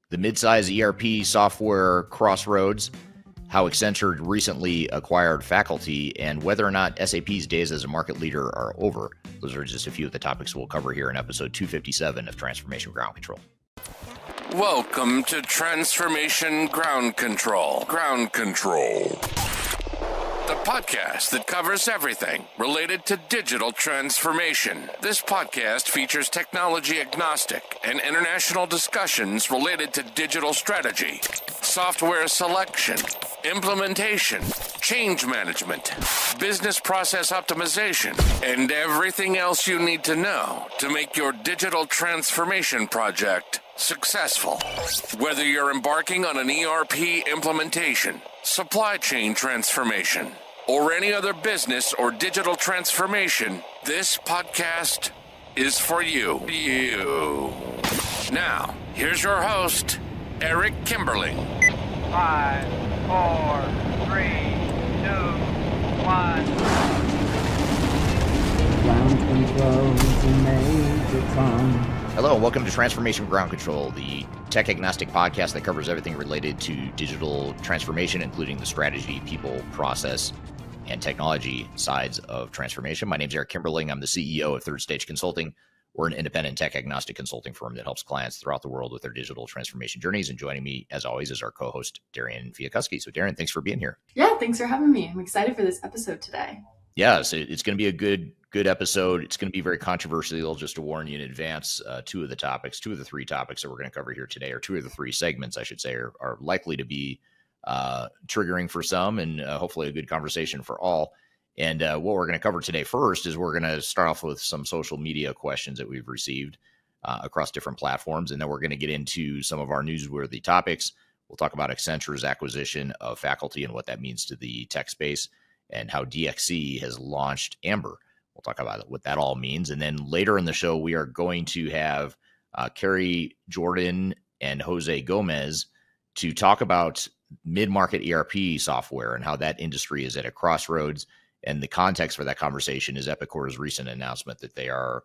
the midsize ERP software Crossroads, how Accenture recently acquired faculty, and whether or not SAP's days as a market leader are over. Those are just a few of the topics we'll cover here in episode 257 of Transformation Ground Control. Welcome to Transformation Ground Control. Ground Control. The podcast that covers everything related to digital transformation. This podcast features technology agnostic and international discussions related to digital strategy, software selection, implementation, change management, business process optimization, and everything else you need to know to make your digital transformation project successful. Whether you're embarking on an ERP implementation, supply chain transformation, or any other business or digital transformation, this podcast is for you. Now, here's your host, Eric Kimberling. 5, 4, 3, 2, 1. Ground control to Major Tom. Hello, and welcome to Transformation Ground Control, the tech-agnostic podcast that covers everything related to digital transformation, including the strategy, people, process, and technology sides of transformation. My name is Eric Kimberling. I'm the CEO of Third Stage Consulting. We're an independent tech-agnostic consulting firm that helps clients throughout the world with their digital transformation journeys. And joining me, as always, is our co-host, Darian Chwialkowski. So, Darian, thanks for being here. Yeah, thanks for having me. I'm excited for this episode today. Yeah, so it's going to be a good episode. It's going to be very controversial, just to warn you in advance. Two of the three topics that we're going to cover here today, or two of the three segments, I should say, are likely to be triggering for some and hopefully a good conversation for all. And what we're going to cover today first is we're going to start off with some social media questions that we've received across different platforms. And then we're going to get into some of our newsworthy topics. We'll talk about Accenture's acquisition of faculty and what that means to the tech space, and how DXC has launched Amber. We'll talk about what that all means. And then later in the show, we are going to have Kerrie, Jordan, and Jose Gomez to talk about mid-market ERP software and how that industry is at a crossroads. And the context for that conversation is Epicor's recent announcement that they are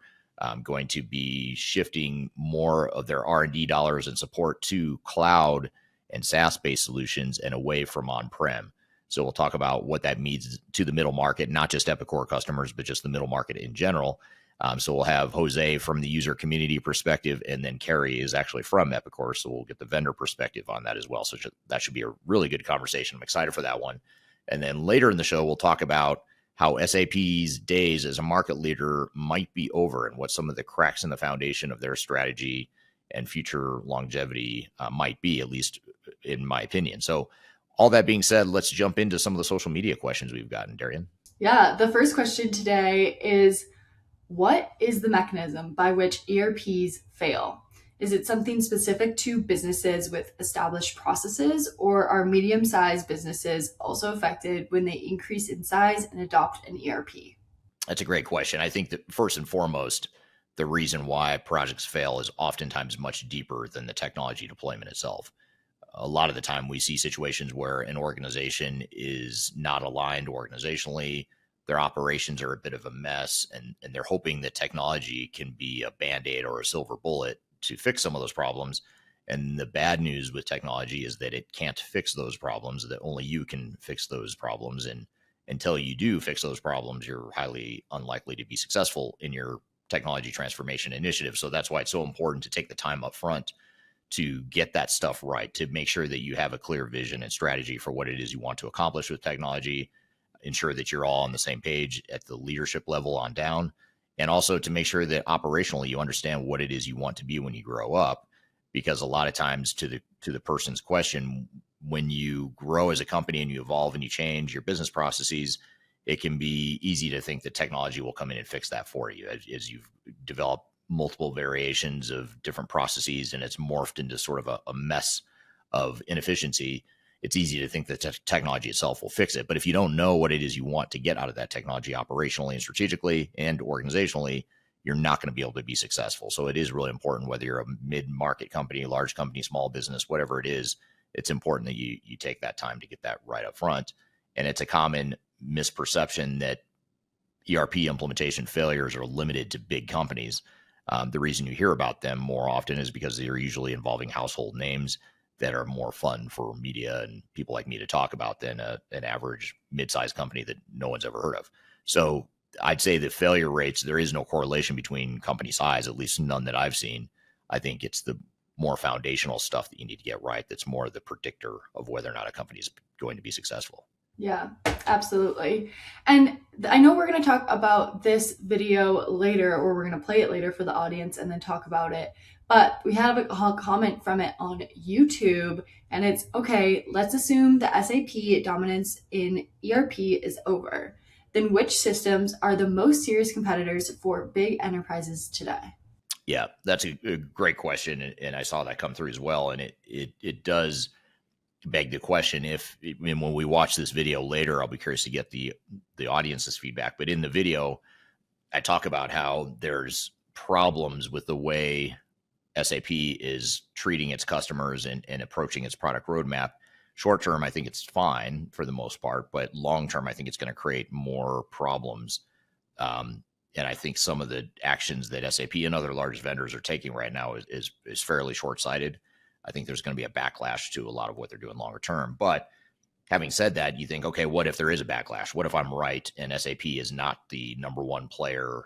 going to be shifting more of their R&D dollars and support to cloud and SaaS-based solutions and away from on-prem. So we'll talk about what that means to the middle market, not just Epicor customers, but just the middle market in general. So we'll have Jose from the user community perspective, and then Kerrie is actually from Epicor, so we'll get the vendor perspective on that as well. So that should be a really good conversation. I'm excited for that one. And then later in the show, we'll talk about how SAP's days as a market leader might be over and what some of the cracks in the foundation of their strategy and future longevity might be, at least in my opinion. So all that being said, let's jump into some of the social media questions we've gotten, Darian. Yeah, the first question today is, what is the mechanism by which ERPs fail? Is it something specific to businesses with established processes, or are medium-sized businesses also affected when they increase in size and adopt an ERP? That's a great question. I think that first and foremost, the reason why projects fail is oftentimes much deeper than the technology deployment itself. A lot of the time we see situations where an organization is not aligned organizationally, their operations are a bit of a mess, and they're hoping that technology can be a Band-Aid or a silver bullet to fix some of those problems. And the bad news with technology is that it can't fix those problems, that only you can fix those problems. And until you do fix those problems, you're highly unlikely to be successful in your technology transformation initiative. So that's why it's so important to take the time up front to get that stuff right, to make sure that you have a clear vision and strategy for what it is you want to accomplish with technology, ensure that you're all on the same page at the leadership level on down, and also to make sure that operationally you understand what it is you want to be when you grow up. Because a lot of times, to the person's question, when you grow as a company and you evolve and you change your business processes, it can be easy to think that technology will come in and fix that for you as you've developed multiple variations of different processes and it's morphed into sort of a mess of inefficiency. It's easy to think that technology itself will fix it. But if you don't know what it is you want to get out of that technology operationally and strategically and organizationally, you're not going to be able to be successful. So it is really important, whether you're a mid-market company, large company, small business, whatever it is, it's important that you take that time to get that right up front. And it's a common misperception that ERP implementation failures are limited to big companies. The reason you hear about them more often is because they're usually involving household names that are more fun for media and people like me to talk about than an average mid-sized company that no one's ever heard of. So I'd say the failure rates, there is no correlation between company size, at least none that I've seen. I think it's the more foundational stuff that you need to get right that's more the predictor of whether or not a company is going to be successful. Yeah, absolutely. And I know we're going to talk about this video later, or we're going to play it later for the audience and then talk about it. But we have a comment from it on YouTube, and it's, okay, let's assume the SAP dominance in ERP is over. Then which systems are the most serious competitors for big enterprises today? Yeah, that's a great question. And I saw that come through as well. And it does beg the question, when we watch this video later, I'll be curious to get the audience's feedback. But in the video, I talk about how there's problems with the way SAP is treating its customers and approaching its product roadmap. Short term, I think it's fine for the most part, but long term, I think it's going to create more problems. And I think some of the actions that SAP and other large vendors are taking right now is fairly short-sighted. I think there's going to be a backlash to a lot of what they're doing longer term. But having said that, you think, okay, what if there is a backlash? What if I'm right and SAP is not the number one player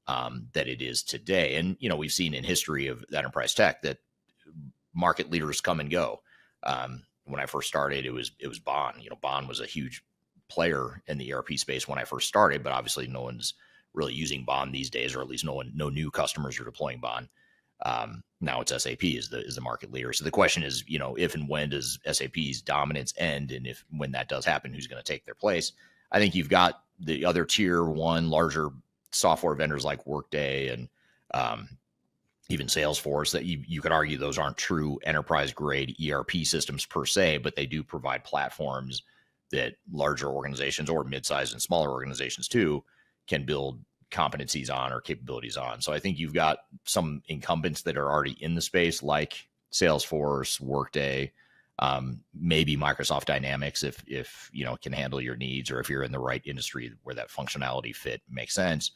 that it is today? And, we've seen in history of enterprise tech that market leaders come and go. When I first started, it was Bond. Bond was a huge player in the ERP space when I first started, but obviously no one's really using Bond these days, or at least no new customers are deploying Bond. Now it's SAP is the market leader. So the question is, if and when does SAP's dominance end? And when that does happen, who's going to take their place? I think you've got the other tier one larger software vendors like Workday and even Salesforce that you could argue those aren't true enterprise grade ERP systems per se, but they do provide platforms that larger organizations or mid-sized and smaller organizations too can build competencies on or capabilities on. So I think you've got some incumbents that are already in the space like Salesforce, Workday, maybe Microsoft Dynamics if it can handle your needs, or if you're in the right industry where that functionality fit makes sense.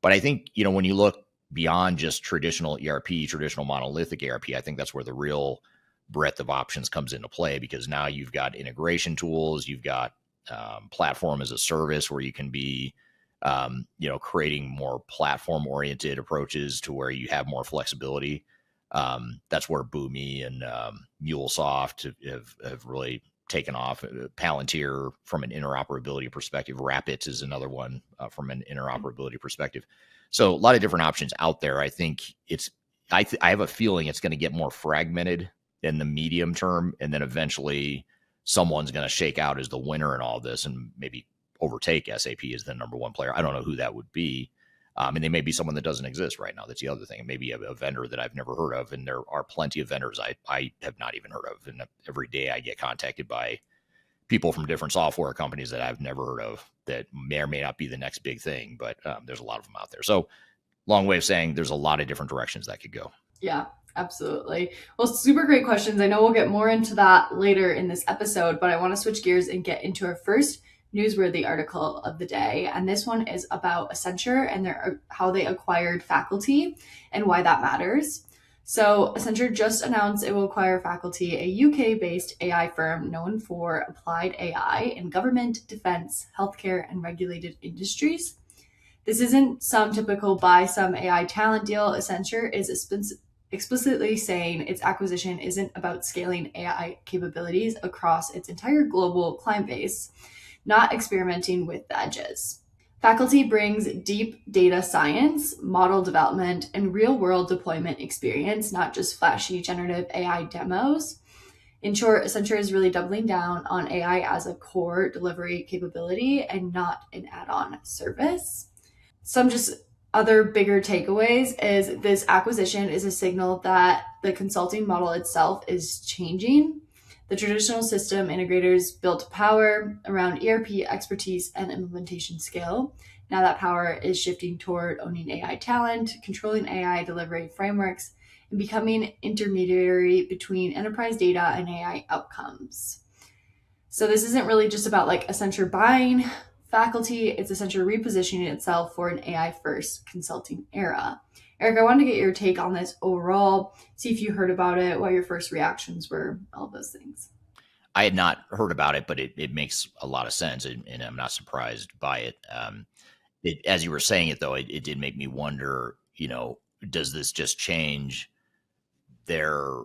But I think, when you look beyond just traditional ERP, traditional monolithic ERP, I think that's where the real breadth of options comes into play, because now you've got integration tools, you've got platform as a service where you can be creating more platform oriented approaches to where you have more flexibility. That's where Boomi and MuleSoft have really taken off. Palantir from an interoperability perspective. Rapid is another one from an interoperability perspective. So a lot of different options out there. I think I have a feeling it's going to get more fragmented in the medium term, and then eventually someone's going to shake out as the winner in all this and maybe overtake SAP as the number one player. I don't know who that would be. And they may be someone that doesn't exist right now. That's the other thing. Maybe a vendor that I've never heard of. And there are plenty of vendors I have not even heard of. And every day I get contacted by people from different software companies that I've never heard of that may or may not be the next big thing. But there's a lot of them out there. So long way of saying there's a lot of different directions that could go. Yeah, absolutely. Well, super great questions. I know we'll get more into that later in this episode, but I want to switch gears and get into our first newsworthy article of the day. And this one is about Accenture and how they acquired faculty and why that matters. So Accenture just announced it will acquire faculty, a UK-based AI firm known for applied AI in government, defense, healthcare, and regulated industries. This isn't some typical buy some AI talent deal. Accenture is explicitly saying its acquisition isn't about scaling AI capabilities across its entire global client base, not experimenting with the edges. Faculty brings deep data science, model development, and real-world deployment experience, not just flashy generative AI demos. In short, Accenture is really doubling down on AI as a core delivery capability and not an add-on service. Some just other bigger takeaways is this acquisition is a signal that the consulting model itself is changing. The traditional system integrators built power around ERP expertise and implementation skill. Now that power is shifting toward owning AI talent, controlling AI delivery frameworks, and becoming intermediary between enterprise data and AI outcomes. So this isn't really just about like Accenture buying faculty, it's Accenture repositioning itself for an AI-first consulting era. Eric, I wanted to get your take on this overall, see if you heard about it, what your first reactions were, all those things. I had not heard about it, but it makes a lot of sense, and I'm not surprised by it. As you were saying it, though, it did make me wonder, does this just change their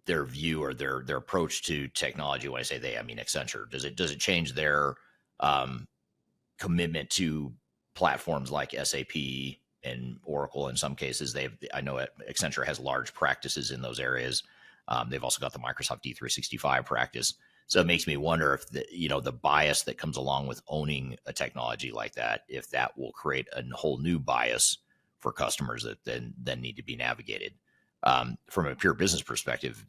view or their approach to technology? When I say they, I mean Accenture. Does it change their commitment to platforms like SAP and Oracle? In some cases, I know Accenture has large practices in those areas. They've also got the Microsoft D365 practice. So it makes me wonder if the bias that comes along with owning a technology like that, if that will create a whole new bias for customers that then need to be navigated. From a pure business perspective,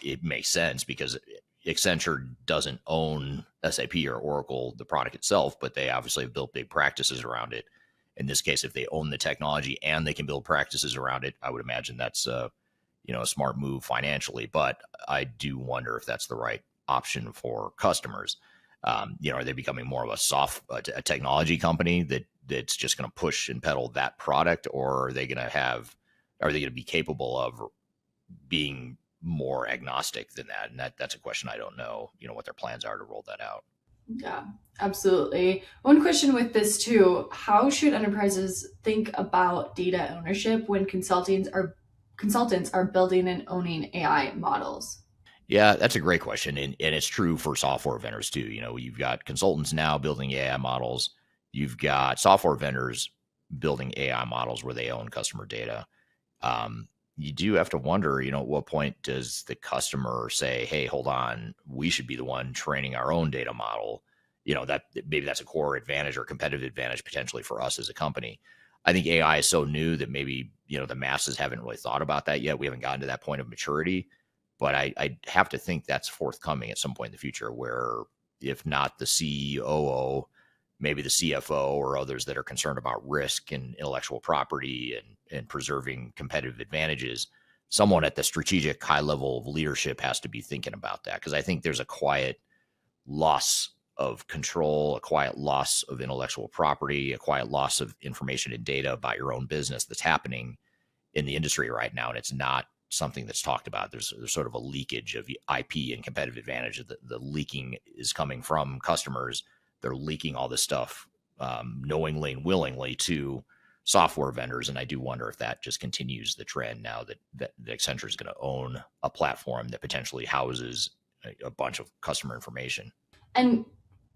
it makes sense because Accenture doesn't own SAP or Oracle, the product itself, but they obviously have built big practices around it. In this case, if they own the technology and they can build practices around it, I would imagine that's a smart move financially. But I do wonder if that's the right option for customers. Are they becoming more of a technology company that's just going to push and peddle that product, or are they going to be capable of being more agnostic than that? And that's a question I don't know, what their plans are to roll that out. Yeah, absolutely. One question with this too, how should enterprises think about data ownership when consultants are building and owning AI models? Yeah, that's a great question. And it's true for software vendors too. You've got consultants now building AI models. You've got software vendors building AI models where they own customer data. You do have to wonder, at what point does the customer say, hey, hold on, we should be the one training our own data model? That maybe that's a core advantage or competitive advantage potentially for us as a company. I think AI is so new that maybe, the masses haven't really thought about that yet. We haven't gotten to that point of maturity, but I have to think that's forthcoming at some point in the future where if not the CEO, maybe the CFO or others that are concerned about risk and intellectual property and preserving competitive advantages, someone at the strategic high level of leadership has to be thinking about that. Because I think there's a quiet loss of control, a quiet loss of intellectual property, a quiet loss of information and data about your own business that's happening in the industry right now. And it's not something that's talked about. There's sort of a leakage of IP and competitive advantage. The leaking is coming from customers. They're leaking all this stuff knowingly and willingly to software vendors. And I do wonder if that just continues the trend now that Accenture is going to own a platform that potentially houses a bunch of customer information. And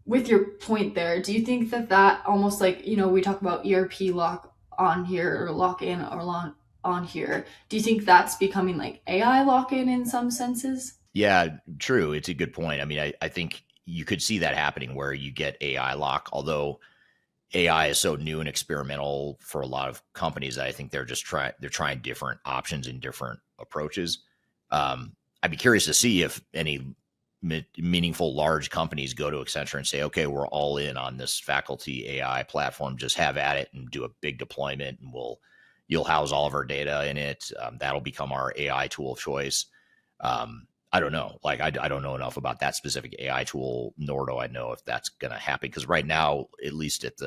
with your point there, do you think that almost like, we talk about ERP lock on here or lock in or on here. Do you think that's becoming like AI lock in some senses? Yeah, true. It's a good point. I mean, I think you could see that happening where you get AI lock, although AI is so new and experimental for a lot of companies that I think they're trying different options and different approaches. I'd be curious to see if any meaningful large companies go to Accenture and say, okay, we're all in on this faculty AI platform, just have at it and do a big deployment and you'll house all of our data in it. That'll become our AI tool of choice. I don't know. Like, I don't know enough about that specific AI tool, nor do I know if that's going to happen. Because right now, at least at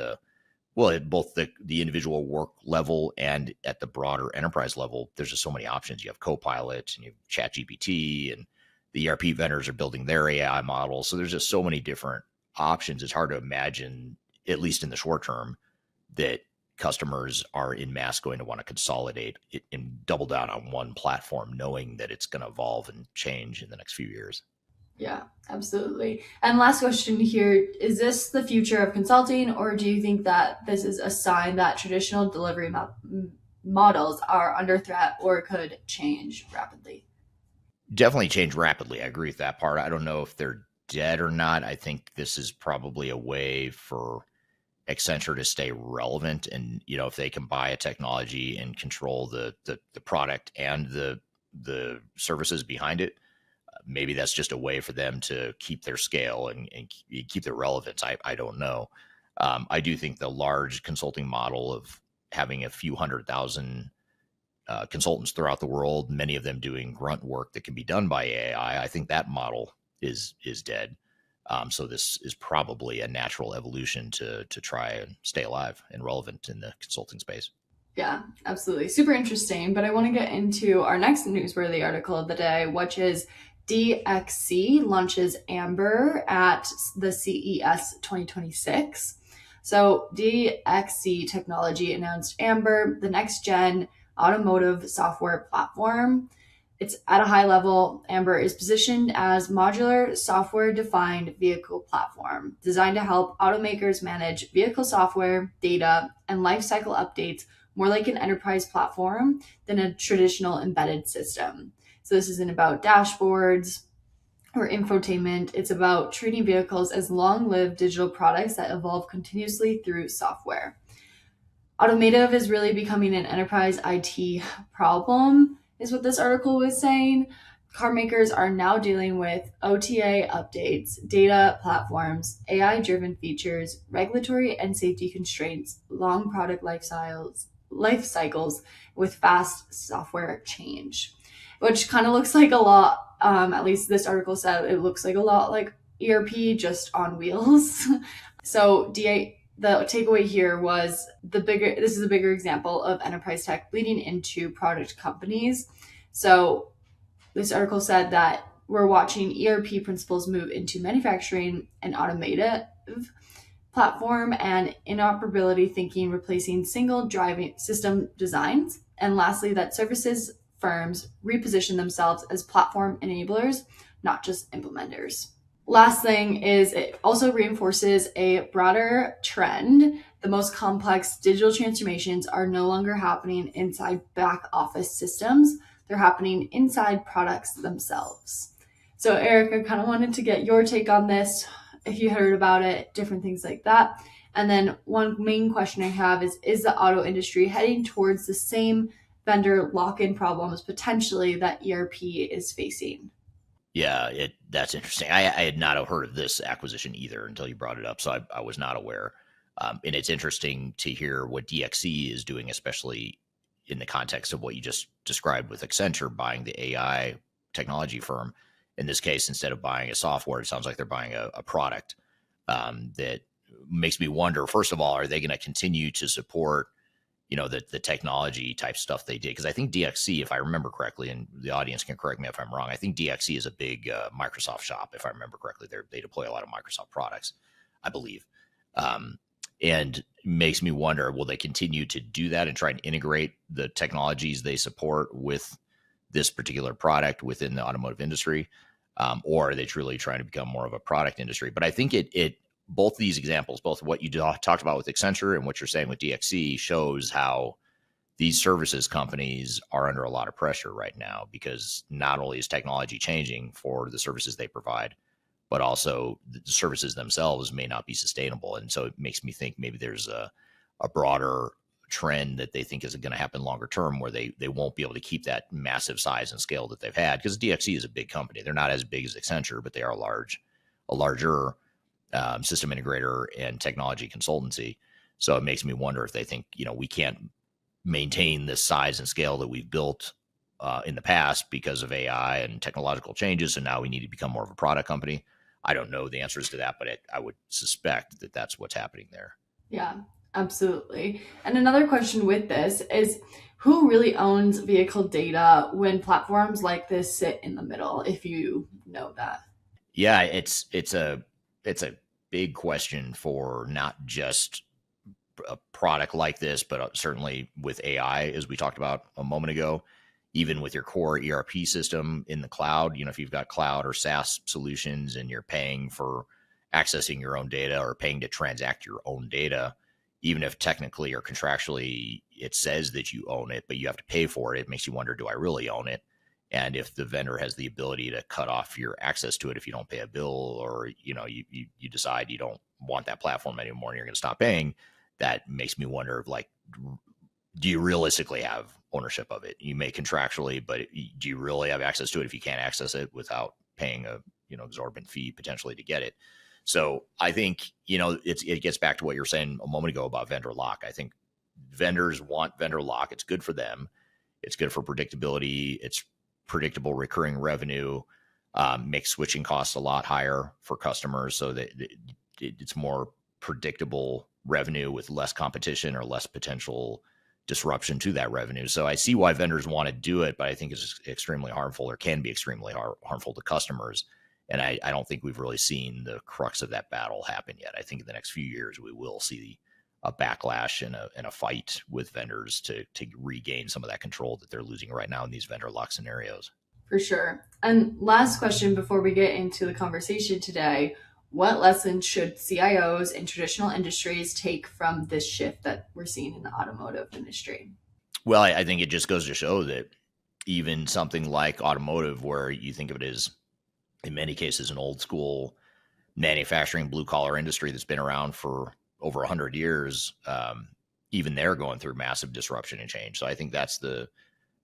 both the individual work level and at the broader enterprise level, there's just so many options. You have Copilot and you have ChatGPT, and the ERP vendors are building their AI models. So there's just so many different options. It's hard to imagine, at least in the short term, that customers are in mass going to want to consolidate it and double down on one platform, knowing that it's going to evolve and change in the next few years. Yeah, absolutely. And last question here, is this the future of consulting, or do you think that this is a sign that traditional delivery models are under threat or could change rapidly? Definitely change rapidly. I agree with that part. I don't know if they're dead or not. I think this is probably a way for Accenture to stay relevant, and if they can buy a technology and control the product and the services behind it, maybe that's just a way for them to keep their scale and keep their relevance. I don't know. I do think the large consulting model of having a few 100,000 consultants throughout the world, many of them doing grunt work that can be done by AI, I think that model is dead. So this is probably a natural evolution to try and stay alive and relevant in the consulting space. Yeah, absolutely. Super interesting. But I want to get into our next newsworthy article of the day, which is DXC launches Amber at the CES 2026. So DXC Technology announced Amber, the next gen automotive software platform. It's at a high level. Amber is positioned as modular software-defined vehicle platform designed to help automakers manage vehicle software, data, and lifecycle updates more like an enterprise platform than a traditional embedded system. So this isn't about dashboards or infotainment. It's about treating vehicles as long-lived digital products that evolve continuously through software. Automotive is really becoming an enterprise IT problem, is what this article was saying. Car makers are now dealing with OTA updates, data platforms, AI driven features, regulatory and safety constraints, long product life cycles with fast software change, which kind of looks like a lot. At least this article said it looks like a lot like ERP just on wheels. So the takeaway here was this is a bigger example of enterprise tech bleeding into product companies. So this article said that we're watching ERP principles move into manufacturing and automotive platform and interoperability thinking replacing single driving system designs. And lastly, that services firms reposition themselves as platform enablers, not just implementers. Last thing is it also reinforces a broader trend. The most complex digital transformations are no longer happening inside back office systems. They're happening inside products themselves. So Eric, I kind of wanted to get your take on this, if you heard about it, different things like that. And then one main question I have is the auto industry heading towards the same vendor lock-in problems potentially that ERP is facing? Yeah, that's interesting. I had not heard of this acquisition either until you brought it up, so I was not aware. And it's interesting to hear what DXC is doing, especially in the context of what you just described with Accenture buying the AI technology firm. In this case, instead of buying a software, it sounds like they're buying a product that makes me wonder, first of all, are they going to continue to support the technology type stuff they did? Because I think DXC, if I remember correctly, and the audience can correct me if I'm wrong, I think DXC is a big Microsoft shop, if I remember correctly. They deploy a lot of Microsoft products, I believe. And makes me wonder, will they continue to do that and try and integrate the technologies they support with this particular product within the automotive industry? Or are they truly trying to become more of a product industry? But I think it both these examples, both what you talked about with Accenture and what you're saying with DXC, shows how these services companies are under a lot of pressure right now, because not only is technology changing for the services they provide, but also the services themselves may not be sustainable. And so it makes me think maybe there's a broader trend that they think is going to happen longer term, where they won't be able to keep that massive size and scale that they've had, because DXC is a big company. They're not as big as Accenture, but they are a larger system integrator and technology consultancy. So it makes me wonder if they think, we can't maintain this size and scale that we've built in the past because of AI and technological changes, and now we need to become more of a product company. I don't know the answers to that, but I would suspect that that's what's happening there. Yeah, absolutely. And another question with this is, who really owns vehicle data when platforms like this sit in the middle, if you know that? Yeah, it's a big question for not just a product like this, but certainly with AI, as we talked about a moment ago. Even with your core ERP system in the cloud, if you've got cloud or SaaS solutions and you're paying for accessing your own data or paying to transact your own data, even if technically or contractually it says that you own it, but you have to pay for it, it makes you wonder, do I really own it? And if the vendor has the ability to cut off your access to it if you don't pay a bill, or you decide you don't want that platform anymore and you're going to stop paying, that makes me wonder, like, do you realistically have ownership of it? You may contractually, but do you really have access to it if you can't access it without paying a exorbitant fee potentially to get it? So I think it gets back to what you were saying a moment ago about vendor lock. I think vendors want vendor lock. It's good for them. It's good for predictability. It's predictable recurring revenue. Makes switching costs a lot higher for customers, so that it's more predictable revenue with less competition or less potential disruption to that revenue. So I see why vendors want to do it, but I think it's extremely harmful, or can be extremely harmful to customers. And I don't think we've really seen the crux of that battle happen yet. I think in the next few years, we will see a backlash and a fight with vendors to regain some of that control that they're losing right now in these vendor lock scenarios. For sure. And last question before we get into the conversation today, what lessons should CIOs in traditional industries take from this shift that we're seeing in the automotive industry? Well, I think it just goes to show that even something like automotive, where you think of it as, in many cases, an old school manufacturing blue collar industry that's been around for over 100 years, even they're going through massive disruption and change. So I think that's the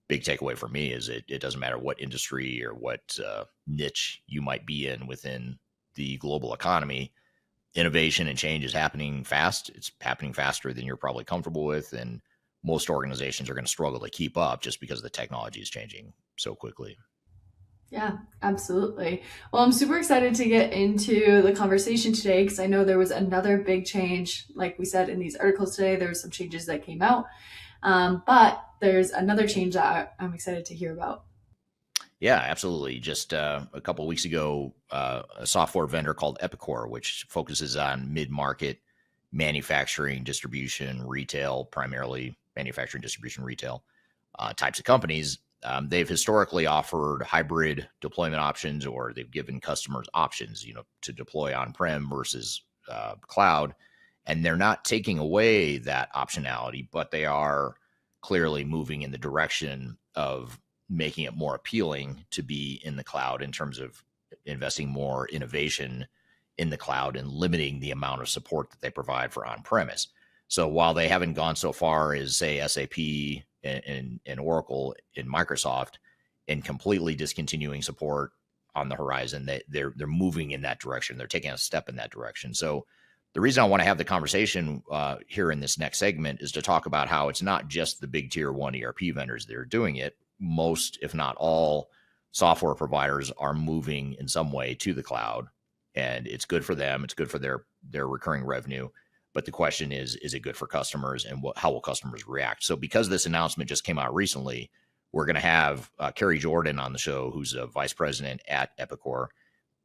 big takeaway for me, is it doesn't matter what industry or what niche you might be in within the global economy. Innovation and change is happening fast. It's happening faster than you're probably comfortable with. And most organizations are going to struggle to keep up just because the technology is changing so quickly. Yeah, absolutely. Well, I'm super excited to get into the conversation today because I know there was another big change. Like we said in these articles today, there were some changes that came out, but there's another change that I'm excited to hear about. Yeah, absolutely. Just a couple of weeks ago, a software vendor called Epicor, which focuses on mid-market manufacturing, distribution, retail, primarily manufacturing, distribution, retail types of companies. They've historically offered hybrid deployment options, or they've given customers options, to deploy on-prem versus cloud. And they're not taking away that optionality, but they are clearly moving in the direction of making it more appealing to be in the cloud in terms of investing more innovation in the cloud and limiting the amount of support that they provide for on-premise. So while they haven't gone so far as, say, SAP and Oracle in Microsoft and completely discontinuing support on the horizon, they're moving in that direction. They're taking a step in that direction. So the reason I want to have the conversation here in this next segment is to talk about how it's not just the big tier one ERP vendors that are doing it. Most, if not all, software providers are moving in some way to the cloud, and it's good for them. It's good for their recurring revenue. But the question is it good for customers, and how will customers react? So because this announcement just came out recently, we're going to have Kerrie Jordan on the show, who's a vice president at Epicor.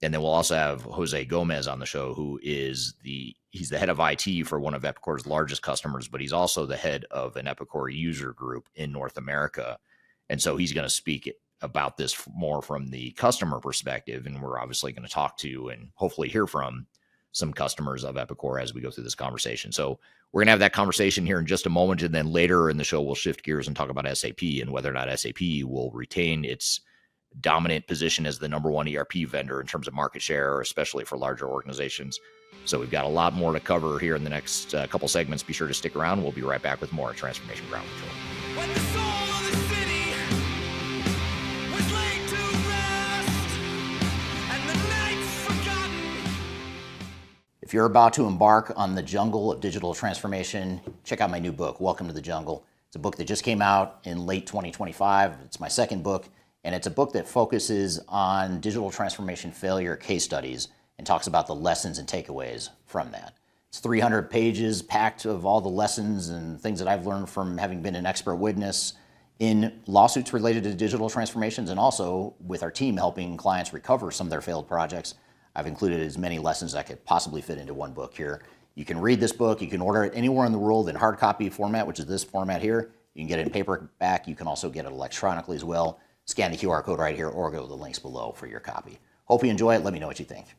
And then we'll also have Jose Gomez on the show, who he's the head of IT for one of Epicor's largest customers, but he's also the head of an Epicor user group in North America. And so he's going to speak about this more from the customer perspective. And we're obviously going to talk to and hopefully hear from some customers of Epicor as we go through this conversation. So we're going to have that conversation here in just a moment. And then later in the show, we'll shift gears and talk about SAP and whether or not SAP will retain its dominant position as the number one ERP vendor in terms of market share, especially for larger organizations. So we've got a lot more to cover here in the next couple segments. Be sure to stick around. We'll be right back with more Transformation Ground Control. When the soul of the city was laid to rest and the night's forgotten. If you're about to embark on the jungle of digital transformation, check out my new book, Welcome to the Jungle. It's a book that just came out in late 2025. It's my second book, and it's a book that focuses on digital transformation failure case studies and talks about the lessons and takeaways from that. It's 300 pages packed of all the lessons and things that I've learned from having been an expert witness in lawsuits related to digital transformations, and also with our team helping clients recover some of their failed projects. I've included as many lessons as I could possibly fit into one book here. You can read this book. You can order it anywhere in the world in hard copy format, which is this format here. You can get it in paperback. You can also get it electronically as well. Scan the QR code right here or go to the links below for your copy. Hope you enjoy it. Let me know what you think.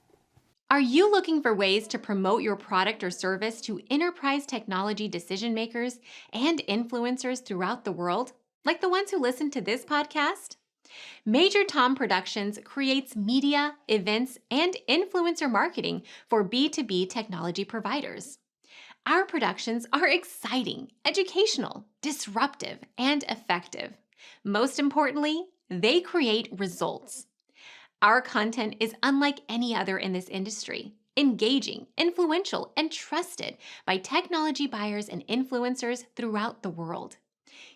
Are you looking for ways to promote your product or service to enterprise technology decision makers and influencers throughout the world, like the ones who listen to this podcast? Major Tom Productions creates media, events, and influencer marketing for B2B technology providers. Our productions are exciting, educational, disruptive, and effective. Most importantly, they create results. Our content is unlike any other in this industry, engaging, influential, and trusted by technology buyers and influencers throughout the world.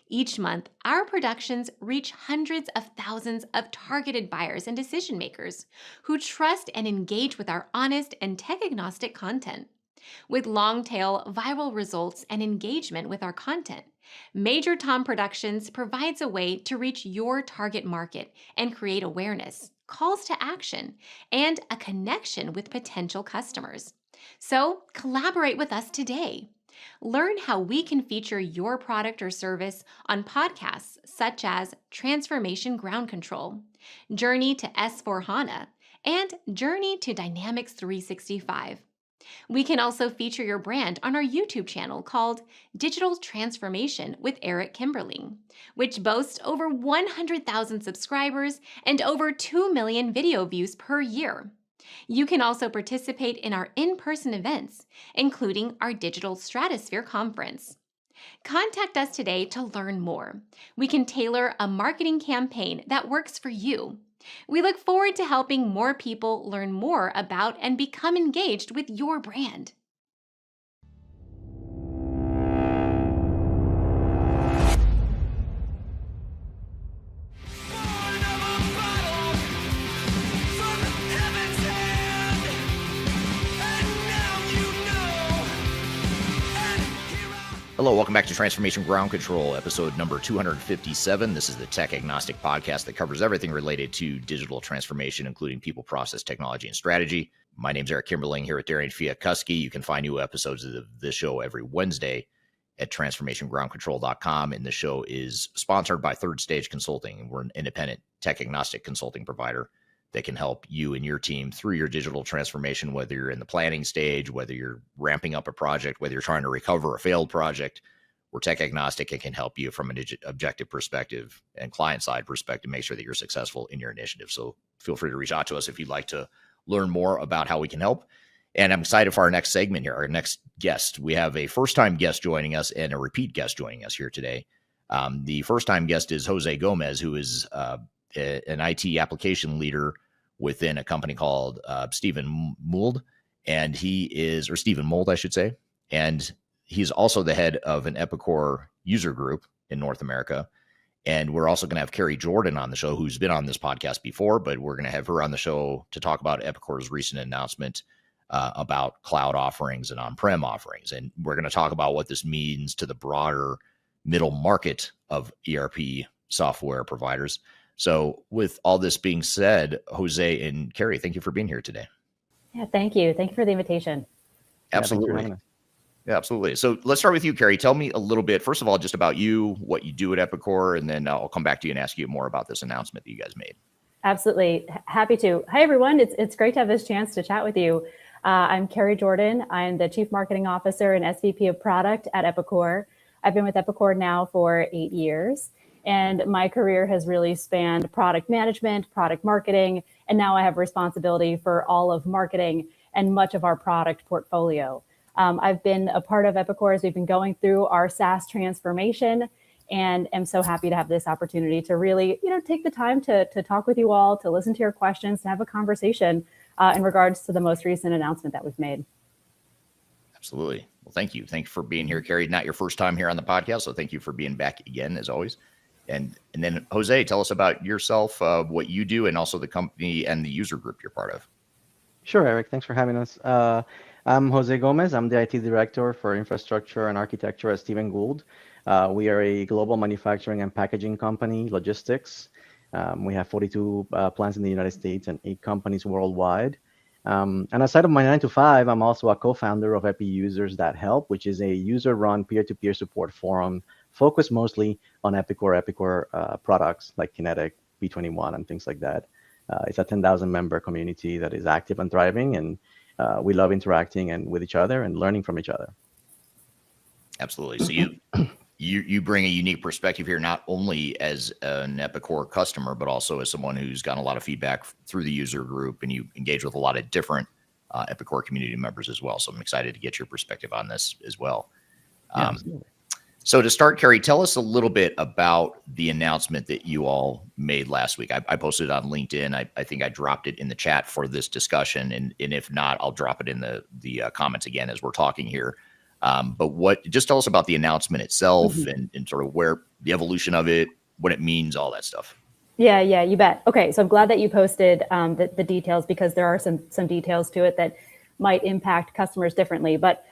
Each month, our productions reach hundreds of thousands of targeted buyers and decision makers who trust and engage with our honest and tech-agnostic content. With long-tail viral results and engagement with our content, Major Tom Productions provides a way to reach your target market and create awareness, calls to action, and a connection with potential customers. So, collaborate with us today. Learn how we can feature your product or service on podcasts such as Transformation Ground Control, Journey to S/4HANA, and Journey to Dynamics 365. We can also feature your brand on our YouTube channel called Digital Transformation with Eric Kimberling, which boasts over 100,000 subscribers and over 2 million video views per year. You can also participate in our in-person events, including our Digital Stratosphere Conference. Contact us today to learn more. We can tailor a marketing campaign that works for you. We look forward to helping more people learn more about and become engaged with your brand. Born of a battle from heaven's hand, and now you know. And here I Hello, welcome back to Transformation Ground Control, episode number 257. This is the tech agnostic podcast that covers everything related to digital transformation, including people, process, technology, and strategy. My name is Eric Kimberling here with Darian Chwialkowski. You can find new episodes of this show every Wednesday at transformationgroundcontrol.com. And the show is sponsored by Third Stage Consulting. And we're an independent tech agnostic consulting provider that can help you and your team through your digital transformation, whether you're in the planning stage, whether you're ramping up a project, whether you're trying to recover a failed project. We're tech agnostic and can help you from an objective perspective and client side perspective, make sure that you're successful in your initiative. So feel free to reach out to us if you'd like to learn more about how we can help. And I'm excited for our next segment here, our next guest. We have a first-time guest joining us and a repeat guest joining us here today. The first-time guest is Jose Gomez, who is an IT application leader within a company called Stephen Mould, and Stephen Mould, I should say. And he's also the head of an Epicor user group in North America. And we're also going to have Kerrie Jordan on the show, who's been on this podcast before, but we're going to have her on the show to talk about Epicor's recent announcement about cloud offerings and on-prem offerings. And we're going to talk about what this means to the broader middle market of ERP software providers. So with all this being said, Jose and Kerrie, thank you for being here today. Yeah, thank you. Thank you for the invitation. Absolutely. Yeah, absolutely. So let's start with you, Kerrie. Tell me a little bit, first of all, just about you, what you do at Epicor, and then I'll come back to you and ask you more about this announcement that you guys made. Absolutely. Happy to. Hi, everyone. It's great to have this chance to chat with you. I'm Kerrie Jordan. I'm the Chief Marketing Officer and SVP of Product at Epicor. I've been with Epicor now for 8 years. And my career has really spanned product management, product marketing, and now I have responsibility for all of marketing and much of our product portfolio. I've been a part of Epicor as we've been going through our SaaS transformation, and am so happy to have this opportunity to really, take the time to talk with you all, to listen to your questions, to have a conversation in regards to the most recent announcement that we've made. Absolutely. Well, thank you. Thank you for being here, Kerrie. Not your first time here on the podcast, so thank you for being back again, as always. And then, Jose, tell us about yourself, what you do, and also the company and the user group you're part of. Sure, Eric. Thanks for having us. I'm Jose Gomez. I'm the IT Director for Infrastructure and Architecture at Stephen Gould. We are a global manufacturing and packaging company, logistics. We have 42 plants in the United States and 8 companies worldwide. And aside of my 9 to 5, I'm also a co-founder of EpiUsers.help, which is a user-run peer-to-peer support forum focused mostly on Epicor products like Kinetic, B21, and things like that. It's a 10,000 member community that is active and thriving, and we love interacting and with each other and learning from each other. Absolutely. So you bring a unique perspective here, not only as an Epicor customer, but also as someone who's gotten a lot of feedback through the user group, and you engage with a lot of different Epicor community members as well. So I'm excited to get your perspective on this as well. Absolutely. So to start, Kerrie, tell us a little bit about the announcement that you all made last week. I posted it on LinkedIn. I think I dropped it in the chat for this discussion. And if not, I'll drop it in the comments again as we're talking here. But just tell us about the announcement itself and sort of where the evolution of it, what it means, all that stuff. Yeah, you bet. Okay, so I'm glad that you posted the details, because there are some details to it that might impact customers differently. But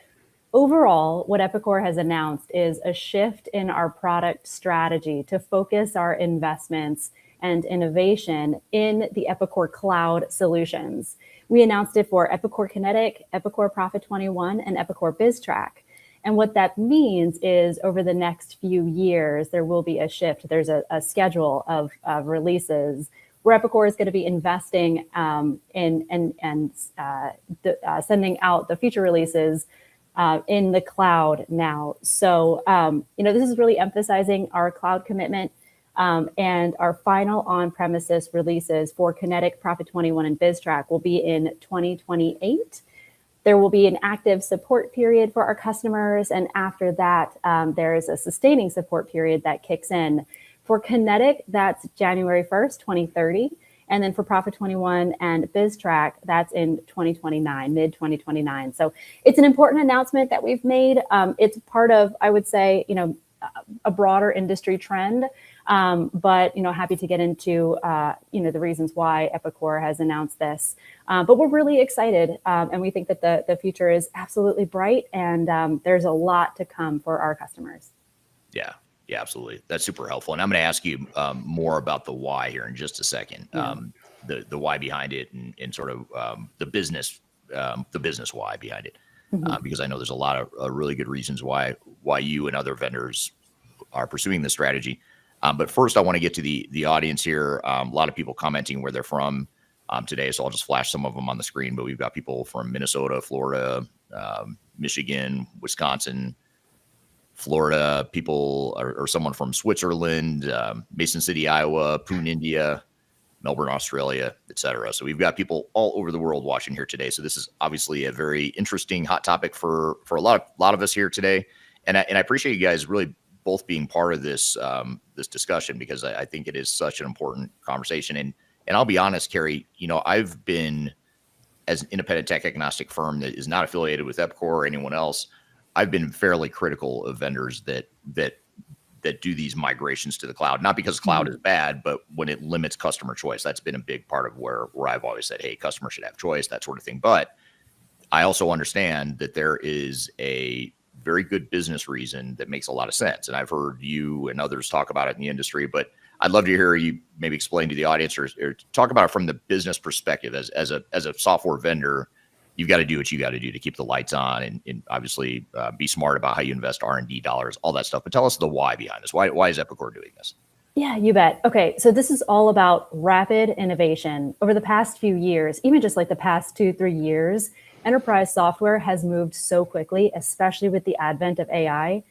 Overall, what Epicor has announced is a shift in our product strategy to focus our investments and innovation in the Epicor Cloud solutions. We announced it for Epicor Kinetic, Epicor Profit 21, and Epicor BizTrack. And what that means is over the next few years, there will be a shift. There's a schedule of releases where Epicor is going to be investing in sending out the future releases in the cloud now. So, this is really emphasizing our cloud commitment, and our final on-premises releases for Kinetic, Profit 21, and BizTrack will be in 2028. There will be an active support period for our customers, and after that, there is a sustaining support period that kicks in. For Kinetic, that's January 1st, 2030. And then for Profit 21 and BizTrack, that's in 2029, mid-2029. So it's an important announcement that we've made. It's part of, I would say, a broader industry trend. But happy to get into the reasons why Epicor has announced this. But we're really excited, and we think that the future is absolutely bright, and there's a lot to come for our customers. Yeah. Yeah, absolutely. That's super helpful. And I'm going to ask you more about the why here in just a second. The why behind it, and sort of the business why behind it, because I know there's a lot of really good reasons why you and other vendors are pursuing this strategy. But first, I want to get to the audience here. A lot of people commenting where they're from today, so I'll just flash some of them on the screen. But we've got people from Minnesota, Florida, Michigan, Wisconsin, Florida, people or someone from Switzerland, Mason City, Iowa, Pune, India, Melbourne, Australia, etc. So we've got people all over the world watching here today. So this is obviously a very interesting hot topic for a lot of us here today. And I appreciate you guys really both being part of this this discussion, because I think it is such an important conversation. And I'll be honest, Kerrie, I've been, as an independent tech agnostic firm that is not affiliated with Epicor or anyone else, I've been fairly critical of vendors that do these migrations to the cloud, not because cloud is bad, but when it limits customer choice. That's been a big part of where I've always said, hey, customers should have choice, that sort of thing. But I also understand that there is a very good business reason that makes a lot of sense. And I've heard you and others talk about it in the industry, but I'd love to hear you maybe explain to the audience or talk about it from the business perspective. As a software vendor, you've got to do what you got to do to keep the lights on, and obviously be smart about how you invest R&D dollars, all that stuff. But tell us the why behind this. Why is Epicor doing this? Yeah, you bet. Okay, so this is all about rapid innovation. Over the past few years, even just like the past 2-3 years, enterprise software has moved so quickly, especially with the advent of AI.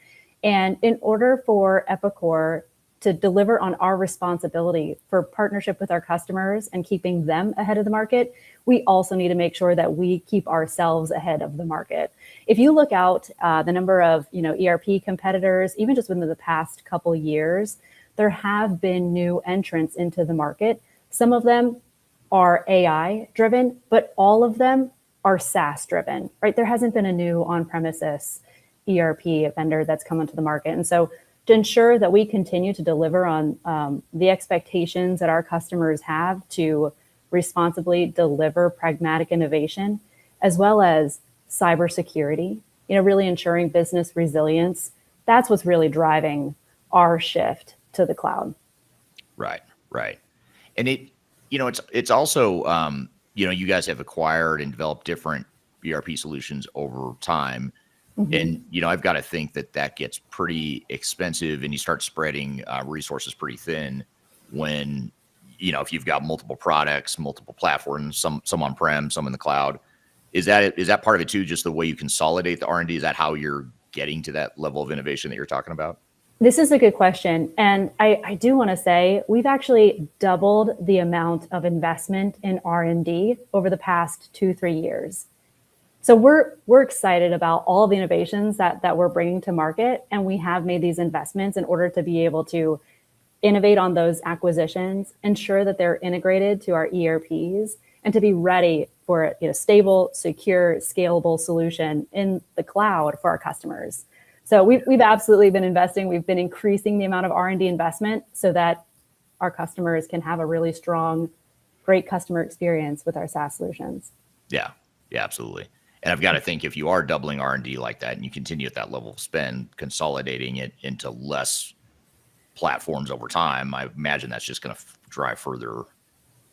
And in order for Epicor to deliver on our responsibility for partnership with our customers and keeping them ahead of the market, we also need to make sure that we keep ourselves ahead of the market. If you look out the number of ERP competitors, even just within the past couple years, there have been new entrants into the market. Some of them are AI driven, but all of them are SaaS driven, right? There hasn't been a new on-premises ERP vendor that's come into the market. And so to ensure that we continue to deliver on the expectations that our customers have to responsibly deliver pragmatic innovation, as well as cybersecurity, really ensuring business resilience, that's what's really driving our shift to the cloud. Right. And it's also, you guys have acquired and developed different ERP solutions over time. And, I've got to think that gets pretty expensive, and you start spreading resources pretty thin when, if you've got multiple products, multiple platforms, some on-prem, some in the cloud. Is that part of it too, just the way you consolidate the R&D? Is that how you're getting to that level of innovation that you're talking about? This is a good question. And I do want to say we've actually doubled the amount of investment in R&D over the past 2-3 years. So we're excited about all the innovations that we're bringing to market, and we have made these investments in order to be able to innovate on those acquisitions, ensure that they're integrated to our ERPs, and to be ready for a stable, secure, scalable solution in the cloud for our customers. So we've absolutely been investing. We've been increasing the amount of R&D investment so that our customers can have a really strong, great customer experience with our SaaS solutions. Yeah, absolutely. And I've got to think if you are doubling R&D like that and you continue at that level of spend, consolidating it into less platforms over time, I imagine that's just going to drive further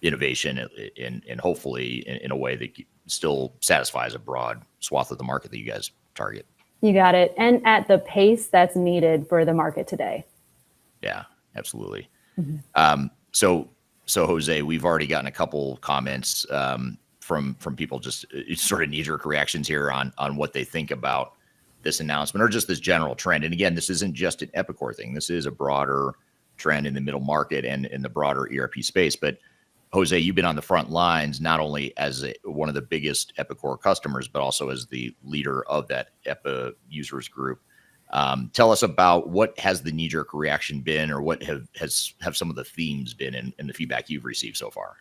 innovation and hopefully in a way that still satisfies a broad swath of the market that you guys target. You got it. And at the pace that's needed for the market today. Yeah, absolutely. So Jose, we've already gotten a couple comments from people, just sort of knee-jerk reactions here on what they think about this announcement or just this general trend. And again, this isn't just an Epicor thing. This is a broader trend in the middle market and in the broader ERP space. But Jose, you've been on the front lines, not only as one of the biggest Epicor customers, but also as the leader of that EpiUsers group. Tell us about what has the knee-jerk reaction been, or what have some of the themes been in the feedback you've received so far?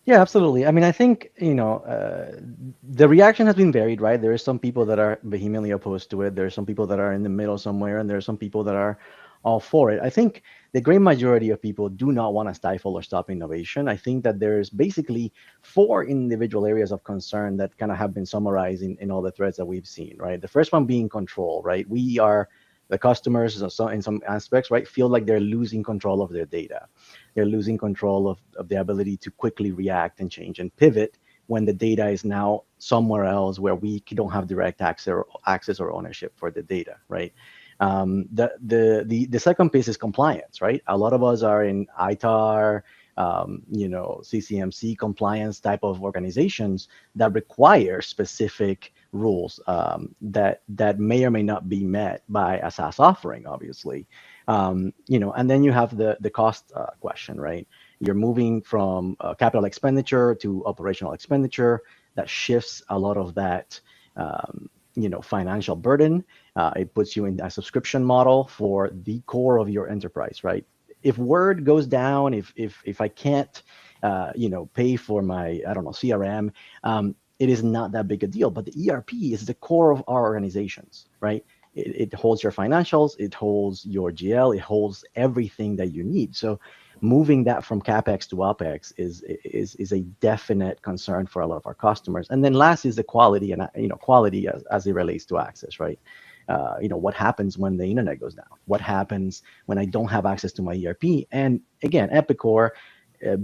Yeah, absolutely. I mean, I think, the reaction has been varied, right? There are some people that are vehemently opposed to it. There are some people that are in the middle somewhere, and there are some people that are all for it. I think the great majority of people do not want to stifle or stop innovation. I think that there's basically 4 individual areas of concern that kind of have been summarized in all the threads that we've seen, right? The first one being control, right? The customers, in some aspects, right, feel like they're losing control of their data. They're losing control of the ability to quickly react and change and pivot when the data is now somewhere else where we don't have direct access or ownership for the data, right? The second piece is compliance, right? A lot of us are in ITAR, CCMC compliance type of organizations that require specific rules that may or may not be met by a SaaS offering, obviously. And then you have the cost question, right? You're moving from capital expenditure to operational expenditure. That shifts a lot of that financial burden. It puts you in a subscription model for the core of your enterprise, right? If Word goes down, if I can't, pay for my, CRM, it is not that big a deal. But the ERP is the core of our organizations, right? It holds your financials, it holds your GL, it holds everything that you need. So moving that from CapEx to OpEx is a definite concern for a lot of our customers. And then last is the quality, and quality as it relates to access, right? What happens when the internet goes down? What happens when I don't have access to my ERP? And again, Epicor,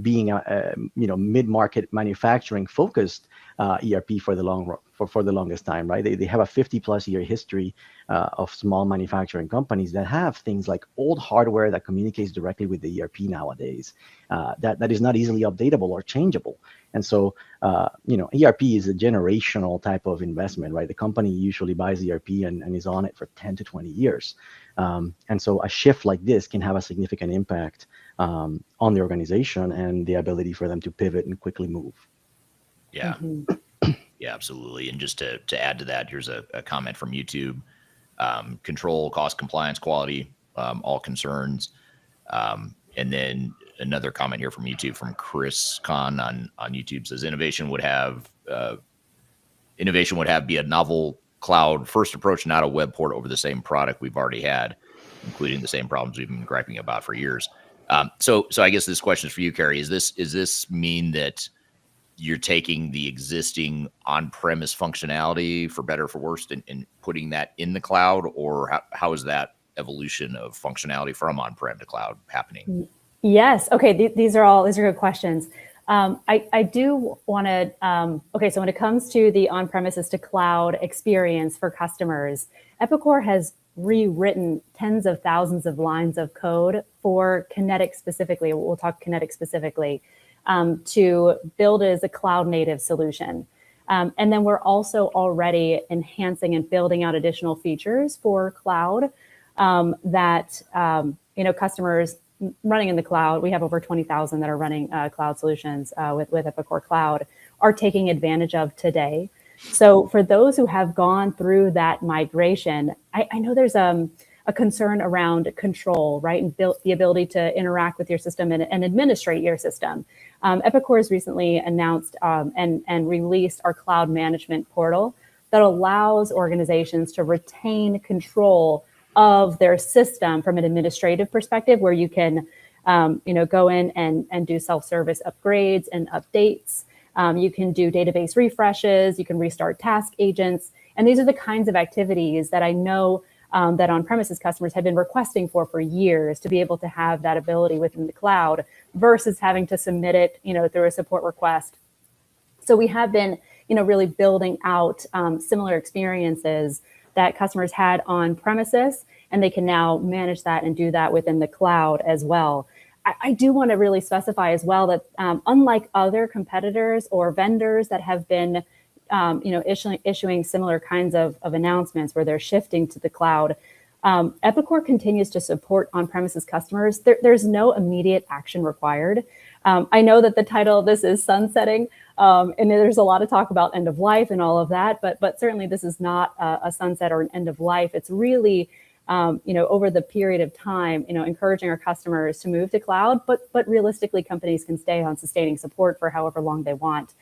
being a mid-market manufacturing focused ERP for the longest time, right? They have a 50+ year history of small manufacturing companies that have things like old hardware that communicates directly with the ERP nowadays, that is not easily updatable or changeable. And so, ERP is a generational type of investment, right? The company usually buys ERP and is on it for 10 to 20 years. And so a shift like this can have a significant impact on the organization and the ability for them to pivot and quickly move. Yeah. Yeah, absolutely. And just to add to that, here's a comment from YouTube. Control, cost, compliance, quality, all concerns. And then another comment here from YouTube from Chris Kahn on YouTube says innovation would have be a novel cloud first approach, not a web port over the same product we've already had, including the same problems we've been griping about for years. So I guess this question is for you, Kerrie. Is this mean that you're taking the existing on-premise functionality, for better or for worse, and putting that in the cloud, or how is that evolution of functionality from on-prem to cloud happening? Yes. Okay. These are good questions. I do want to, so when it comes to the on-premises to cloud experience for customers, Epicor has rewritten tens of thousands of lines of code for Kinetic specifically. We'll talk Kinetic specifically, to build it as a cloud native solution. And then we're also already enhancing and building out additional features for cloud that, customers running in the cloud. We have over 20,000 that are running cloud solutions with Epicor Cloud are taking advantage of today. So for those who have gone through that migration, I know there's a concern around control, right? And the ability to interact with your system and administrate your system. Epicor has recently announced and released our cloud management portal that allows organizations to retain control of their system from an administrative perspective, where you can, go in and do self-service upgrades and updates. You can do database refreshes. You can restart task agents. And these are the kinds of activities that I know that on-premises customers have been requesting for years, to be able to have that ability within the cloud versus having to submit it, through a support request. So we have been, really building out similar experiences that customers had on premises, and they can now manage that and do that within the cloud as well. I do want to really specify as well that unlike other competitors or vendors that have been issuing similar kinds of announcements where they're shifting to the cloud, Epicor continues to support on-premises customers. There's no immediate action required. I know that the title of this is sunsetting, and there's a lot of talk about end of life and all of that, but certainly this is not a sunset or an end of life. It's really over the period of time, encouraging our customers to move to cloud, but realistically, companies can stay on sustaining support for however long they want.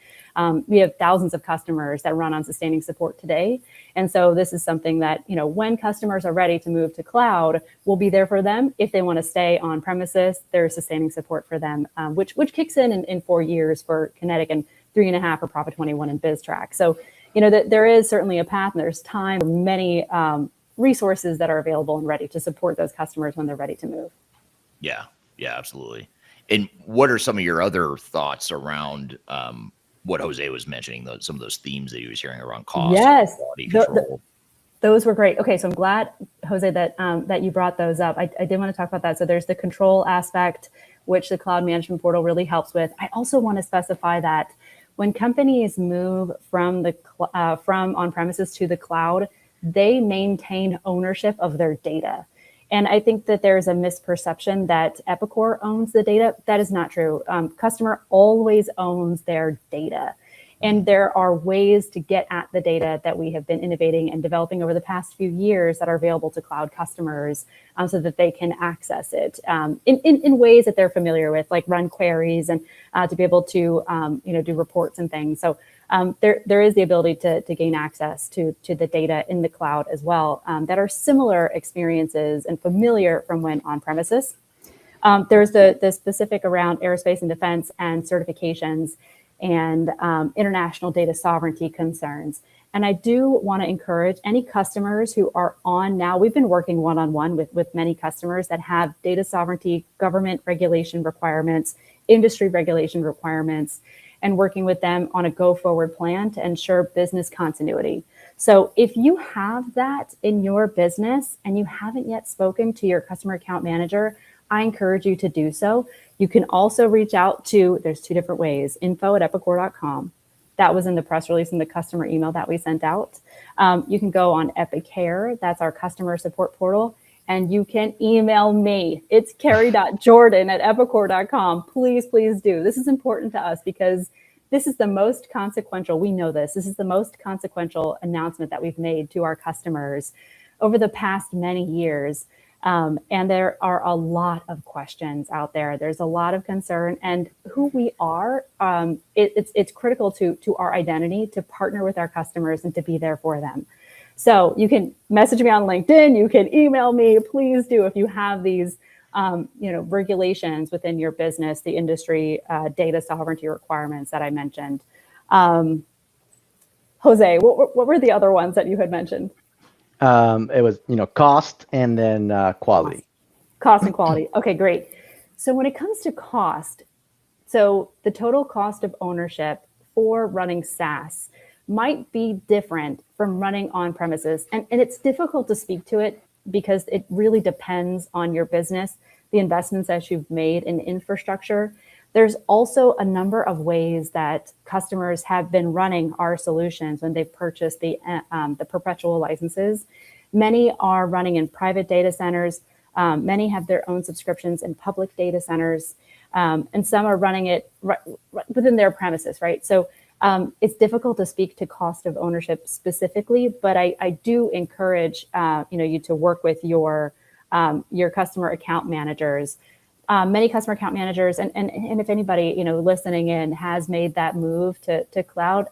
We have thousands of customers that run on sustaining support today. And so this is something that, when customers are ready to move to cloud, we'll be there for them. If they want to stay on premises, there's sustaining support for them, which kicks in 4 years for Kinetic and 3.5 for Profit 21 and BizTrack. So, there is certainly a path, and there's time for many resources that are available and ready to support those customers when they're ready to move. Yeah, absolutely. And what are some of your other thoughts around what Jose was mentioning, some of those themes that he was hearing around cost, yes, quality control? Those were great. Okay, so I'm glad, Jose, that you brought those up. I did want to talk about that. So there's the control aspect, which the cloud management portal really helps with. I also want to specify that when companies move from on-premises to the cloud, they maintain ownership of their data. And I think that there's a misperception that Epicor owns the data. That is not true. Customer always owns their data. And there are ways to get at the data that we have been innovating and developing over the past few years that are available to cloud customers so that they can access it in ways that they're familiar with, like run queries and to be able to do reports and things. So there is the ability to gain access to the data in the cloud as well that are similar experiences and familiar from when on premises. There's the specific around aerospace and defense and certifications and international data sovereignty concerns. And I do want to encourage any customers who are on now. We've been working one-on-one with many customers that have data sovereignty, government regulation requirements, industry regulation requirements, and working with them on a go-forward plan to ensure business continuity. So if you have that in your business and you haven't yet spoken to your customer account manager, I encourage you to do so. You can also reach out to, there's two different ways, info@epicor.com. That was in the press release and the customer email that we sent out. You can go on Epicor, that's our customer support portal, and you can email me. It's kerrie.jordan@epicor.com. Please do. This is important to us because this is the most consequential, we know this is the most consequential announcement that we've made to our customers over the past many years. And there are a lot of questions out there. There's a lot of concern, and who we are, it's critical to our identity to partner with our customers and to be there for them. So you can message me on LinkedIn, you can email me, please do, if you have these regulations within your business, the industry data sovereignty requirements that I mentioned. Jose, what were the other ones that you had mentioned? It was, cost and then quality. Cost and quality. Okay, great. So when it comes to cost, so the total cost of ownership for running SaaS might be different from running on premises. And it's difficult to speak to it because it really depends on your business, the investments that you've made in infrastructure. There's also a number of ways that customers have been running our solutions when they've purchased the perpetual licenses. Many are running in private data centers. Many have their own subscriptions in public data centers. And some are running it within their premises, right? So it's difficult to speak to cost of ownership specifically, but I do encourage you to work with your customer account managers. Many customer account managers, and if anybody listening in has made that move to cloud,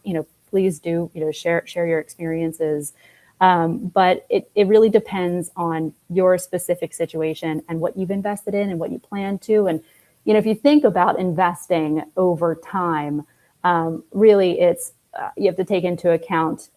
please do share your experiences. But it really depends on your specific situation and what you've invested in and what you plan to. And if you think about investing over time, really it's you have to take into account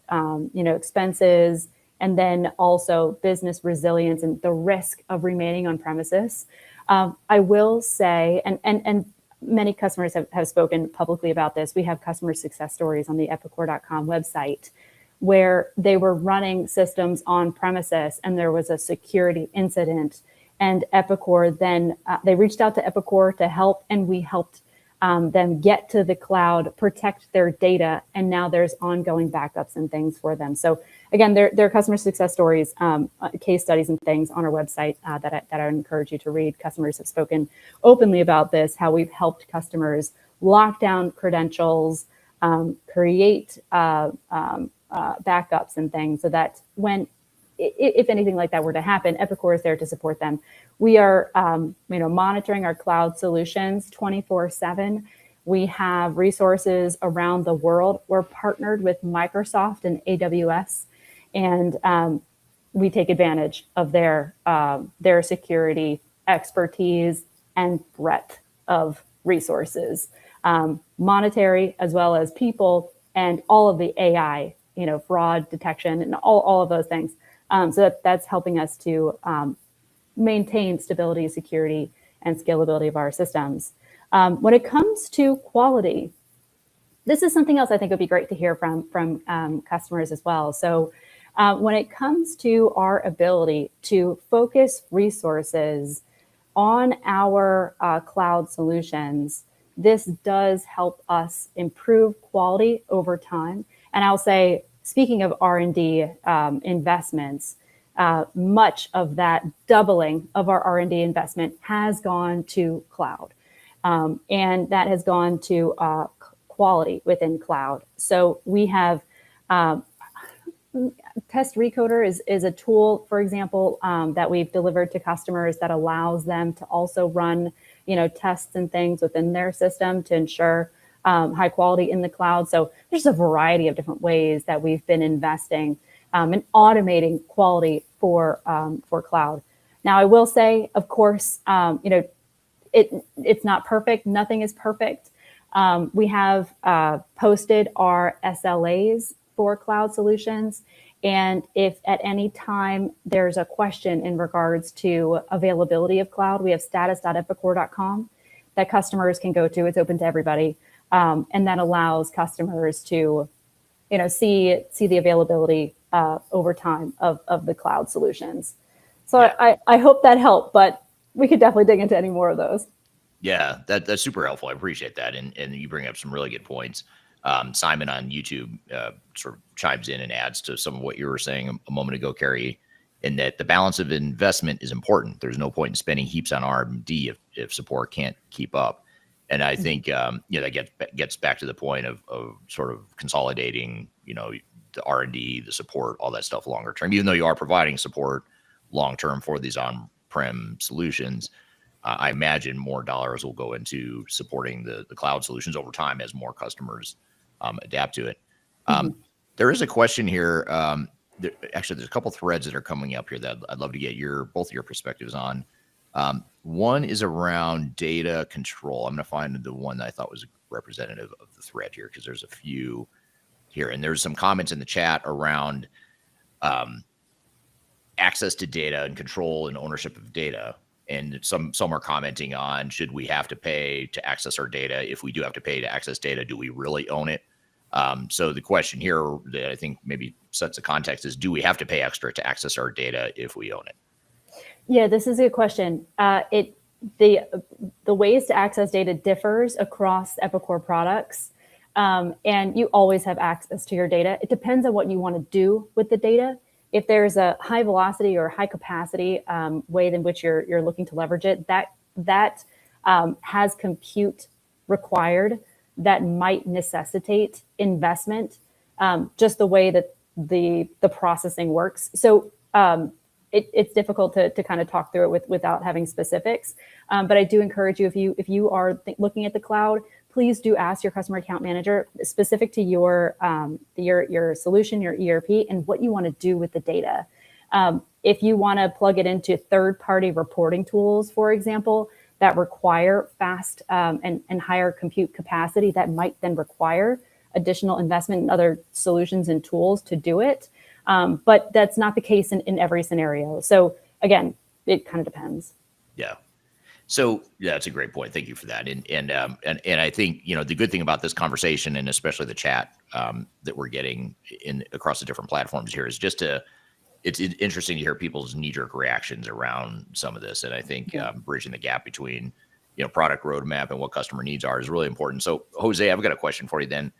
expenses, and then also business resilience and the risk of remaining on premises. I will say, and many customers have spoken publicly about this. We have customer success stories on the Epicor.com website where they were running systems on premises and there was a security incident. And Epicor then, they reached out to Epicor to help, and we helped them get to the cloud, protect their data, and now there's ongoing backups and things for them. So again, there are customer success stories, case studies and things on our website that I would encourage you to read. Customers have spoken openly about this, how we've helped customers lock down credentials, create backups and things so that when, if anything like that were to happen, Epicor is there to support them. We are, monitoring our cloud solutions 24/7. We have resources around the world. We're partnered with Microsoft and AWS, and we take advantage of their security expertise and breadth of resources, monetary as well as people, and all of the AI, fraud detection and all of those things. So that's helping us to maintain stability, security, and scalability of our systems. When it comes to quality, this is something else I think would be great to hear from customers as well. So when it comes to our ability to focus resources on our cloud solutions, this does help us improve quality over time. And I'll say, speaking of R&D investments, much of that doubling of our R&D investment has gone to cloud, and that has gone to quality within cloud. So we have Test Recoder is a tool, for example, that we've delivered to customers that allows them to also run, tests and things within their system to ensure high quality in the cloud. So there's a variety of different ways that we've been investing in automating quality for cloud. Now, I will say, of course, it's not perfect. Nothing is perfect. We have posted our SLAs for cloud solutions. And if at any time there's a question in regards to availability of cloud, we have status.epicor.com that customers can go to. It's open to everybody. And that allows customers to, see the availability over time of the cloud solutions. So yeah. I hope that helped, but we could definitely dig into any more of those. Yeah, that's super helpful. I appreciate that. And you bring up some really good points. Simon on YouTube sort of chimes in and adds to some of what you were saying a moment ago, Kerrie, in that the balance of investment is important. There's no point in spending heaps on R&D if support can't keep up. And I think, that gets back to the point of sort of consolidating, the R&D, the support, all that stuff longer term, even though you are providing support long term for these on-prem solutions. I imagine more dollars will go into supporting the cloud solutions over time as more customers adapt to it. There is a question here. Actually, there's a couple threads that are coming up here that I'd love to get both of your perspectives on. One is around data control. I'm going to find the one that I thought was representative of the thread here, because there's a few here. And there's some comments in the chat around access to data and control and ownership of data. And some are commenting on, should we have to pay to access our data? If we do have to pay to access data, do we really own it? So the question here that I think maybe sets the context is, do we have to pay extra to access our data if we own it? Yeah, this is a good question. The ways to access data differs across Epicor products, and you always have access to your data. It depends on what you want to do with the data. If there's a high velocity or high capacity way in which you're looking to leverage it, that has compute required that might necessitate investment, just the way that the processing works. So it's difficult to kind of talk through it without having specifics. But I do encourage you, if you are looking at the cloud, please do ask your customer account manager specific to your solution, your ERP, and what you want to do with the data. If you want to plug it into third-party reporting tools, for example, that require fast and higher compute capacity that might then require additional investment in other solutions and tools to do it. But that's not the case in every scenario. So again, it kind of depends. Yeah. So yeah, that's a great point. Thank you for that. And I think, you know, the good thing about this conversation, and especially the chat that we're getting in across the different platforms here, is just it's interesting to hear people's knee-jerk reactions around some of this. And I think bridging the gap between, you know, product roadmap and what customer needs are is really important. So Jose, I've got a question for you then.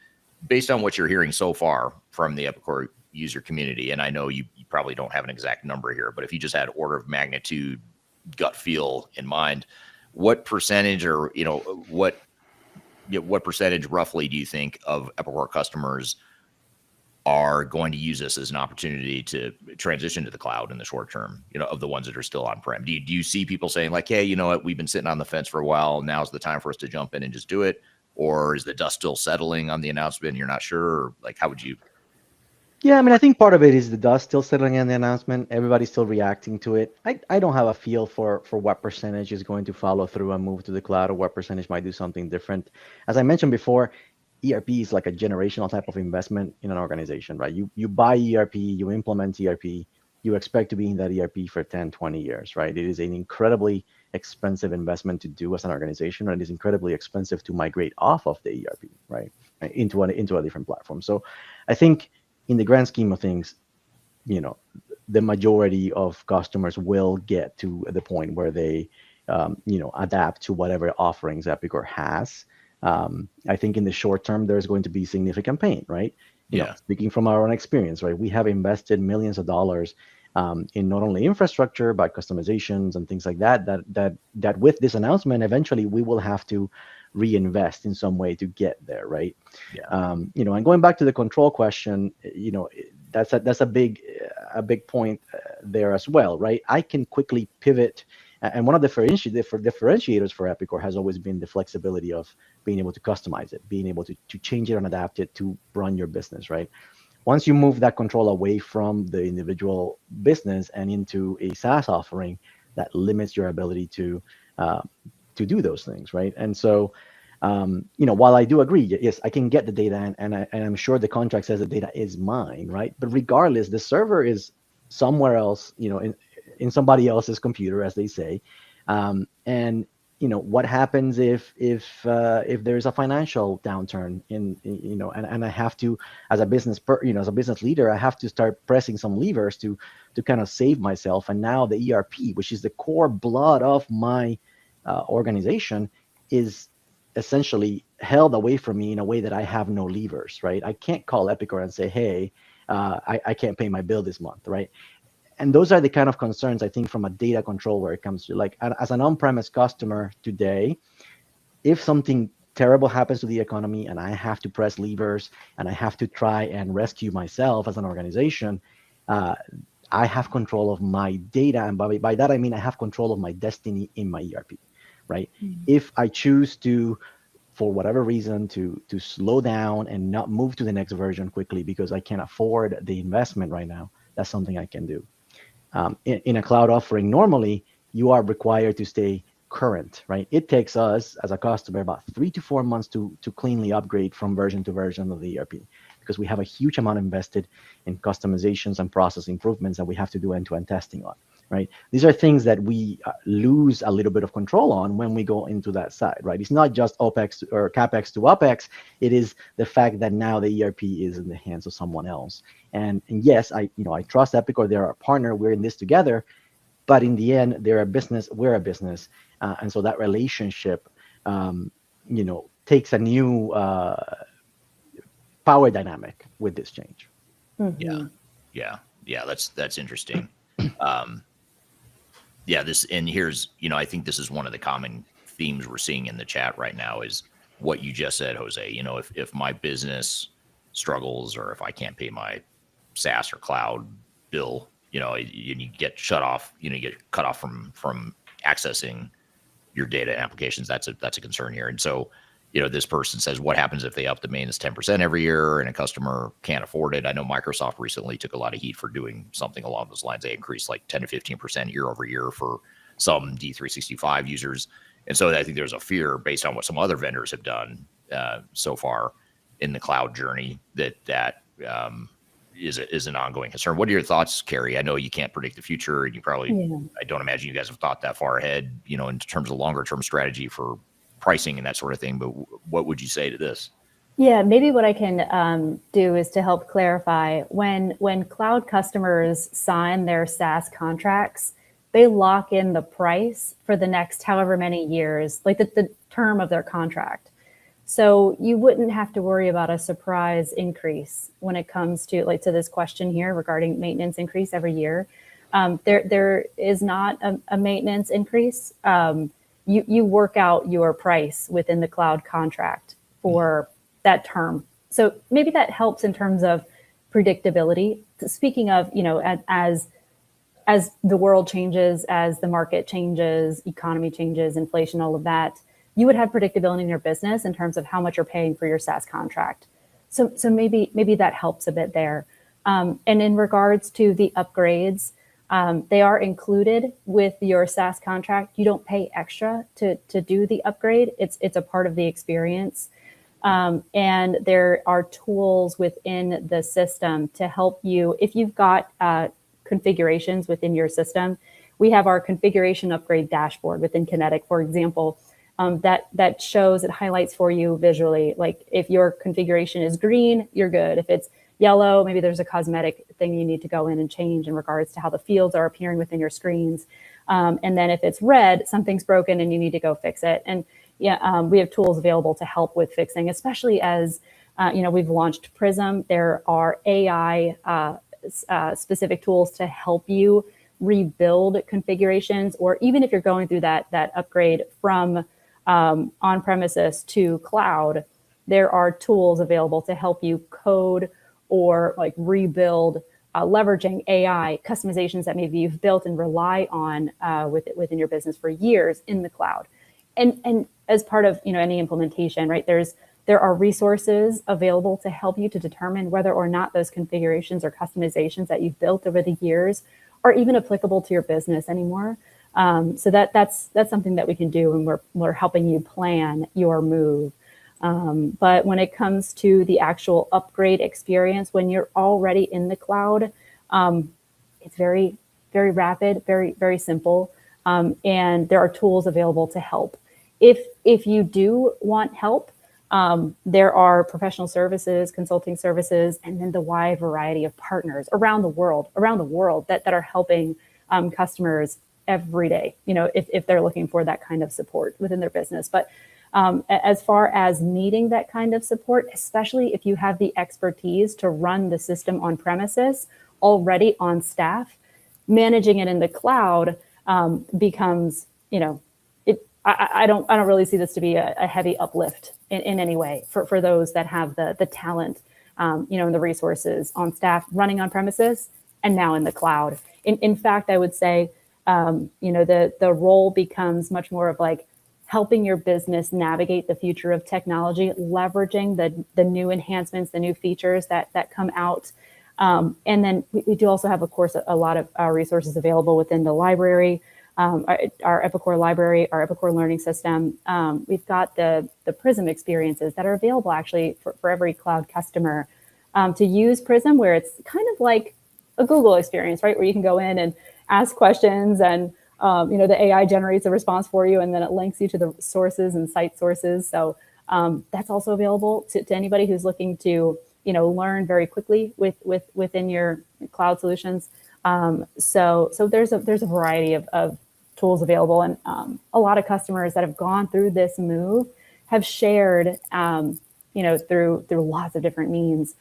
Based on what you're hearing so far from the Epicor user community, and I know you probably don't have an exact number here, but if you just had order of magnitude gut feel in mind, what percentage, or what percentage roughly do you think of Epicor customers are going to use this as an opportunity to transition to the cloud in the short term, you know, of the ones that are still on-prem? Do you see people saying like, hey, you know what, we've been sitting on the fence for a while, now's the time for us to jump in and just do it? Or is the dust still settling on the announcement and you're not sure? Or like, how would you? Yeah, I mean, I think part of it is the dust still settling on the announcement. Everybody's still reacting to it. I don't have a feel for what percentage is going to follow through and move to the cloud, or what percentage might do something different. As I mentioned before, ERP is like a generational type of investment in an organization, right? You buy ERP, you implement ERP, you expect to be in that ERP for 10, 20 years, right? It is an incredibly expensive investment to do as an organization, and it is incredibly expensive to migrate off of the ERP, right? Into a different platform. So I think in the grand scheme of things, you know, the majority of customers will get to the point where they, adapt to whatever offerings Epicor has. I think in the short term, there's going to be significant pain, right? You know, speaking from our own experience, right? We have invested millions of dollars in not only infrastructure, but customizations and things like that with this announcement, eventually we will have to reinvest in some way to get there, right? And going back to the control question, that's a big point there as well, right? I can quickly pivot, and one of the differentiators for Epicor has always been the flexibility of being able to customize it, being able to change it and adapt it to run your business, right? Once you move that control away from the individual business and into a SaaS offering, that limits your ability to do those things, right? And so, while I do agree, yes, I can get the data, and I'm sure the contract says the data is mine, right? But regardless, the server is somewhere else, in somebody else's computer, as they say, and what happens if there's a financial downturn and I have to, as a business leader, I have to start pressing some levers to kind of save myself. And now the ERP, which is the core blood of my organization, is essentially held away from me in a way that I have no levers, right? I can't call Epicor and say, hey, I can't pay my bill this month, right? And those are the kind of concerns, I think, from a data control where it comes to, like, as an on-premise customer today, if something terrible happens to the economy and I have to press levers and I have to try and rescue myself as an organization, I have control of my data. And by that, I mean I have control of my destiny in my ERP, right? Mm-hmm. If I choose to, for whatever reason, to slow down and not move to the next version quickly because I can't afford the investment right now, that's something I can do. In a cloud offering, normally you are required to stay current, right? It takes us as a customer about 3 to 4 months to cleanly upgrade from version to version of the ERP, because we have a huge amount invested in customizations and process improvements that we have to do end-to-end testing on, right? These are things that we lose a little bit of control on when we go into that side, right? It's not just OPEX or CAPEX to OPEX. It is the fact that now the ERP is in the hands of someone else. And yes, I trust Epicor. They're our partner. We're in this together. But in the end, they're a business. We're a business. And so that relationship, takes a new power dynamic with this change. Mm-hmm. Yeah. That's interesting. Here's, I think this is one of the common themes we're seeing in the chat right now is what you just said, Jose. If my business struggles, or if I can't pay my SaaS or cloud bill, you get shut off, you get cut off from accessing your data applications. That's a concern here. And so, this person says, what happens if they up the maintenance 10% every year and a customer can't afford it? I know Microsoft recently took a lot of heat for doing something along those lines. They increased like 10 to 15% year over year for some D365 users. And so I think there's a fear based on what some other vendors have done so far in the cloud journey that is an ongoing concern. What are your thoughts, Kerrie? I know you can't predict the future, and you probably, I don't imagine you guys have thought that far ahead, in terms of longer term strategy for pricing and that sort of thing. But what would you say to this? Yeah, maybe what I can do is to help clarify when cloud customers sign their SaaS contracts, they lock in the price for the next however many years, like the term of their contract. So you wouldn't have to worry about a surprise increase when it comes to to this question here regarding maintenance increase every year. There is not a maintenance increase. You work out your price within the cloud contract for that term. So maybe that helps in terms of predictability. Speaking of, as the world changes, as the market changes, economy changes, inflation, all of that, you would have predictability in your business in terms of how much you're paying for your SaaS contract. So maybe that helps a bit there. And in regards to the upgrades, they are included with your SaaS contract. You don't pay extra to do the upgrade. It's a part of the experience. And there are tools within the system to help you. If you've got configurations within your system, we have our configuration upgrade dashboard within Kinetic, for example, that shows, it highlights for you visually, like if your configuration is green, you're good. If it's yellow, maybe there's a cosmetic thing you need to go in and change in regards to how the fields are appearing within your screens. And then if it's red, something's broken and you need to go fix it. And we have tools available to help with fixing, especially as, we've launched Prism. There are AI specific tools to help you rebuild configurations, or even if you're going through that upgrade from on-premises to cloud, there are tools available to help you code or rebuild, leveraging AI customizations that maybe you've built and rely on within your business for years in the cloud. And as part of any implementation, right, there are resources available to help you to determine whether or not those configurations or customizations that you've built over the years are even applicable to your business anymore. So that's something that we can do, and we're helping you plan your move. But when it comes to the actual upgrade experience, when you're already in the cloud, it's very, very rapid, very, very simple. And there are tools available to help. If you do want help, there are professional services, consulting services, and then the wide variety of partners around the world that are helping customers every day, if they're looking for that kind of support within their business. But as far as needing that kind of support, especially if you have the expertise to run the system on premises already on staff, managing it in the cloud becomes, I don't really see this to be a heavy uplift in any way for those that have the talent, and the resources on staff running on premises and now in the cloud. In fact, I would say, the role becomes much more of helping your business navigate the future of technology, leveraging the new enhancements, the new features that come out. And then we do also have, of course, a lot of resources available within the library, our Epicor library, our Epicor learning system. We've got the Prism experiences that are available actually for every cloud customer to use Prism, where it's kind of like a Google experience, right? Where you can go in and ask questions, and the AI generates a response for you, and then it links you to the sources and site sources. So that's also available to anybody who's looking to learn very quickly within your cloud solutions. So there's a variety of tools available, and a lot of customers that have gone through this move have shared, through lots of different means,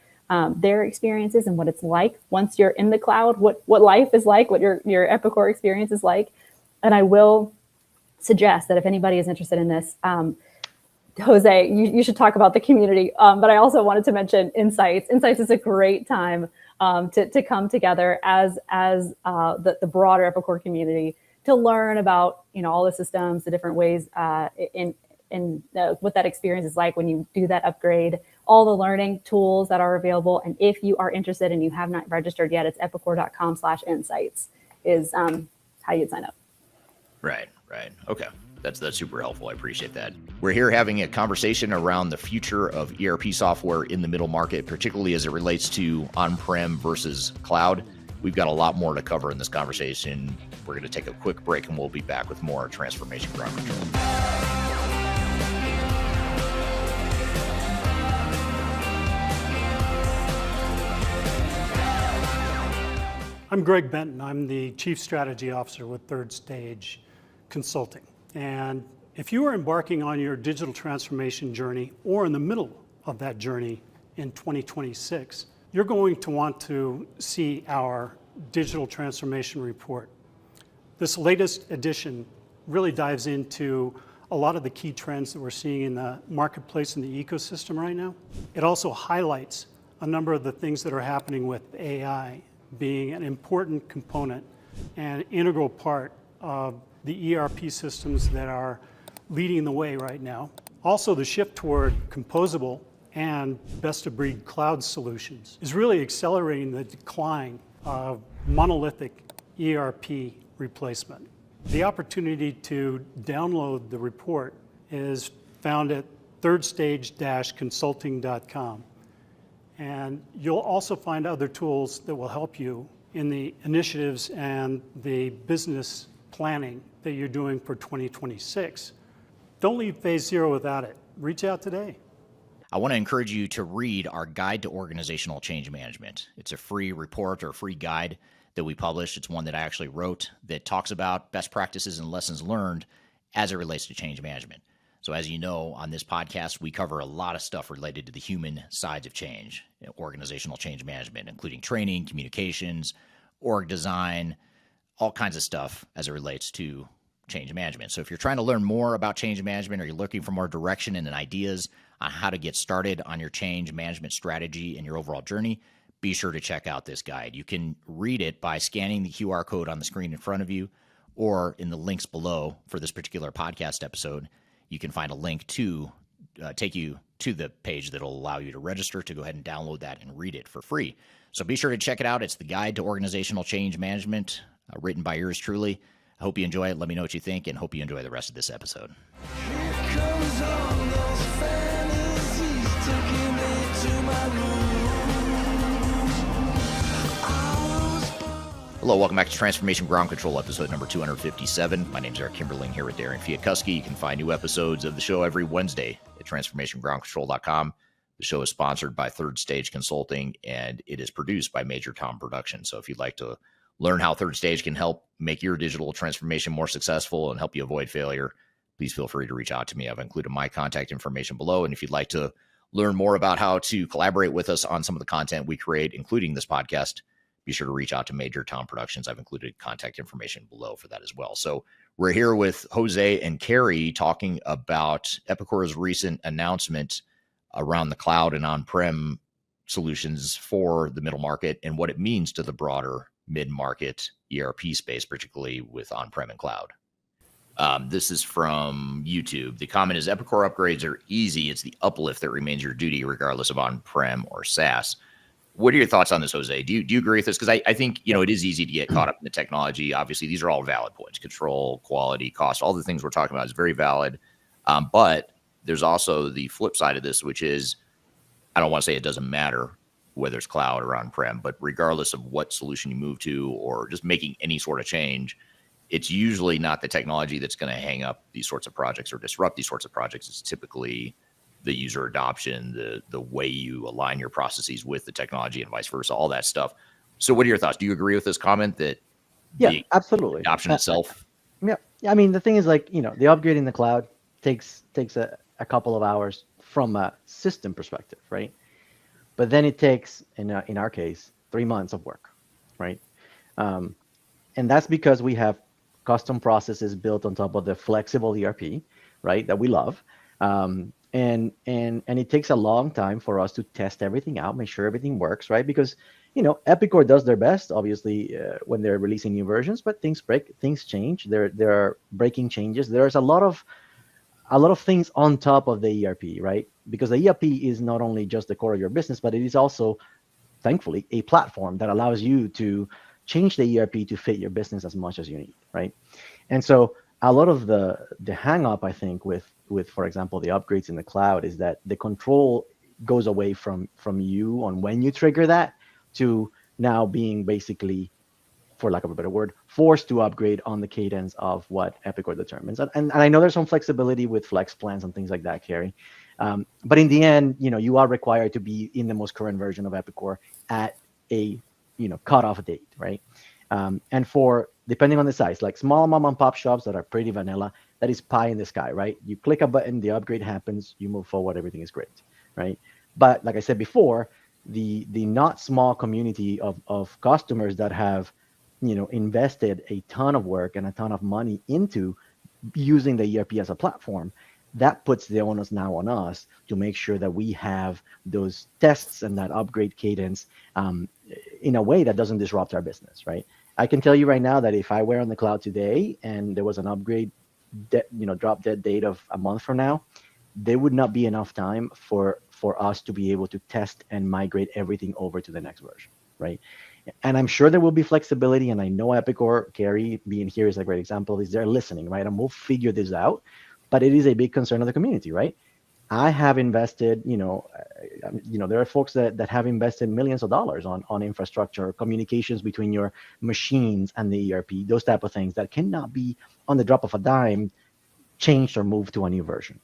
their experiences and what it's like once you're in the cloud, what life is like, what your Epicor experience is like. And I will suggest that if anybody is interested in this, Jose, you should talk about the community. But I also wanted to mention Insights. Insights is a great time to come together as the broader Epicor community to learn about all the systems, the different ways in what that experience is like when you do that upgrade, all the learning tools that are available. And if you are interested and you have not registered yet, it's epicor.com/insights is how you'd sign up. Right. Okay. That's super helpful. I appreciate that. We're here having a conversation around the future of ERP software in the middle market, particularly as it relates to on-prem versus cloud. We've got a lot more to cover in this conversation. We're going to take a quick break and we'll be back with more Transformation Ground Control. I'm Greg Benton. I'm the Chief Strategy Officer with Third Stage Consulting. And if you are embarking on your digital transformation journey or in the middle of that journey in 2026, you're going to want to see our digital transformation report. This latest edition really dives into a lot of the key trends that we're seeing in the marketplace and the ecosystem right now. It also highlights a number of the things that are happening with AI being an important component and integral part of the ERP systems that are leading the way right now. Also, the shift toward composable and best-of-breed cloud solutions is really accelerating the decline of monolithic ERP replacement. The opportunity to download the report is found at thirdstage-consulting.com. And you'll also find other tools that will help you in the initiatives and the business planning that you're doing for 2026. Don't leave phase zero without it. Reach out today. I want to encourage you to read our Guide to Organizational Change Management. It's a free report or free guide that we published. It's one that I actually wrote that talks about best practices and lessons learned as it relates to change management. So as you know, on this podcast, we cover a lot of stuff related to the human sides of change, organizational change management, including training, communications, org design, all kinds of stuff as it relates to change management. So if you're trying to learn more about change management or you're looking for more direction and ideas on how to get started on your change management strategy and your overall journey, be sure to check out this guide. You can read it by scanning the QR code on the screen in front of you or in the links below for this particular podcast episode. You can find a link to take you to the page that will allow you to register to go ahead and download that and read it for free. So be sure to check it out. It's the Guide to Organizational Change Management, written by yours truly. I hope you enjoy it. Let me know what you think, and hope you enjoy the rest of this episode. Here comes all those fantasies taking me to my room. Hello, welcome back to Transformation Ground Control, episode number 257. My name is Eric Kimberling here with Darian Chwialkowski. You can find new episodes of the show every Wednesday at transformationgroundcontrol.com. The show is sponsored by Third Stage Consulting, and it is produced by Major Tom Productions. So if you'd like to learn how Third Stage can help make your digital transformation more successful and help you avoid failure, please feel free to reach out to me. I've included my contact information below. And if you'd like to learn more about how to collaborate with us on some of the content we create, including this podcast, be sure to reach out to Major Tom Productions. I've included contact information below for that as well. So we're here with Jose and Kerrie talking about Epicor's recent announcement around the cloud and on-prem solutions for the middle market and what it means to the broader mid-market ERP space, particularly with on-prem and cloud. This is from YouTube. The comment is, Epicor upgrades are easy. It's the uplift that remains your duty regardless of on-prem or SaaS. What are your thoughts on this, Jose? Do you agree with this? Because I think, it is easy to get caught up in the technology. Obviously, these are all valid points. Control, quality, cost, all the things we're talking about is very valid. But there's also the flip side of this, which is, I don't want to say it doesn't matter whether it's cloud or on-prem, but regardless of what solution you move to or just making any sort of change, it's usually not the technology that's going to hang up these sorts of projects or disrupt these sorts of projects. It's typically the user adoption, the way you align your processes with the technology and vice versa, all that stuff. So what are your thoughts? Do you agree with this comment that Yeah, absolutely. adoption itself? Yeah. I mean, the thing is, like, the upgrade in the cloud takes a couple of hours from a system perspective, right? But then it takes, in our case, 3 months of work, right? And that's because we have custom processes built on top of the flexible ERP, right? That we love. And it takes a long time for us to test everything out, make sure everything works, right? Because, Epicor does their best, obviously, when they're releasing new versions, but things break, things change. There are breaking changes. There's a lot of things on top of the ERP, right? Because the ERP is not only just the core of your business, but it is also, thankfully, a platform that allows you to change the ERP to fit your business as much as you need, right? And so a lot of the hang up, I think, with for example, the upgrades in the cloud is that the control goes away from you on when you trigger that to now being basically, for lack of a better word, forced to upgrade on the cadence of what Epicor determines. And I know there's some flexibility with flex plans and things like that, Kerrie. But in the end, you are required to be in the most current version of Epicor at a cutoff date, right? And for, depending on the size, like small mom and pop shops that are pretty vanilla, that is pie in the sky, right? You click a button, the upgrade happens, you move forward, everything is great, right? But like I said before, the not small community of customers that have invested a ton of work and a ton of money into using the ERP as a platform, that puts the onus now on us to make sure that we have those tests and that upgrade cadence in a way that doesn't disrupt our business, right? I can tell you right now that if I were on the cloud today and there was an upgrade, drop dead date of a month from now, there would not be enough time for us to be able to test and migrate everything over to the next version, right? And I'm sure there will be flexibility, and I know Epicor, Kerrie being here is a great example of this. They're listening, right? And we'll figure this out. But it is a big concern of the community, right? I have invested, there are folks that have invested millions of dollars on infrastructure, communications between your machines and the ERP, those type of things that cannot be on the drop of a dime changed or moved to a new version.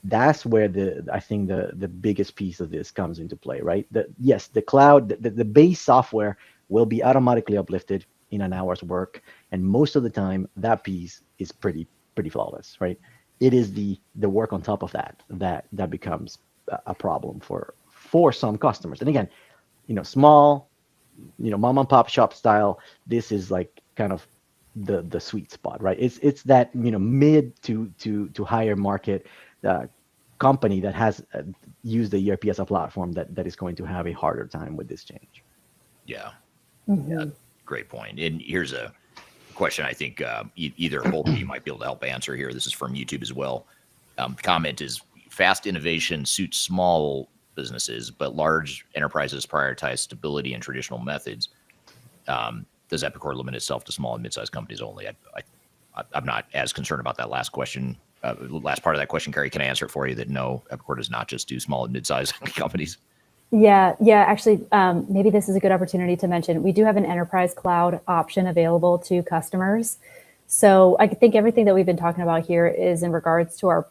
That's where I think the biggest piece of this comes into play, right? Yes, the cloud, the base software will be automatically uplifted in an hour's work, and most of the time that piece is pretty flawless, right? It is the work on top of that becomes a problem for some customers. And again, small, mom and pop shop style. This is like kind of the sweet spot, right? It's that mid to higher market company that has used the ERP as a platform that is going to have a harder time with this change. Yeah. Mm-hmm. Yeah, great point. And here's a question I think either or both of you might be able to help answer here. This is from YouTube as well. Comment is, fast innovation suits small businesses, but large enterprises prioritize stability and traditional methods. Does Epicor limit itself to small and mid-sized companies only? I'm not as concerned about that last question. Last part of that question, Kerrie, can I answer it for you that no, Epicor does not just do small and mid-sized companies? Yeah. Actually, maybe this is a good opportunity to mention, we do have an enterprise cloud option available to customers. So I think everything that we've been talking about here is in regards to our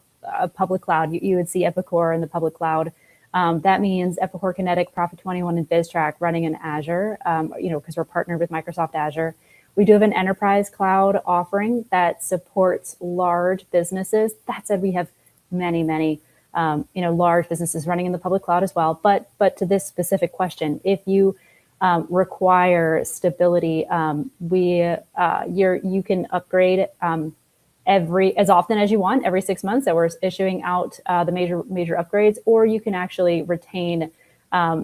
public cloud. You would see Epicor in the public cloud. That means Epicor Kinetic, Profit 21, and BizTrack running in Azure, because we're partnered with Microsoft Azure. We do have an enterprise cloud offering that supports large businesses. That said, we have many, large businesses running in the public cloud as well. But to this specific question, if you require stability, you can upgrade as often as you want, every 6 months that we're issuing out the major upgrades, or you can actually retain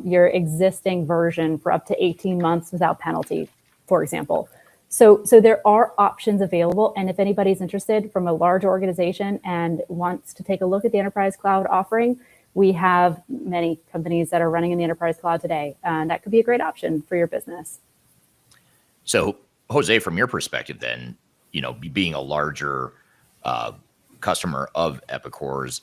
your existing version for up to 18 months without penalty, for example. So there are options available, and if anybody's interested from a large organization and wants to take a look at the enterprise cloud offering, we have many companies that are running in the enterprise cloud today, and that could be a great option for your business. So, Jose, from your perspective, then, being a larger customer of Epicor's,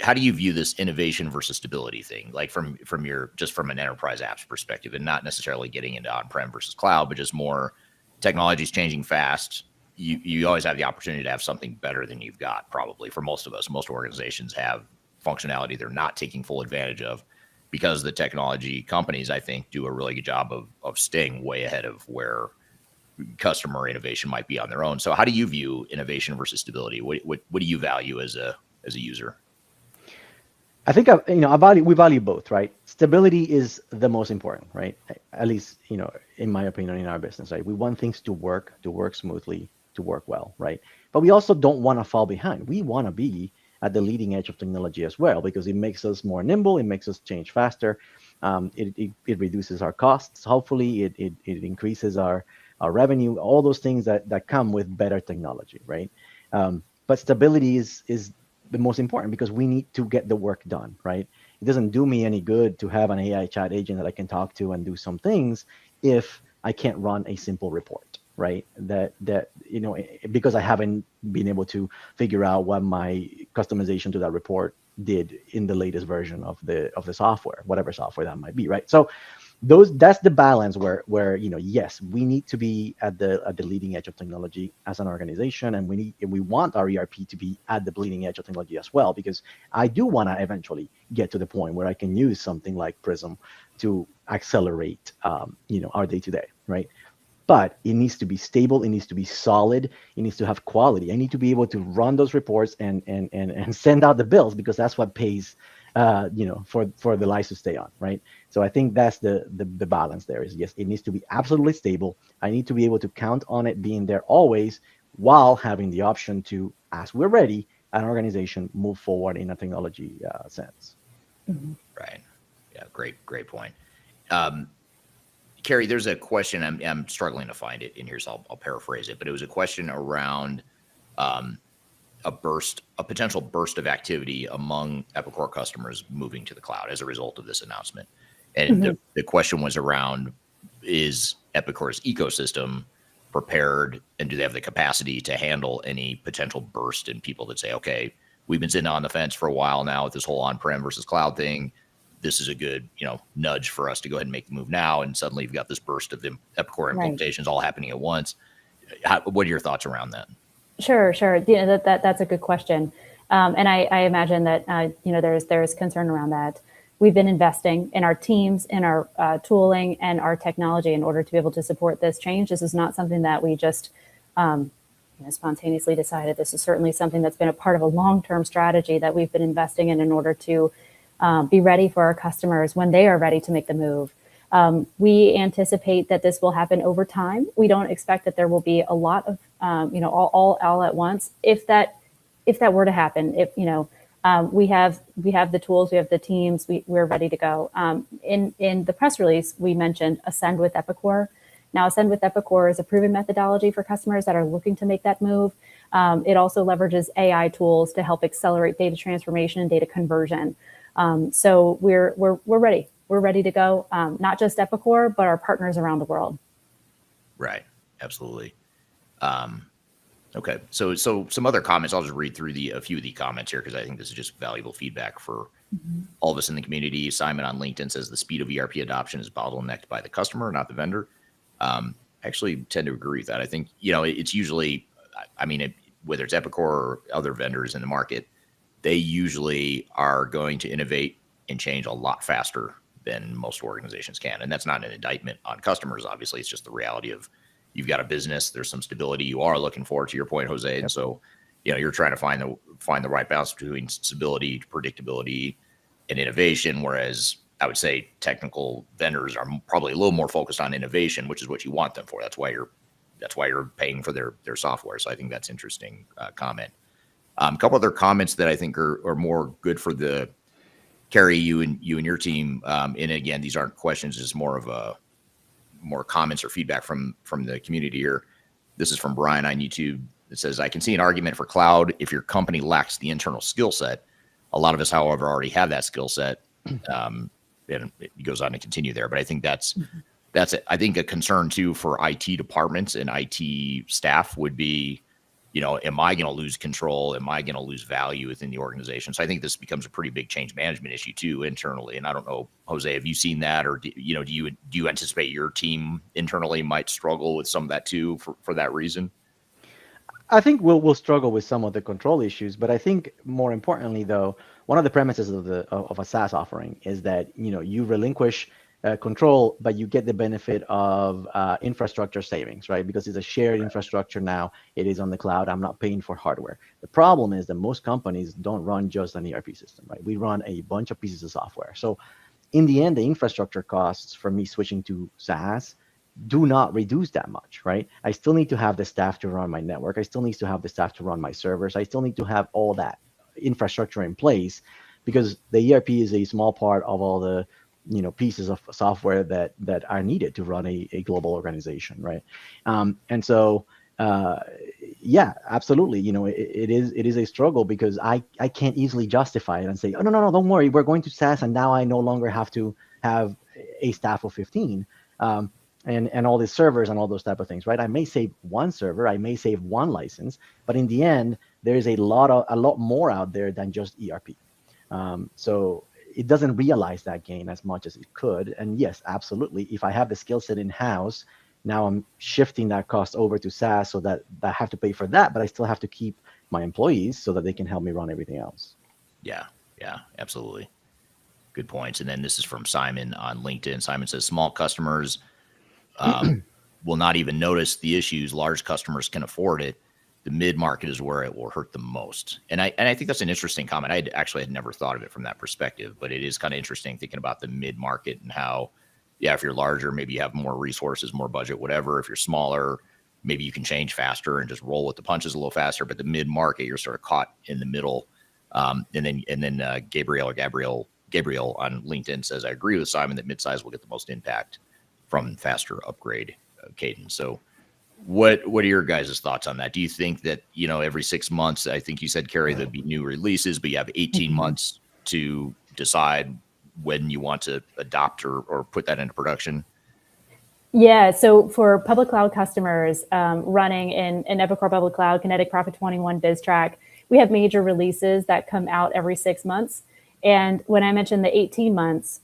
how do you view this innovation versus stability thing? Like from an enterprise apps perspective, and not necessarily getting into on-prem versus cloud, but just more. Technology is changing fast. You always have the opportunity to have something better than you've got, probably, for most of us. Most organizations have functionality they're not taking full advantage of because the technology companies, I think, do a really good job of staying way ahead of where customer innovation might be on their own. So how do you view innovation versus stability? What do you value as a user? I think we value both, right? Stability is the most important, right? At least, in my opinion, in our business, right? We want things to work smoothly, to work well, right? But we also don't want to fall behind. We want to be at the leading edge of technology as well, because it makes us more nimble, it makes us change faster, it reduces our costs. Hopefully, it increases our revenue. All those things that come with better technology, right? But stability is the most important, because we need to get the work done, right? It doesn't do me any good to have an AI chat agent that I can talk to and do some things if I can't run a simple report, right? That because I haven't been able to figure out what my customization to that report did in the latest version of the software, whatever software that might be, right? So that's the balance where yes, we need to be at the leading edge of technology as an organization, and we want our ERP to be at the bleeding edge of technology as well, because I do want to eventually get to the point where I can use something like Prism to accelerate our day-to-day, right? But it needs to be stable, it needs to be solid, it needs to have quality. I need to be able to run those reports and send out the bills, because that's what pays for the lights to stay on, right? So I think that's the balance there is, yes, it needs to be absolutely stable. I need to be able to count on it being there always, while having the option to, as we're ready, an organization move forward in a technology sense. Mm-hmm. Right. Yeah. Great point. Kerrie, there's a question. I'm struggling to find it in here, so I'll paraphrase it. But it was a question around a potential burst of activity among Epicor customers moving to the cloud as a result of this announcement. And the question was around, is Epicor's ecosystem prepared, and do they have the capacity to handle any potential burst in people that say, okay, we've been sitting on the fence for a while now with this whole on-prem versus cloud thing. This is a good, nudge for us to go ahead and make the move now. And suddenly you've got this burst of the Epicor implementations all happening at once. What are your thoughts around that? Sure. That's a good question. And I imagine that, there's concern around that. We've been investing in our teams, in our tooling and our technology in order to be able to support this change. This is not something that we just spontaneously decided. This is certainly something that's been a part of a long-term strategy that we've been investing in order to be ready for our customers when they are ready to make the move. We anticipate that this will happen over time. We don't expect that there will be a lot of, all at once. If that were to happen, we have the tools, we have the teams, we're ready to go. In the press release, we mentioned Ascend with Epicor. Now, Ascend with Epicor is a proven methodology for customers that are looking to make that move. It also leverages AI tools to help accelerate data transformation and data conversion. So we're ready. We're ready to go. Not just Epicor, but our partners around the world. Right. Absolutely. Okay. So some other comments. I'll just read through a few of the comments here, because I think this is just valuable feedback for all of us in the community. Simon on LinkedIn says the speed of ERP adoption is bottlenecked by the customer, not the vendor. I actually tend to agree with that. I think, it's usually, whether it's Epicor or other vendors in the market, they usually are going to innovate and change a lot faster than most organizations can. And that's not an indictment on customers. Obviously, it's just the reality of, you've got a business, there's some stability you are looking for, to your point, Jose. And so, you're trying to find the right balance between stability, predictability, and innovation. Whereas I would say technical vendors are probably a little more focused on innovation, which is what you want them for. That's why you're paying for their software. So I think that's interesting comment. A couple other comments that I think are more good for the Kerrie, you and your team. And again, these aren't questions; it's more of more comments or feedback from the community here. This is from Brian on YouTube. It says, I can see an argument for cloud if your company lacks the internal skill set. A lot of us, however, already have that skill set. And it goes on to continue there. But I think that's I think a concern too for IT departments and IT staff would be, am I going to lose control? Am I going to lose value within the organization? So I think this becomes a pretty big change management issue too internally. And I don't know, Jose, have you seen that, or do you anticipate your team internally might struggle with some of that too for that reason? I think we'll struggle with some of the control issues, but I think more importantly, though, one of the premises of a SaaS offering is that you relinquish control, but you get the benefit of infrastructure savings, right? Because it's a shared infrastructure now. It is on the cloud. I'm not paying for hardware. The problem is that most companies don't run just an ERP system, right? We run a bunch of pieces of software. So in the end, the infrastructure costs for me switching to SaaS do not reduce that much, right? I still need to have the staff to run my network. I still need to have the staff to run my servers. I still need to have all that infrastructure in place, because the ERP is a small part of all the pieces of software that are needed to run a global organization, right? And so yeah, absolutely. It is a struggle, because I can't easily justify it and say, oh, no, don't worry, we're going to SaaS, and now I no longer have to have a staff of 15. and all these servers and all those type of things, right? I may save one server, I may save one license, but in the end, there's a lot more out there than just ERP. So it doesn't realize that gain as much as it could. And yes, absolutely. If I have the skill set in-house, now I'm shifting that cost over to SaaS so that I have to pay for that, but I still have to keep my employees so that they can help me run everything else. Yeah, absolutely. Good points. And then this is from Simon on LinkedIn. Simon says, small customers will not even notice the issues. Large customers can afford it. The mid-market is where it will hurt the most. And I think that's an interesting comment. I had never thought of it from that perspective, but it is kind of interesting thinking about the mid-market and how, if you're larger, maybe you have more resources, more budget, whatever. If you're smaller, maybe you can change faster and just roll with the punches a little faster. But the mid-market, you're sort of caught in the middle. And then Gabriel on LinkedIn says, I agree with Simon that midsize will get the most impact from faster upgrade cadence. So what are your guys' thoughts on that? Do you think that, every 6 months, I think you said, Kerrie, there'd be new releases, but you have 18 months to decide when you want to adopt or put that into production? Yeah, so for public cloud customers running in Epicor Public Cloud, Kinetic Profit 21, BizTrack, we have major releases that come out every 6 months. And when I mentioned the 18 months,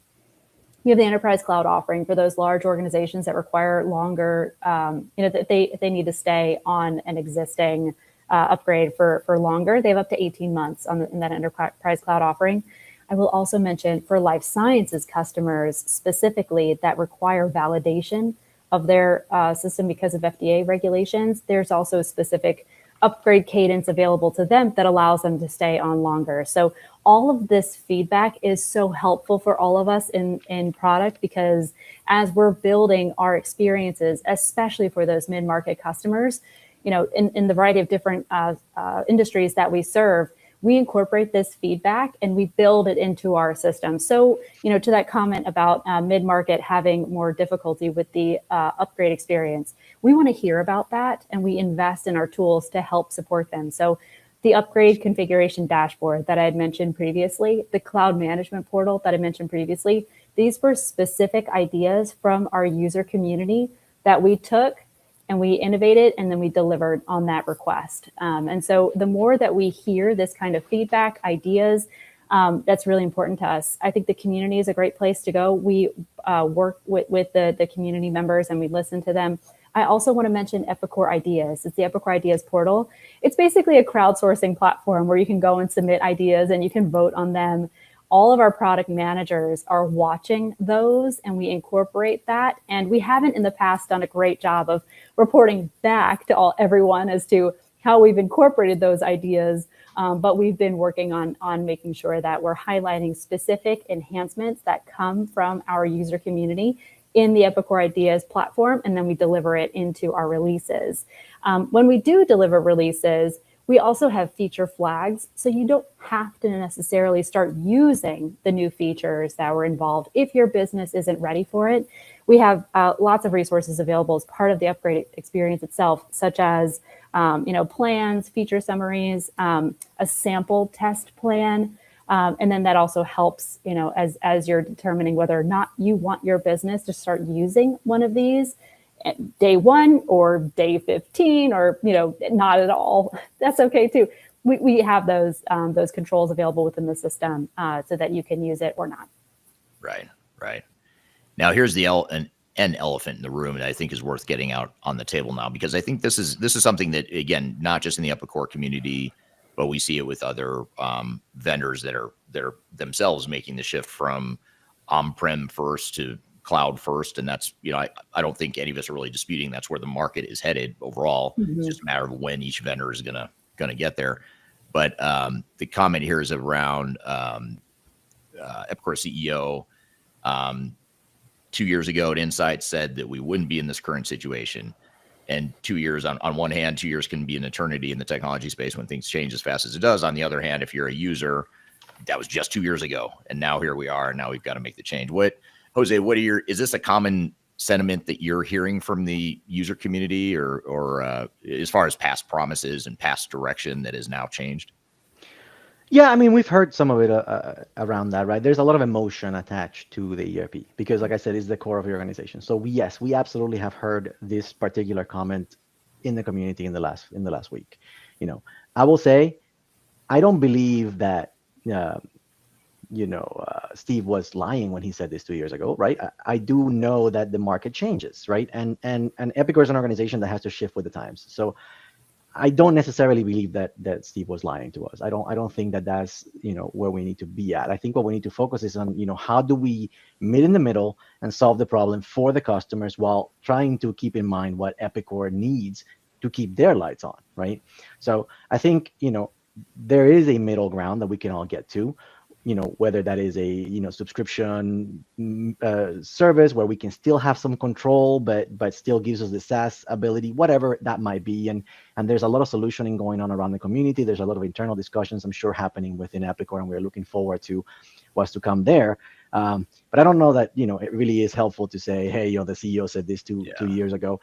we have the enterprise cloud offering for those large organizations that require longer, if they need to stay on an existing upgrade for longer, they have up to 18 months in that enterprise cloud offering. I will also mention for life sciences customers specifically that require validation of their system because of FDA regulations, there's also a specific upgrade cadence available to them that allows them to stay on longer. So all of this feedback is so helpful for all of us in product, because as we're building our experiences, especially for those mid-market customers, in the variety of different industries that we serve, we incorporate this feedback and we build it into our system. So, to that comment about mid-market having more difficulty with the upgrade experience, we want to hear about that and we invest in our tools to help support them. So the upgrade configuration dashboard that I had mentioned previously, the cloud management portal that I mentioned previously, these were specific ideas from our user community that we took and we innovated and then we delivered on that request. And so the more that we hear this kind of feedback, ideas, that's really important to us. I think the community is a great place to go. We work with the community members and we listen to them. I also want to mention Epicor Ideas. It's the Epicor Ideas portal. It's basically a crowdsourcing platform where you can go and submit ideas and you can vote on them. All of our product managers are watching those and we incorporate that. And we haven't in the past done a great job of reporting back to everyone as to how we've incorporated those ideas. But we've been working on making sure that we're highlighting specific enhancements that come from our user community in the Epicor Ideas platform, and then we deliver it into our releases. When we do deliver releases, we also have feature flags, so you don't have to necessarily start using the new features that were involved if your business isn't ready for it. We have lots of resources available as part of the upgrade experience itself, such as plans, feature summaries, a sample test plan, and then that also helps as you're determining whether or not you want your business to start using one of these. Day 1 or day 15 or not at all, that's okay too. We have those controls available within the system so that you can use it or not. Right. Now here's an elephant in the room that I think is worth getting out on the table now, because I think this is something that, again, not just in the Epicor community, but we see it with other vendors that are themselves making the shift from on-prem first to cloud first. And that's, I don't think any of us are really disputing that's where the market is headed overall. Mm-hmm. It's just a matter of when each vendor is gonna get there. But the comment here is around Epicor CEO 2 years ago at Insight said that we wouldn't be in this current situation. And 2 years, on one hand, 2 years can be an eternity in the technology space when things change as fast as it does. On the other hand, if you're a user, that was just 2 years ago. And now here we are, and now we've got to make the change. Jose, is this a common sentiment that you're hearing from the user community or as far as past promises and past direction that has now changed? Yeah, I mean, we've heard some of it around that, right? There's a lot of emotion attached to the ERP because, like I said, it's the core of the organization. So yes, we absolutely have heard this particular comment in the community in the last week. You know, I will say I don't believe that uh, Steve was lying when he said this 2 years ago, right? I do know that the market changes, right? And Epicor is an organization that has to shift with the times. So I don't necessarily believe that Steve was lying to us. I don't think that that's where we need to be at. I think what we need to focus is on how do we meet in the middle and solve the problem for the customers while trying to keep in mind what Epicor needs to keep their lights on, right? So I think there is a middle ground that we can all get to, whether that is a subscription service where we can still have some control but still gives us the SaaS ability, whatever that might be. And there's a lot of solutioning going on around the community. There's a lot of internal discussions, I'm sure, happening within Epicor, and we're looking forward to what's to come there. But I don't know that it really is helpful to say, hey, the CEO said this two years ago.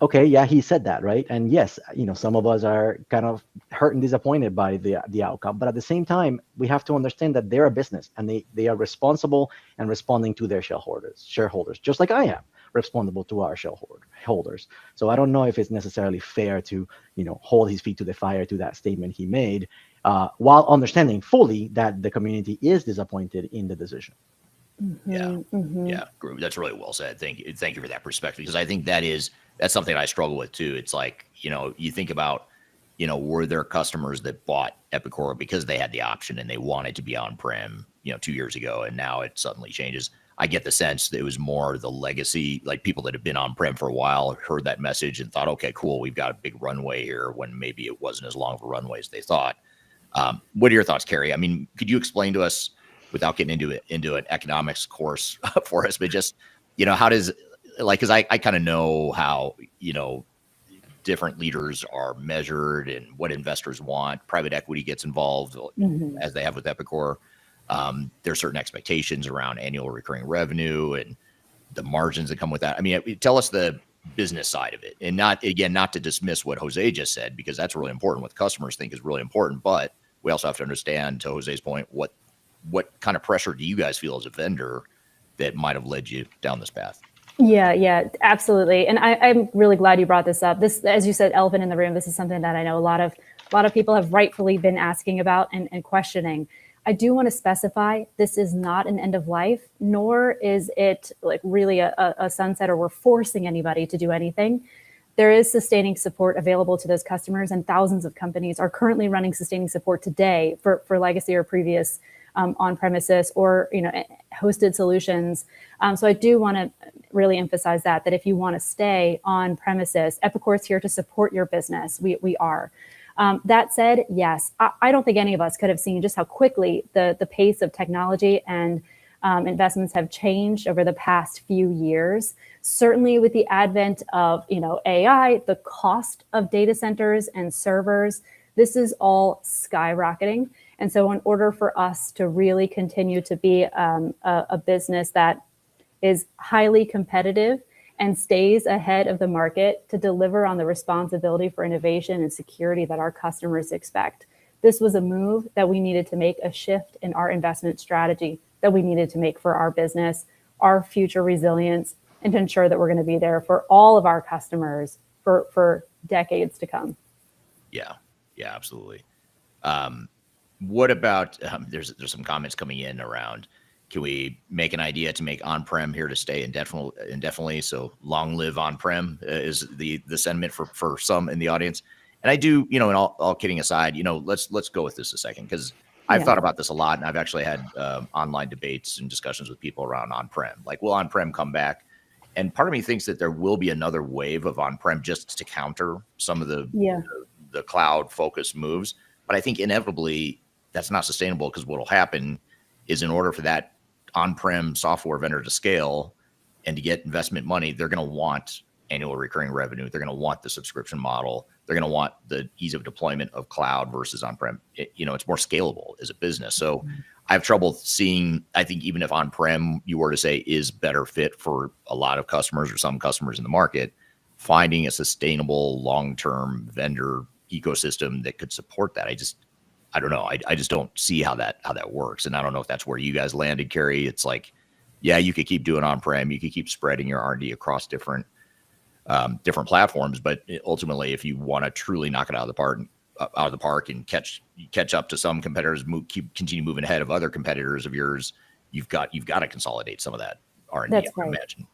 Okay, yeah, he said that, right? And yes, some of us are kind of hurt and disappointed by the outcome. But at the same time, we have to understand that they're a business and they are responsible and responding to their shareholders, just like I am responsible to our shareholders. So I don't know if it's necessarily fair to hold his feet to the fire to that statement he made, while understanding fully that the community is disappointed in the decision. Yeah, that's really well said. Thank you for that perspective, because I think that's something I struggle with too. It's like, you think about, were there customers that bought Epicor because they had the option and they wanted to be on-prem, 2 years ago, and now it suddenly changes. I get the sense that it was more the legacy, like people that have been on-prem for a while, heard that message and thought, okay, cool, we've got a big runway here, when maybe it wasn't as long of a runway as they thought. What are your thoughts, Kerrie? I mean, could you explain to us, without getting into an economics course for us, but just, how does, because I kind of know how, different leaders are measured and what investors want. Private equity gets involved, as they have with Epicor. There's certain expectations around annual recurring revenue and the margins that come with that. I mean, tell us the business side of it, and not to dismiss what Jose just said, because that's really important. What customers think is really important, but we also have to understand, to Jose's point, what kind of pressure do you guys feel as a vendor that might have led you down this path? Yeah, absolutely. And I'm really glad you brought this up. This, as you said, elephant in the room, this is something that I know a lot of people have rightfully been asking about and questioning. I do want to specify, this is not an end of life, nor is it like really a sunset, or we're forcing anybody to do anything. There is sustaining support available to those customers, and thousands of companies are currently running sustaining support today for legacy or previous on-premises or hosted solutions. So I do want to really emphasize that if you want to stay on premises, Epicor is here to support your business. We are. That said, yes, I don't think any of us could have seen just how quickly the pace of technology and investments have changed over the past few years. Certainly with the advent of AI, the cost of data centers and servers, this is all skyrocketing. And so in order for us to really continue to be a business that is highly competitive and stays ahead of the market to deliver on the responsibility for innovation and security that our customers expect, this was a move that we needed to make, a shift in our investment strategy that we needed to make for our business, our future resilience, and to ensure that we're going to be there for all of our customers for decades to come. Yeah, absolutely. What about, there's some comments coming in around, can we make an idea to make on-prem here to stay indefinitely? So long live on-prem is the sentiment for some in the audience. And I do, and all kidding aside, let's go with this a second, because I've thought about this a lot, and I've actually had online debates and discussions with people around on-prem. Like, will on-prem come back? And part of me thinks that there will be another wave of on-prem just to counter some of the cloud-focused moves. But I think inevitably that's not sustainable, because what will happen is, in order for that on-prem software vendor to scale and to get investment money, they're going to want annual recurring revenue. They're going to want the subscription model. They're going to want the ease of deployment of cloud versus on-prem. It's more scalable as a business. So I have trouble seeing, I think even if on-prem, you were to say, is better fit for a lot of customers or some customers in the market, finding a sustainable long-term vendor ecosystem that could support that. I don't know. I just don't see how that works. And I don't know if that's where you guys landed, Kerrie. It's like, yeah, you could keep doing on-prem, you could keep spreading your R&D across different platforms, but ultimately, if you want to truly knock it out of the park and catch up to some competitors, continue moving ahead of other competitors of yours, you've got to consolidate some of that R&D. That's I right. imagine.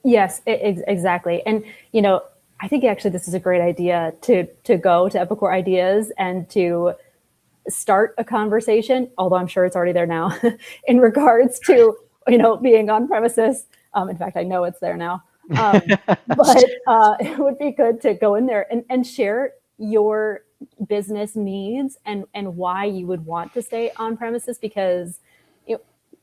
Yes, exactly. And, I think actually this is a great idea to go to Epicor Ideas and to start a conversation, although I'm sure it's already there now, in regards to, being on premises. In fact, I know it's there now. But it would be good to go in there and share your business needs and why you would want to stay on premises, because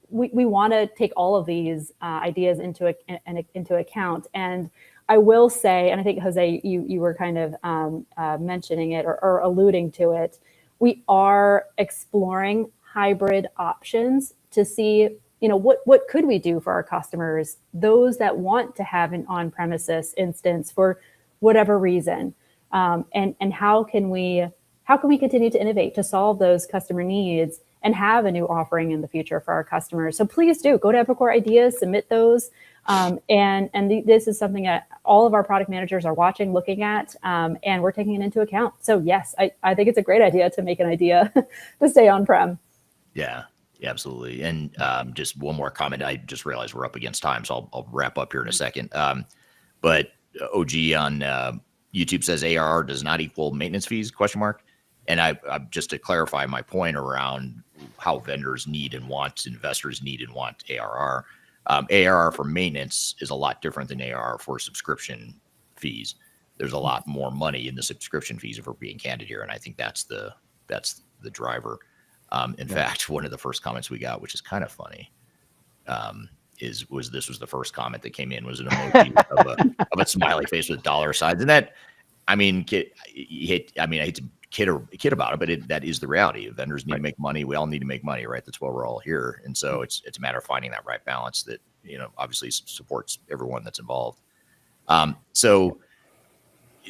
we want to take all of these ideas into account. And I will say, and I think, Jose, you were kind of mentioning it or alluding to it, we are exploring hybrid options to see, what could we do for our customers, those that want to have an on-premises instance for whatever reason, and how can we continue to innovate to solve those customer needs and have a new offering in the future for our customers. So please do go to Epicor Ideas, submit those. This is something that all of our product managers are watching, looking at, and we're taking it into account. So yes, I think it's a great idea to make an idea to stay on-prem. Yeah, absolutely. And just one more comment. I just realized we're up against time, so I'll wrap up here in a second. But OG on YouTube says ARR does not equal maintenance fees, ? And I just to clarify my point around how vendors need and want, investors need and want ARR. ARR for maintenance is a lot different than ARR for subscription fees. There's a lot more money in the subscription fees, if we're being candid here, and I think that's the driver. In fact, one of the first comments we got, which is kind of funny, was the first comment that came in, was an emoji of a smiley face with dollar signs, and that, I hate to kid about it, but that is the reality. Vendors need to make money. We all need to make money, right? That's why we're all here. And so it's a matter of finding that right balance that, obviously supports everyone that's involved. So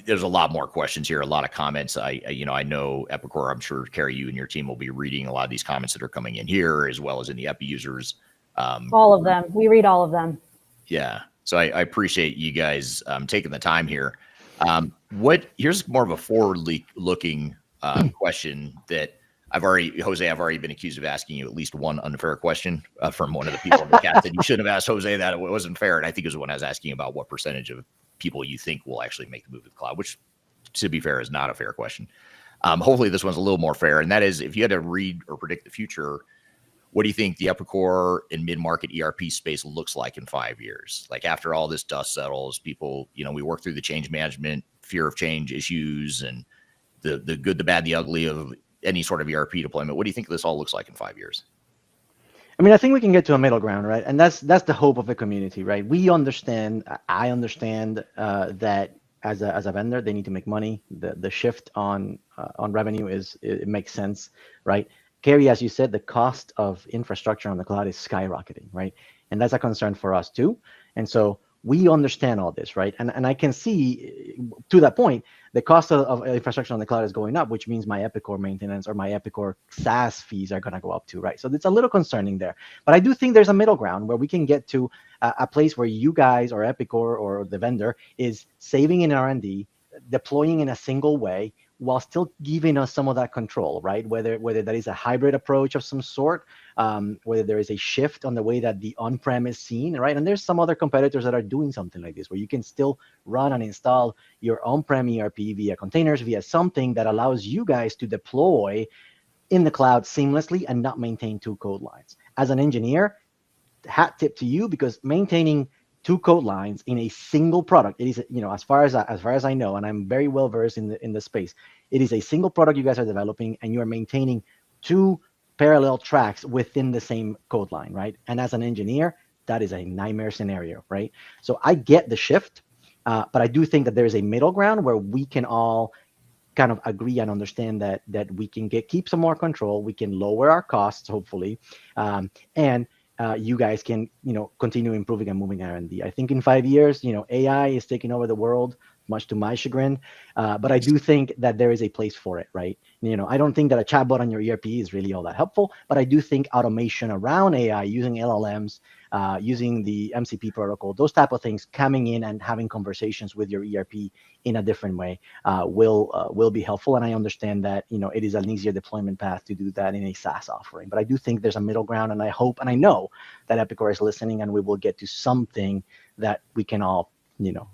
there's a lot more questions here, a lot of comments. I know Epicor, I'm sure, Kerrie, you and your team will be reading a lot of these comments that are coming in here, as well as in the EpiUsers. All of them. We read all of them. Yeah. So I appreciate you guys taking the time here. Here's more of a forward-looking question that I've already been accused of asking you at least one unfair question from one of the people in the chat that you shouldn't have asked Jose, that it wasn't fair. And I think it was the one I was asking about what percentage of people you think will actually make the move to the cloud, which, to be fair, is not a fair question. Hopefully this one's a little more fair. And that is, if you had to read or predict the future, what do you think the Epicor and mid-market ERP space looks like in 5 years? Like, after all this dust settles, people, we work through the change management, fear of change issues, and the good, the bad, the ugly of any sort of ERP deployment. What do you think this all looks like in 5 years? I think we can get to a middle ground, right? And that's the hope of the community, right? I understand that as a vendor, they need to make money. The shift on revenue it makes sense, right? Kerrie, as you said, the cost of infrastructure on the cloud is skyrocketing, right? And that's a concern for us too. And so we understand all this, right? And I can see, to that point, the cost of infrastructure on the cloud is going up, which means my Epicor maintenance or my Epicor SaaS fees are going to go up too, right? So it's a little concerning there. But I do think there's a middle ground where we can get to a place where you guys or Epicor or the vendor is saving in R&D, deploying in a single way, while still giving us some of that control, right? Whether that is a hybrid approach of some sort, whether there is a shift on the way that the on-prem is seen, right? And there's some other competitors that are doing something like this, where you can still run and install your on-prem ERP via containers, via something that allows you guys to deploy in the cloud seamlessly and not maintain two code lines. As an engineer, hat tip to you, because maintaining two code lines in a single product, it is, as far as I know, and I'm very well versed in the space, it is a single product you guys are developing, and you are maintaining two parallel tracks within the same code line, right? And as an engineer, that is a nightmare scenario, right? So I get the shift, but I do think that there is a middle ground where we can all kind of agree and understand that we can keep some more control, we can lower our costs, hopefully, and you guys can, continue improving and moving R&D. I think in 5 years, AI is taking over the world. much to my chagrin. But I do think that there is a place for it, right? I don't think that a chatbot on your ERP is really all that helpful, but I do think automation around AI, using LLMs, using the MCP protocol, those type of things, coming in and having conversations with your ERP in a different way will be helpful. And I understand that it is an easier deployment path to do that in a SaaS offering. But I do think there's a middle ground, and I hope and I know that Epicor is listening, and we will get to something that we can all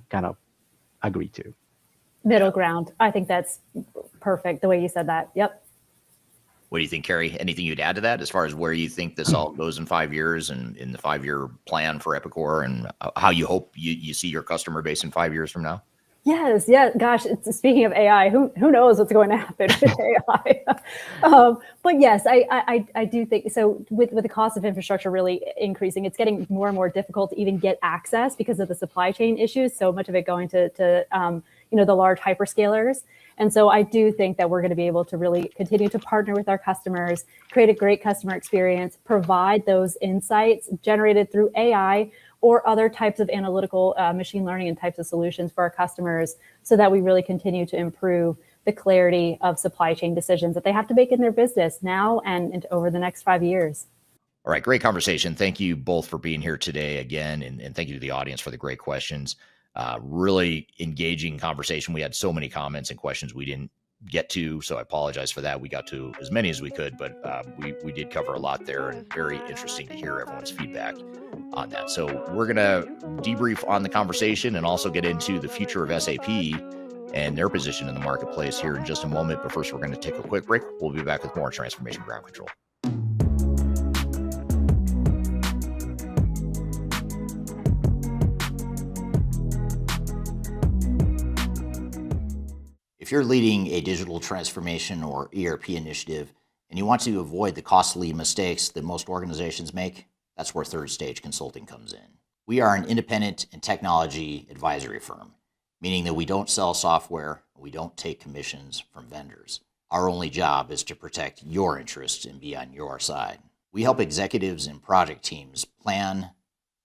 kind of agree to. Middle ground. I think that's perfect the way you said that. Yep. What do you think, Kerrie? Anything you'd add to that as far as where you think this all goes in 5 years and in the 5-year plan for Epicor, and how you hope you see your customer base in 5 years from now? Yes. Yeah. Gosh, speaking of AI, who knows what's going to happen with AI? But yes, I do think so. With the cost of infrastructure really increasing, it's getting more and more difficult to even get access because of the supply chain issues. So much of it going to the large hyperscalers. And so I do think that we're going to be able to really continue to partner with our customers, create a great customer experience, provide those insights generated through AI or other types of analytical machine learning and types of solutions for our customers, so that we really continue to improve the clarity of supply chain decisions that they have to make in their business now and over the next 5 years. All right, great conversation. Thank you both for being here today again, and thank you to the audience for the great questions. Really engaging conversation. We had so many comments and questions we didn't get to, so I apologize for that. We got to as many as we could, but we did cover a lot there, and very interesting to hear everyone's feedback on that. So we're going to debrief on the conversation and also get into the future of SAP and their position in the marketplace here in just a moment. But first, we're going to take a quick break. We'll be back with more Transformation Ground Control. If you're leading a digital transformation or ERP initiative and you want to avoid the costly mistakes that most organizations make, that's where Third Stage Consulting comes in. We are an independent and technology advisory firm, meaning that we don't sell software, we don't take commissions from vendors. Our only job is to protect your interests and be on your side. We help executives and project teams plan,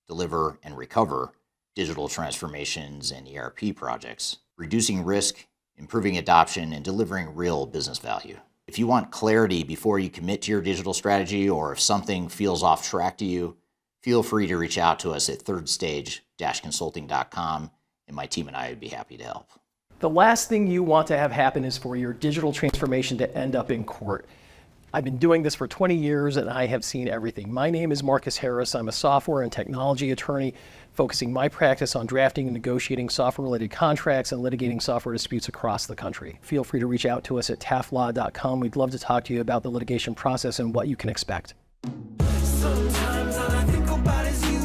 deliver, and recover digital transformations and ERP projects, reducing risk, improving adoption, and delivering real business value. If you want clarity before you commit to your digital strategy, or if something feels off track to you, feel free to reach out to us at thirdstage-consulting.com, and my team and I would be happy to help. The last thing you want to have happen is for your digital transformation to end up in court. I've been doing this for 20 years and I have seen everything. My name is Marcus Harris. I'm a software and technology attorney focusing my practice on drafting and negotiating software-related contracts and litigating software disputes across the country. Feel free to reach out to us at taftlaw.com. We'd love to talk to you about the litigation process and what you can expect. Sometimes all I think about is you.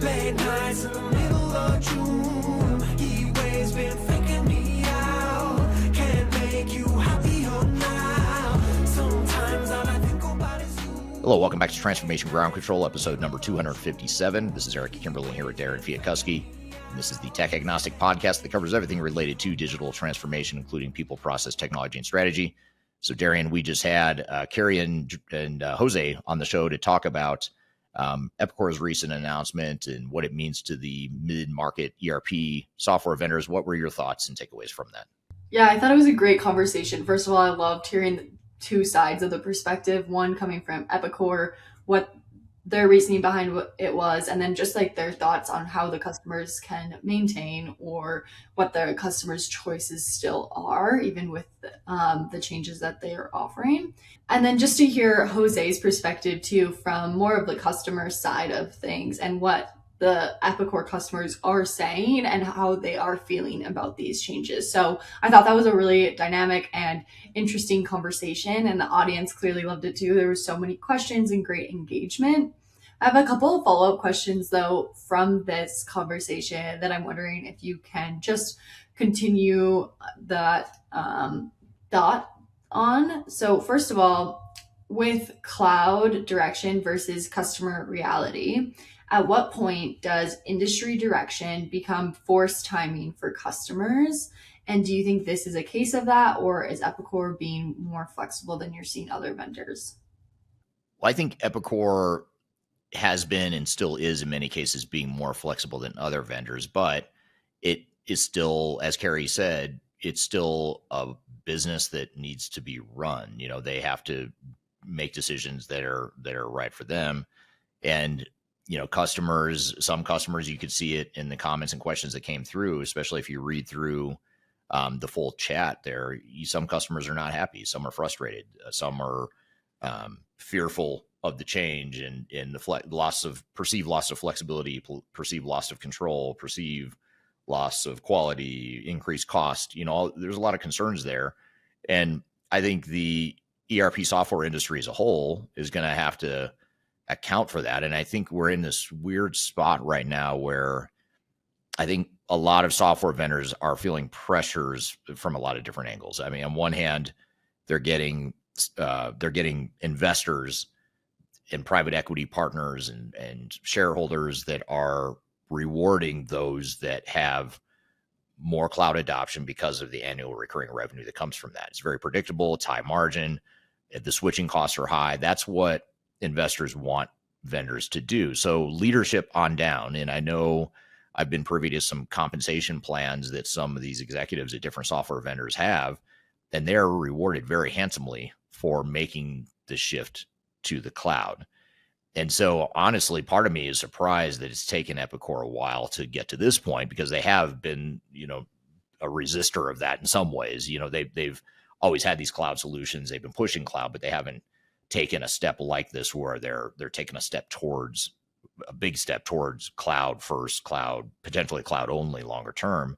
Late nights in the middle of June. He waves been faking me out. Can't make you happier now. Sometimes all I think about is you. Hello, welcome back to Transformation Ground Control, episode number 257. This is Eric Kimberly here with Darian Chwialkowski. And this is the tech agnostic podcast that covers everything related to digital transformation, including people, process, technology, and strategy. So, Darian, we just had Kerrie and Jose on the show to talk about Epicor's recent announcement and what it means to the mid-market ERP software vendors. What were your thoughts and takeaways from that? Yeah, I thought it was a great conversation. First of all, I loved hearing two sides of the perspective, one coming from Epicor, what their reasoning behind what it was, and then just like their thoughts on how the customers can maintain or what the customers' choices still are, even with the changes that they are offering. And then just to hear Jose's perspective too, from more of the customer side of things and what the Epicor customers are saying and how they are feeling about these changes. So I thought that was a really dynamic and interesting conversation, and the audience clearly loved it too. There were so many questions and great engagement. I have a couple of follow-up questions though from this conversation that I'm wondering if you can just continue that thought on. So first of all, with cloud direction versus customer reality, at what point does industry direction become forced timing for customers? And do you think this is a case of that, or is Epicor being more flexible than you're seeing other vendors? Well, I think Epicor has been and still is in many cases being more flexible than other vendors, but it is still, as Kerrie said, it's still a business that needs to be run. They have to make decisions that are right for them. And, some customers, you could see it in the comments and questions that came through, especially if you read through the full chat there. Some customers are not happy. Some are frustrated. Some are fearful of the change and the perceived loss of flexibility, perceived loss of control, perceived loss of quality, increased cost. There's a lot of concerns there. And I think the ERP software industry as a whole is going to have to account for that. And I think we're in this weird spot right now where I think a lot of software vendors are feeling pressures from a lot of different angles. I mean, on one hand, they're getting investors and private equity partners and shareholders that are rewarding those that have more cloud adoption because of the annual recurring revenue that comes from that. It's very predictable. It's high margin. The switching costs are high. That's what investors want vendors to do. So leadership on down. And I know I've been privy to some compensation plans that some of these executives at different software vendors have, and they're rewarded very handsomely for making the shift to the cloud. And so honestly, part of me is surprised that it's taken Epicor a while to get to this point, because they have been, a resistor of that in some ways. They've always had these cloud solutions. They've been pushing cloud, but they haven't taken a step like this where they're taking a big step towards cloud first, potentially cloud only longer term.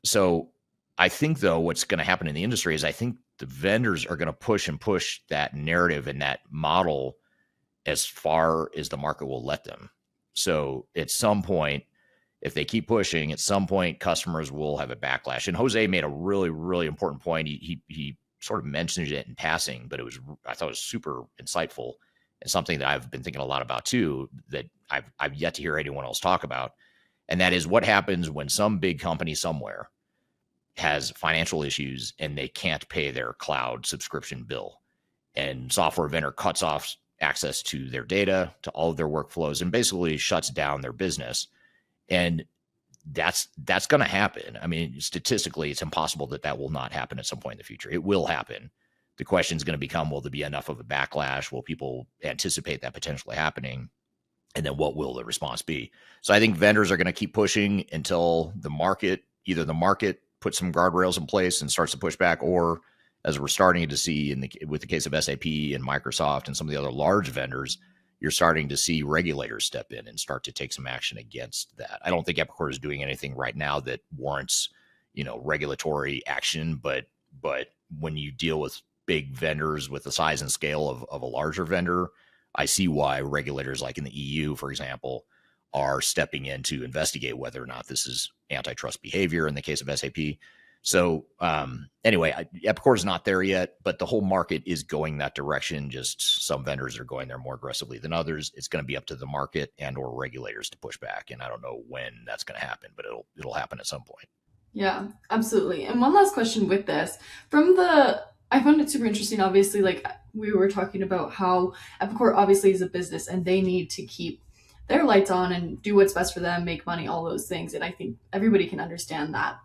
So I think, though, what's going to happen in the industry is I think the vendors are going to push that narrative and that model as far as the market will let them. So at some point, if they keep pushing, at some point customers will have a backlash. And Jose made a really, really important point. He sort of mentioned it in passing, but I thought it was super insightful and something that I've been thinking a lot about too, that I've yet to hear anyone else talk about. And that is what happens when some big company somewhere has financial issues and they can't pay their cloud subscription bill, and software vendor cuts off access to their data, to all of their workflows, and basically shuts down their business. And that's going to happen. I mean, statistically, it's impossible that will not happen at some point in the future. It will happen. The question is going to become, will there be enough of a backlash? Will people anticipate that potentially happening? And then what will the response be? So I think vendors are going to keep pushing until either the market puts some guardrails in place and starts to push back, or as we're starting to see with the case of SAP and Microsoft and some of the other large vendors, you're starting to see regulators step in and start to take some action against that. I don't think Epicor is doing anything right now that warrants, regulatory action, but when you deal with big vendors with the size and scale of a larger vendor, I see why regulators like in the EU, for example, are stepping in to investigate whether or not this is antitrust behavior in the case of SAP. So anyway, Epicor is not there yet, but the whole market is going that direction. Just some vendors are going there more aggressively than others. It's going to be up to the market and or regulators to push back. And I don't know when that's going to happen, but it'll happen at some point. Yeah, absolutely. And one last question with this. I found it super interesting, obviously, like we were talking about how Epicor obviously is a business and they need to keep their lights on and do what's best for them, make money, all those things. And I think everybody can understand that.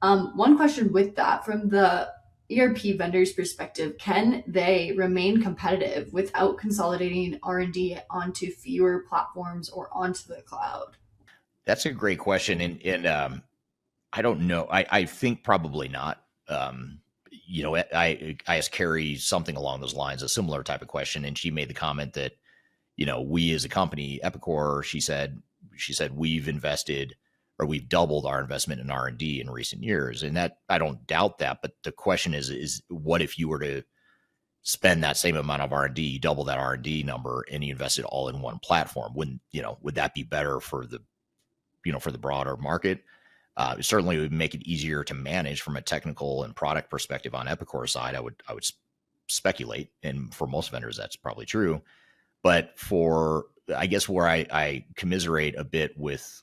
One question with that, from the ERP vendor's perspective, can they remain competitive without consolidating R&D onto fewer platforms or onto the cloud? That's a great question. And I don't know. I think probably not. I asked Kerrie something along those lines, a similar type of question. And she made the comment that, we as a company, Epicor, she said we've invested, or we've doubled our investment in R&D in recent years. And that, I don't doubt that. But the question is what if you were to spend that same amount of R&D, double that R&D number, and you invest it all in one platform? Would that be better for the broader market? It certainly would make it easier to manage from a technical and product perspective on Epicor's side. I would speculate. And for most vendors, that's probably true. But I guess where I commiserate a bit with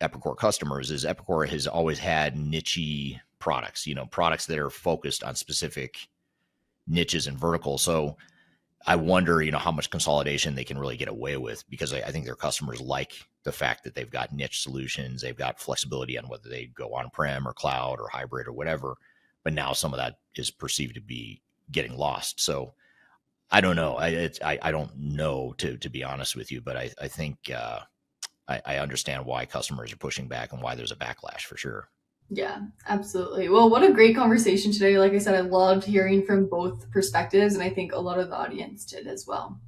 Epicor customers is Epicor has always had niche products, products that are focused on specific niches and verticals. So I wonder, how much consolidation they can really get away with, because I think their customers like the fact that they've got niche solutions, they've got flexibility on whether they go on-prem or cloud or hybrid or whatever. But now some of that is perceived to be getting lost. So I don't know. I don't know, to be honest with you, but I think I understand why customers are pushing back and why there's a backlash for sure. Yeah, absolutely. Well, what a great conversation today. Like I said, I loved hearing from both perspectives, and I think a lot of the audience did as well.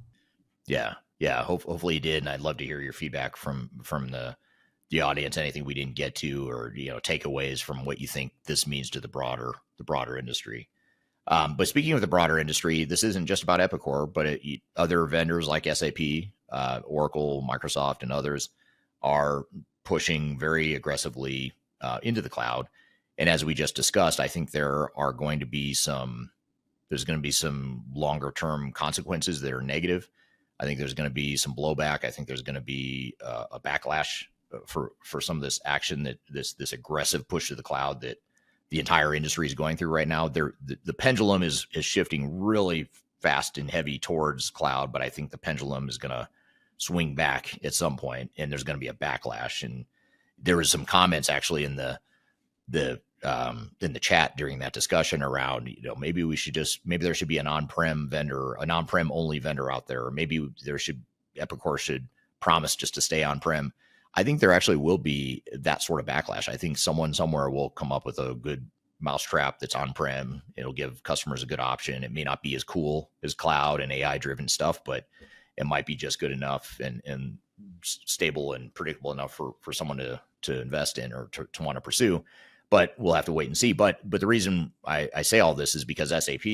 Yeah. Hopefully you did, and I'd love to hear your feedback from the audience. Anything we didn't get to, or takeaways from what you think this means to the broader industry. But speaking of the broader industry, this isn't just about Epicor, but other vendors like SAP, Oracle, Microsoft, and others are pushing very aggressively into the cloud. And as we just discussed, I think there's going to be some longer term consequences that are negative. I think there's going to be some blowback. I think there's going to be a backlash for some of this action, that this aggressive push to the cloud that the entire industry is going through right now. The pendulum is shifting really fast and heavy towards cloud, but I think the pendulum is going to swing back at some point, and there's going to be a backlash. And there was some comments actually in the chat during that discussion around, maybe there should be an on-prem vendor, an on-prem only vendor out there, or maybe Epicor should promise just to stay on-prem. I think there actually will be that sort of backlash. I think someone somewhere will come up with a good mousetrap that's on-prem. It'll give customers a good option. It may not be as cool as cloud and AI-driven stuff, but it might be just good enough and stable and predictable enough for someone to invest in or to want to pursue. But we'll have to wait and see. But the reason I say all this is because SAP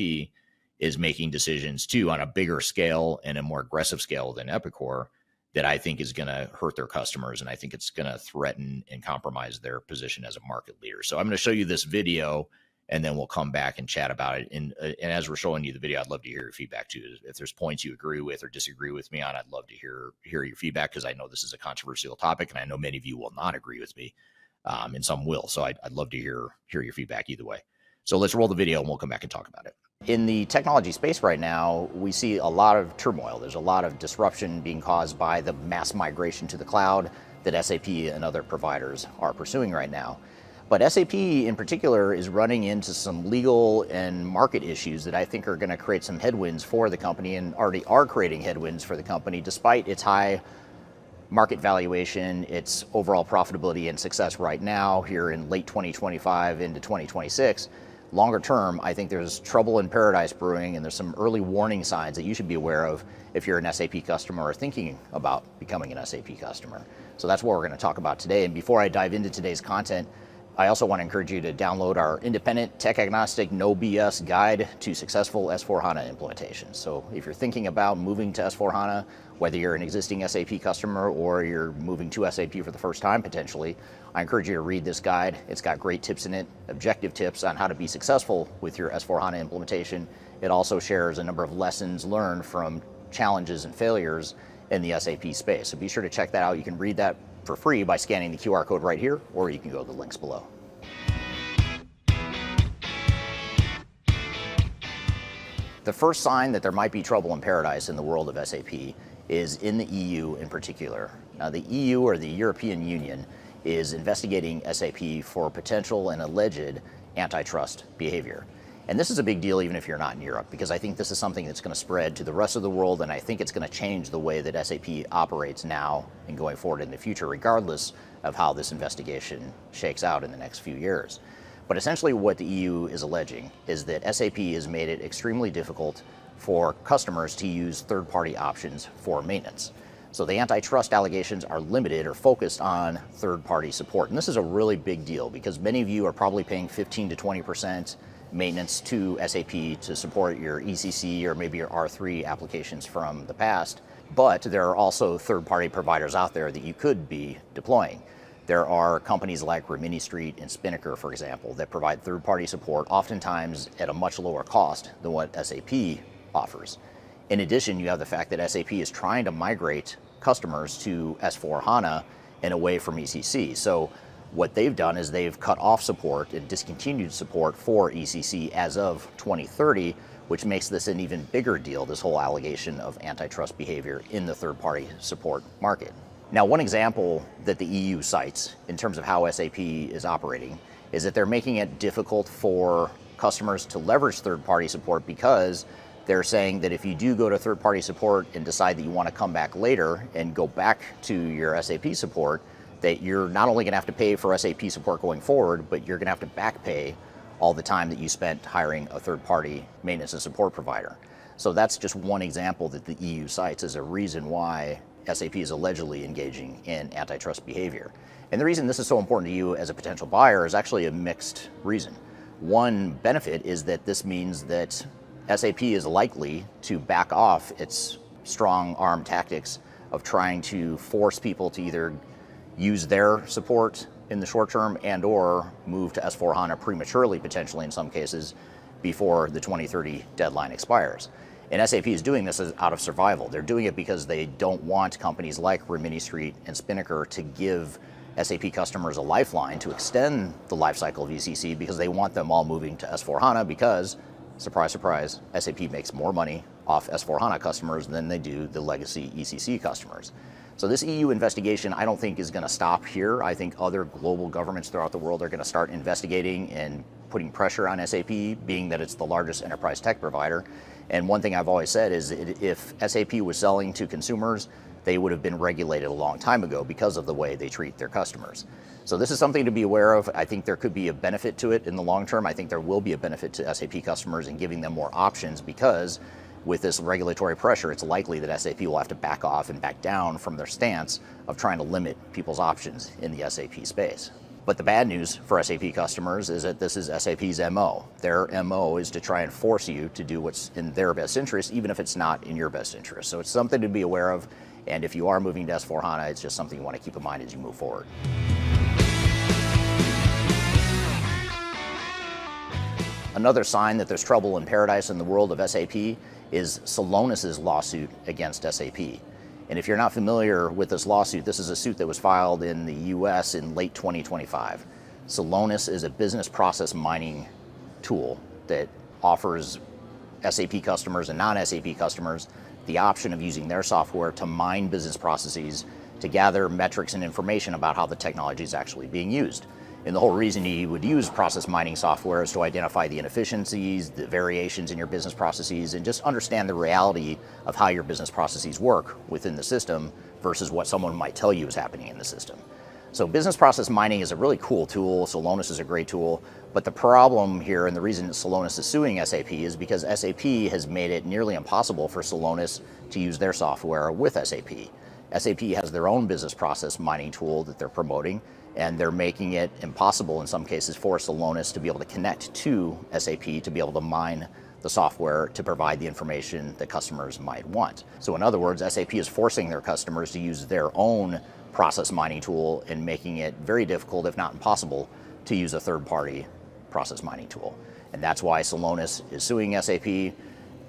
is making decisions too on a bigger scale and a more aggressive scale than Epicor that I think is going to hurt their customers. And I think it's going to threaten and compromise their position as a market leader. So I'm going to show you this video, and then we'll come back and chat about it. And as we're showing you the video, I'd love to hear your feedback too. If there's points you agree with or disagree with me on, I'd love to hear your feedback, because I know this is a controversial topic, and I know many of you will not agree with me, and some will. So I'd love to hear your feedback either way. So let's roll the video, and we'll come back and talk about it. In the technology space right now, we see a lot of turmoil. There's a lot of disruption being caused by the mass migration to the cloud that SAP and other providers are pursuing right now. But SAP in particular is running into some legal and market issues that I think are going to create some headwinds for the company, and already are creating headwinds for the company despite its high market valuation, its overall profitability and success right now here in late 2025 into 2026. Longer term, I think there's trouble in paradise brewing, and there's some early warning signs that you should be aware of if you're an SAP customer or thinking about becoming an SAP customer. So that's what we're going to talk about today. And before I dive into today's content, I also want to encourage you to download our independent, tech-agnostic, no BS guide to successful S/4HANA implementations. So if you're thinking about moving to S/4HANA, whether you're an existing SAP customer or you're moving to SAP for the first time potentially, I encourage you to read this guide. It's got great tips in it, objective tips on how to be successful with your S/4HANA implementation. It also shares a number of lessons learned from challenges and failures in the SAP space. So be sure to check that out. You can read that for free by scanning the QR code right here, or you can go to the links below. The first sign that there might be trouble in paradise in the world of SAP is in the EU in particular. Now, the EU, or the European Union, is investigating SAP for potential and alleged antitrust behavior. And this is a big deal even if you're not in Europe, because I think this is something that's going to spread to the rest of the world, and I think it's going to change the way that SAP operates now and going forward in the future, regardless of how this investigation shakes out in the next few years. But essentially what the EU is alleging is that SAP has made it extremely difficult for customers to use third-party options for maintenance. So the antitrust allegations are limited or focused on third-party support. And this is a really big deal, because many of you are probably paying 15 to 20% maintenance to SAP to support your ECC or maybe your R3 applications from the past. But there are also third-party providers out there that you could be deploying. There are companies like Rimini Street and Spinnaker, for example, that provide third-party support, oftentimes at a much lower cost than what SAP offers. In addition, you have the fact that SAP is trying to migrate customers to S/4HANA and away from ECC. So what they've done is they've cut off support and discontinued support for ECC as of 2030, which makes this an even bigger deal, this whole allegation of antitrust behavior in the third-party support market. Now, one example that the EU cites in terms of how SAP is operating is that they're making it difficult for customers to leverage third-party support because they're saying that if you do go to third-party support and decide that you want to come back later and go back to your SAP support, that you're not only going to have to pay for SAP support going forward, but you're going to have to back pay all the time that you spent hiring a third-party maintenance and support provider. So that's just one example that the EU cites as a reason why SAP is allegedly engaging in antitrust behavior. And the reason this is so important to you as a potential buyer is actually a mixed reason. One benefit is that this means that SAP is likely to back off its strong arm tactics of trying to force people to either use their support in the short term and or move to S4HANA prematurely, potentially in some cases, before the 2030 deadline expires. And SAP is doing this out of survival. They're doing it because they don't want companies like Rimini Street and Spinnaker to give SAP customers a lifeline to extend the lifecycle of ECC, because they want them all moving to S4HANA because, surprise, surprise, SAP makes more money off S4HANA customers than they do the legacy ECC customers. So this EU investigation, I don't think is going to stop here. I think other global governments throughout the world are going to start investigating and putting pressure on SAP, being that it's the largest enterprise tech provider. And one thing I've always said is if SAP was selling to consumers, they would have been regulated a long time ago because of the way they treat their customers. So this is something to be aware of. I think there could be a benefit to it in the long term. I think there will be a benefit to SAP customers in giving them more options, because with this regulatory pressure, it's likely that SAP will have to back off and back down from their stance of trying to limit people's options in the SAP space. But the bad news for SAP customers is that this is SAP's MO. Their MO is to try and force you to do what's in their best interest, even if it's not in your best interest. So it's something to be aware of. And if you are moving to S4HANA, it's just something you want to keep in mind as you move forward. Another sign that there's trouble in paradise in the world of SAP is Celonis' lawsuit against SAP. And if you're not familiar with this lawsuit, this is a suit that was filed in the US in late 2025. Celonis is a business process mining tool that offers SAP customers and non-SAP customers the option of using their software to mine business processes to gather metrics and information about how the technology is actually being used. And the whole reason you would use process mining software is to identify the inefficiencies, the variations in your business processes, and just understand the reality of how your business processes work within the system versus what someone might tell you is happening in the system. So business process mining is a really cool tool. Celonis is a great tool. But the problem here, and the reason Celonis is suing SAP, is because SAP has made it nearly impossible for Celonis to use their software with SAP. SAP has their own business process mining tool that they're promoting, and they're making it impossible in some cases for Celonis to be able to connect to SAP to be able to mine the software to provide the information that customers might want. So in other words, SAP is forcing their customers to use their own process mining tool and making it very difficult, if not impossible, to use a third-party process mining tool. And that's why Celonis is suing SAP.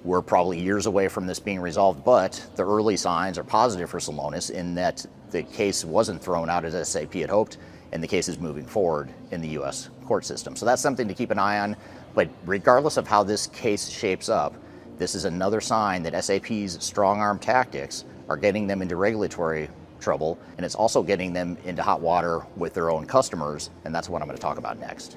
We're probably years away from this being resolved, but the early signs are positive for Celonis in that the case wasn't thrown out as SAP had hoped, and the case is moving forward in the US court system. So that's something to keep an eye on. But regardless of how this case shapes up, this is another sign that SAP's strong-arm tactics are getting them into regulatory trouble, and it's also getting them into hot water with their own customers, and that's what I'm going to talk about next.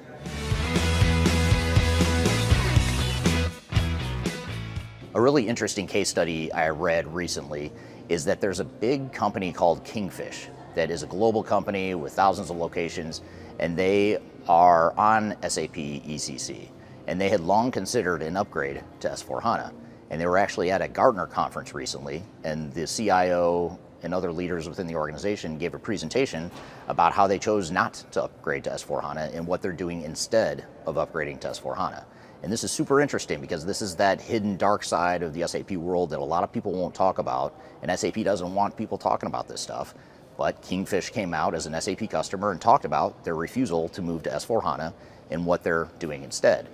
A really interesting case study I read recently is that there's a big company called Kingfish that is a global company with thousands of locations, and they are on SAP ECC. And they had long considered an upgrade to S4HANA. And they were actually at a Gartner conference recently, and the CIO and other leaders within the organization gave a presentation about how they chose not to upgrade to S4HANA and what they're doing instead of upgrading to S4HANA. And this is super interesting because this is that hidden dark side of the SAP world that a lot of people won't talk about, and SAP doesn't want people talking about this stuff. But Kingfish came out as an SAP customer and talked about their refusal to move to S4HANA and what they're doing instead.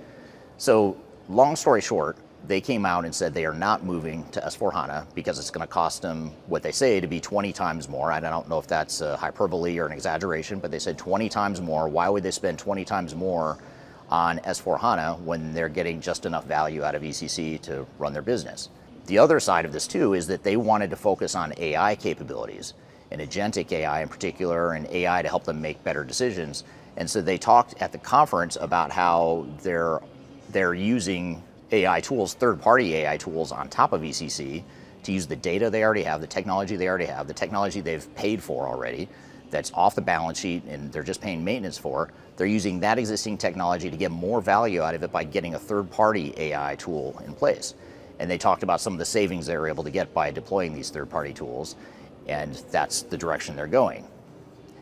So long story short, they came out and said they are not moving to S4HANA because it's going to cost them what they say to be 20 times more. I don't know if that's a hyperbole or an exaggeration, but they said 20 times more. Why would they spend 20 times more on S4HANA when they're getting just enough value out of ECC to run their business. The other side of this too is that they wanted to focus on AI capabilities, and agentic AI in particular, and AI to help them make better decisions. And so they talked at the conference about how they're using AI tools, third-party AI tools on top of ECC to use the data they already have, the technology they already have, the technology they've paid for already, that's off the balance sheet and they're just paying maintenance for. They're using that existing technology to get more value out of it by getting a third-party AI tool in place. And they talked about some of the savings they were able to get by deploying these third-party tools, and that's the direction they're going.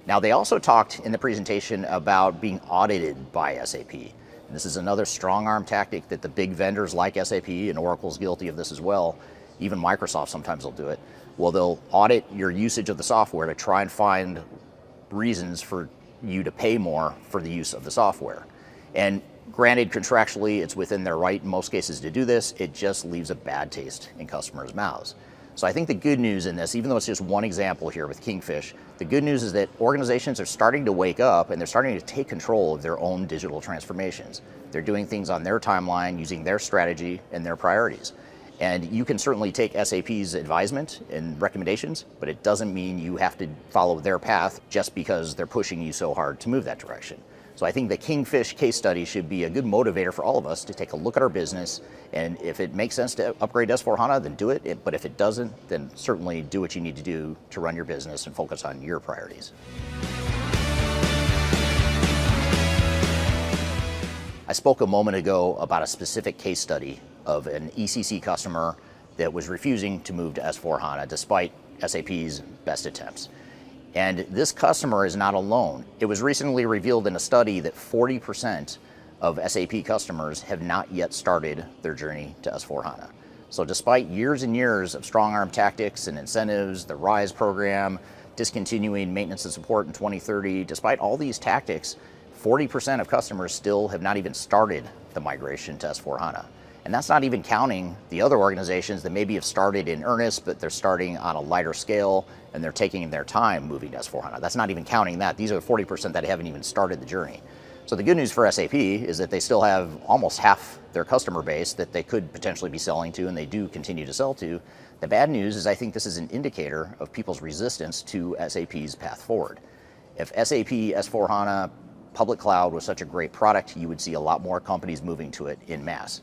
Now, they also talked in the presentation about being audited by SAP. And this is another strong arm tactic that the big vendors like SAP, and Oracle's guilty of this as well, even Microsoft sometimes will do it. Well, they'll audit your usage of the software to try and find reasons for you to pay more for the use of the software. And granted, contractually, it's within their right in most cases to do this. It just leaves a bad taste in customers' mouths. So I think the good news in this, even though it's just one example here with Kingfish, the good news is that organizations are starting to wake up and they're starting to take control of their own digital transformations. They're doing things on their timeline, using their strategy and their priorities. And you can certainly take SAP's advisement and recommendations, but it doesn't mean you have to follow their path just because they're pushing you so hard to move that direction. So I think the Kingfish case study should be a good motivator for all of us to take a look at our business, and if it makes sense to upgrade to S4HANA, then do it. But if it doesn't, then certainly do what you need to do to run your business and focus on your priorities. I spoke a moment ago about a specific case study of an ECC customer that was refusing to move to S4HANA despite SAP's best attempts. And this customer is not alone. It was recently revealed in a study that 40% of SAP customers have not yet started their journey to S4HANA. So despite years and years of strong arm tactics and incentives, the RISE program, discontinuing maintenance and support in 2030, despite all these tactics, 40% of customers still have not even started the migration to S4HANA. And that's not even counting the other organizations that maybe have started in earnest, but they're starting on a lighter scale and they're taking their time moving to S4HANA. That's not even counting that. These are the 40% that haven't even started the journey. So the good news for SAP is that they still have almost half their customer base that they could potentially be selling to, and they do continue to sell to. The bad news is I think this is an indicator of people's resistance to SAP's path forward. If SAP S4HANA public cloud was such a great product, you would see a lot more companies moving to it en masse.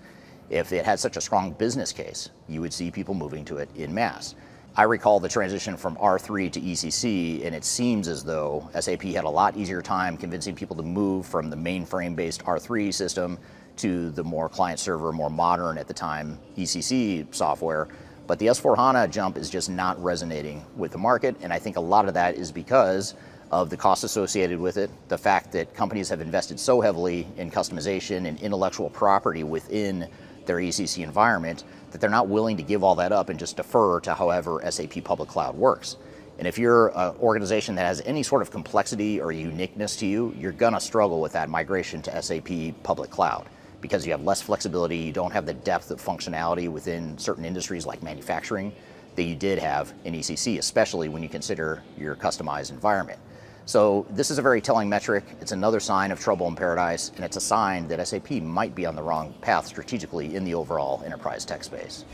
If it had such a strong business case, you would see people moving to it en masse. I recall the transition from R3 to ECC, and it seems as though SAP had a lot easier time convincing people to move from the mainframe-based R3 system to the more client-server, more modern at the time ECC software. But the S4HANA jump is just not resonating with the market, and I think a lot of that is because of the costs associated with it, the fact that companies have invested so heavily in customization and intellectual property within their ECC environment that they're not willing to give all that up and just defer to however SAP public cloud works. And if you're an organization that has any sort of complexity or uniqueness to you, you're gonna struggle with that migration to SAP public cloud because you have less flexibility, you don't have the depth of functionality within certain industries like manufacturing that you did have in ECC, especially when you consider your customized environment. So this is a very telling metric. It's another sign of trouble in paradise, and it's a sign that SAP might be on the wrong path strategically in the overall enterprise tech space.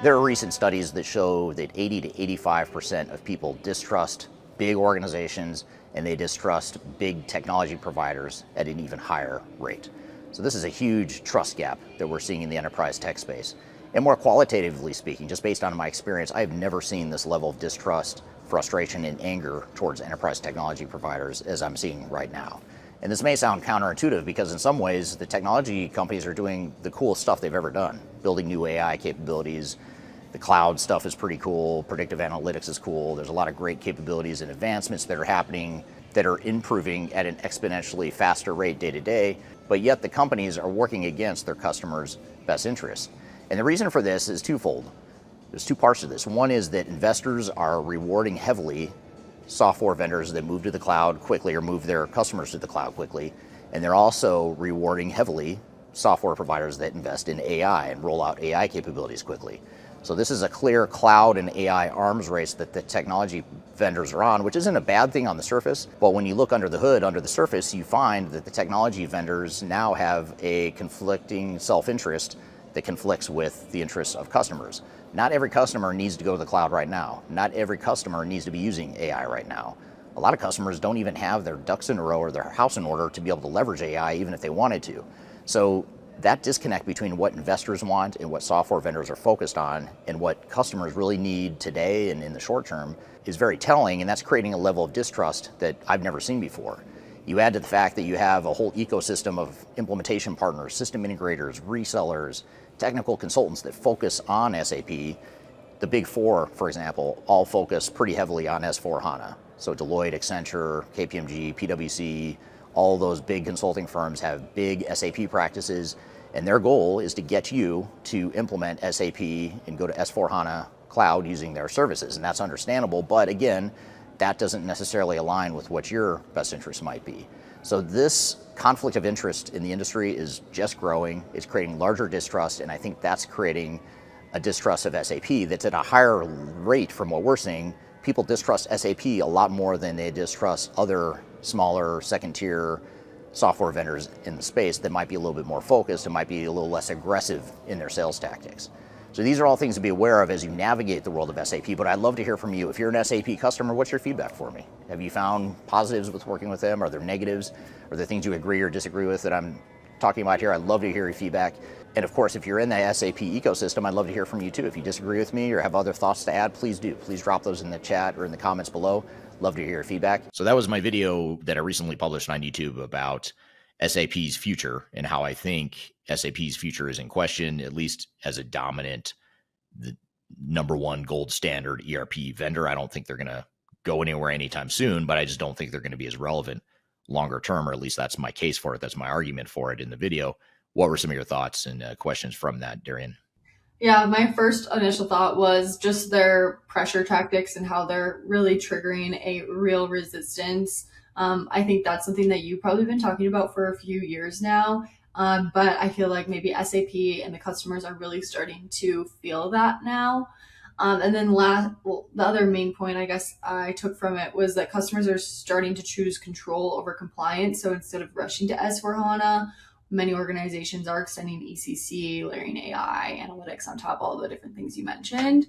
There are recent studies that show that 80 to 85% of people distrust big organizations, and they distrust big technology providers at an even higher rate. So this is a huge trust gap that we're seeing in the enterprise tech space. And more qualitatively speaking, just based on my experience, I have never seen this level of distrust, frustration, and anger towards enterprise technology providers as I'm seeing right now. And this may sound counterintuitive because in some ways, the technology companies are doing the coolest stuff they've ever done, building new AI capabilities. The cloud stuff is pretty cool, predictive analytics is cool. There's a lot of great capabilities and advancements that are happening that are improving at an exponentially faster rate day to day, but yet the companies are working against their customers' best interests. And the reason for this is twofold. There's two parts to this. One is that investors are rewarding heavily software vendors that move to the cloud quickly or move their customers to the cloud quickly. And they're also rewarding heavily software providers that invest in AI and roll out AI capabilities quickly. So this is a clear cloud and AI arms race that the technology vendors are on, which isn't a bad thing on the surface. But when you look under the hood, under the surface, you find that the technology vendors now have a conflicting self-interest that conflicts with the interests of customers. Not every customer needs to go to the cloud right now. Not every customer needs to be using AI right now. A lot of customers don't even have their ducks in a row or their house in order to be able to leverage AI even if they wanted to. So that disconnect between what investors want and what software vendors are focused on and what customers really need today and in the short term is very telling, and that's creating a level of distrust that I've never seen before. You add to the fact that you have a whole ecosystem of implementation partners, system integrators, resellers, technical consultants that focus on SAP. The big four, for example, all focus pretty heavily on S4HANA. So Deloitte, Accenture, KPMG, PwC, all those big consulting firms have big SAP practices, and their goal is to get you to implement SAP and go to S4HANA cloud using their services. And that's understandable, but again, that doesn't necessarily align with what your best interests might be. So this conflict of interest in the industry is just growing. It's creating larger distrust, and I think that's creating a distrust of SAP that's at a higher rate from what we're seeing. People distrust SAP a lot more than they distrust other smaller second-tier software vendors in the space that might be a little bit more focused and might be a little less aggressive in their sales tactics. So these are all things to be aware of as you navigate the world of SAP, but I'd love to hear from you. If you're an SAP customer, what's your feedback for me? Have you found positives with working with them? Are there negatives? Are there things you agree or disagree with that I'm talking about here? I'd love to hear your feedback. And of course, if you're in the SAP ecosystem, I'd love to hear from you too. If you disagree with me or have other thoughts to add, please do. Please drop those in the chat or in the comments below. Love to hear your feedback. So that was my video that I recently published on YouTube about SAP's future and how I think SAP's future is in question, at least as a dominant, the number one gold standard ERP vendor. I don't think they're going to go anywhere anytime soon, but I just don't think they're going to be as relevant longer term, or at least that's my case for it. That's my argument for it in the video. What were some of your thoughts and questions from that, Darian? Yeah, my first initial thought was just their pressure tactics and how they're really triggering a real resistance. I think that's something that you've probably been talking about for a few years now. But I feel like maybe SAP and the customers are really starting to feel that now. And then the other main point I guess I took from it was that customers are starting to choose control over compliance. So instead of rushing to S4HANA, many organizations are extending ECC, layering AI, analytics on top of all the different things you mentioned,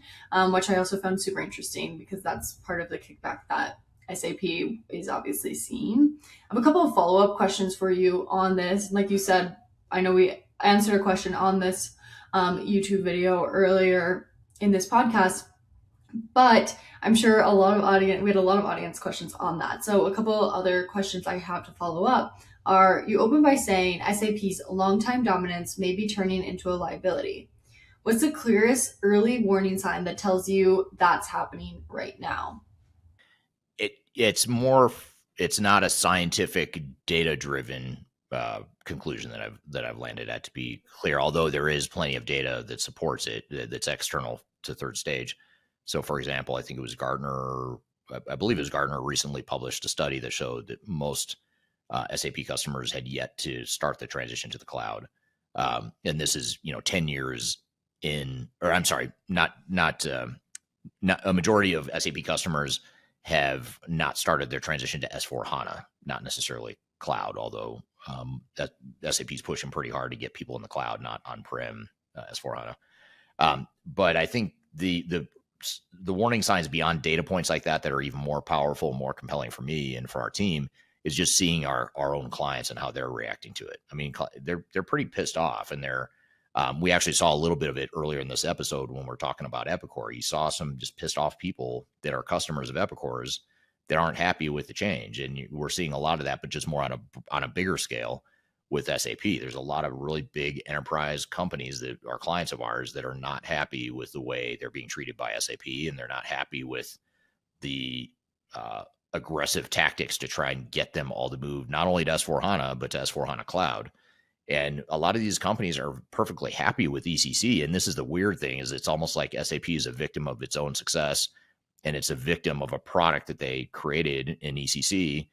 which I also found super interesting because that's part of the kickback that SAP is obviously seeing. I have a couple of follow-up questions for you on this. Like you said, I know we answered a question on this YouTube video earlier in this podcast, but I'm sure we had a lot of audience questions on that. So a couple other questions I have to follow up are, you open by saying SAP's longtime dominance may be turning into a liability. What's the clearest early warning sign that tells you that's happening right now? It's not a scientific data-driven conclusion that I've landed at, to be clear, although there is plenty of data that supports it that's external to third stage. So for example, I think it was Gartner, I believe it was Gartner recently published a study that showed that most SAP customers had yet to start the transition to the cloud. And this is, 10 years in, or I'm sorry, not a majority of SAP customers have not started their transition to S4HANA, not necessarily cloud, although that SAP's pushing pretty hard to get people in the cloud, not on-prem S4HANA. But I think the warning signs beyond data points like that are even more powerful, more compelling for me and for our team is just seeing our own clients and how they're reacting to it. I mean, they're pretty pissed off, and we actually saw a little bit of it earlier in this episode when we're talking about Epicor. You saw some just pissed off people that are customers of Epicor's that aren't happy with the change, and we're seeing a lot of that, but just more on a bigger scale with SAP. There's a lot of really big enterprise companies that are clients of ours that are not happy with the way they're being treated by SAP, and they're not happy with the aggressive tactics to try and get them all to move not only to S4HANA, but to S4HANA Cloud. And a lot of these companies are perfectly happy with ECC. And this is the weird thing, is it's almost like SAP is a victim of its own success. And it's a victim of a product that they created in ECC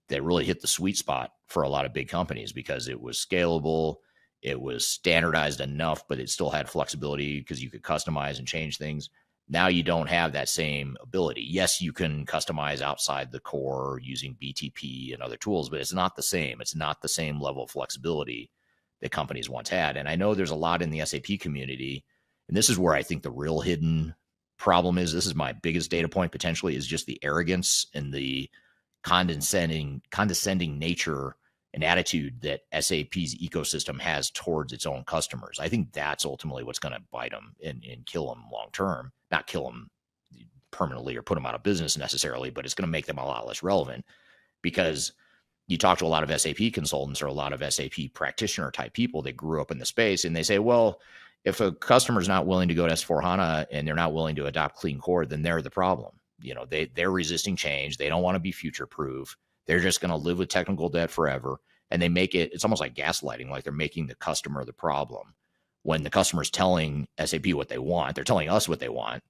that really hit the sweet spot for a lot of big companies because it was scalable. It was standardized enough, but it still had flexibility because you could customize and change things. Now you don't have that same ability. Yes, you can customize outside the core using BTP and other tools, but it's not the same. It's not the same level of flexibility that companies once had. And I know there's a lot in the SAP community, and this is where I think the real hidden problem is. This is my biggest data point potentially, is just the arrogance and the condescending nature and attitude that SAP's ecosystem has towards its own customers. I think that's ultimately what's going to bite them and kill them long term. Not kill them permanently or put them out of business necessarily, but it's going to make them a lot less relevant, because you talk to a lot of SAP consultants or a lot of SAP practitioner type people that grew up in the space, and they say, well, if a customer's not willing to go to S4HANA and they're not willing to adopt clean core, then they're the problem. You know, they're resisting change. They don't want to be future proof. They're just going to live with technical debt forever. And they make it's almost like gaslighting, like they're making the customer the problem. When the customer's telling SAP what they want, they're telling us what they want.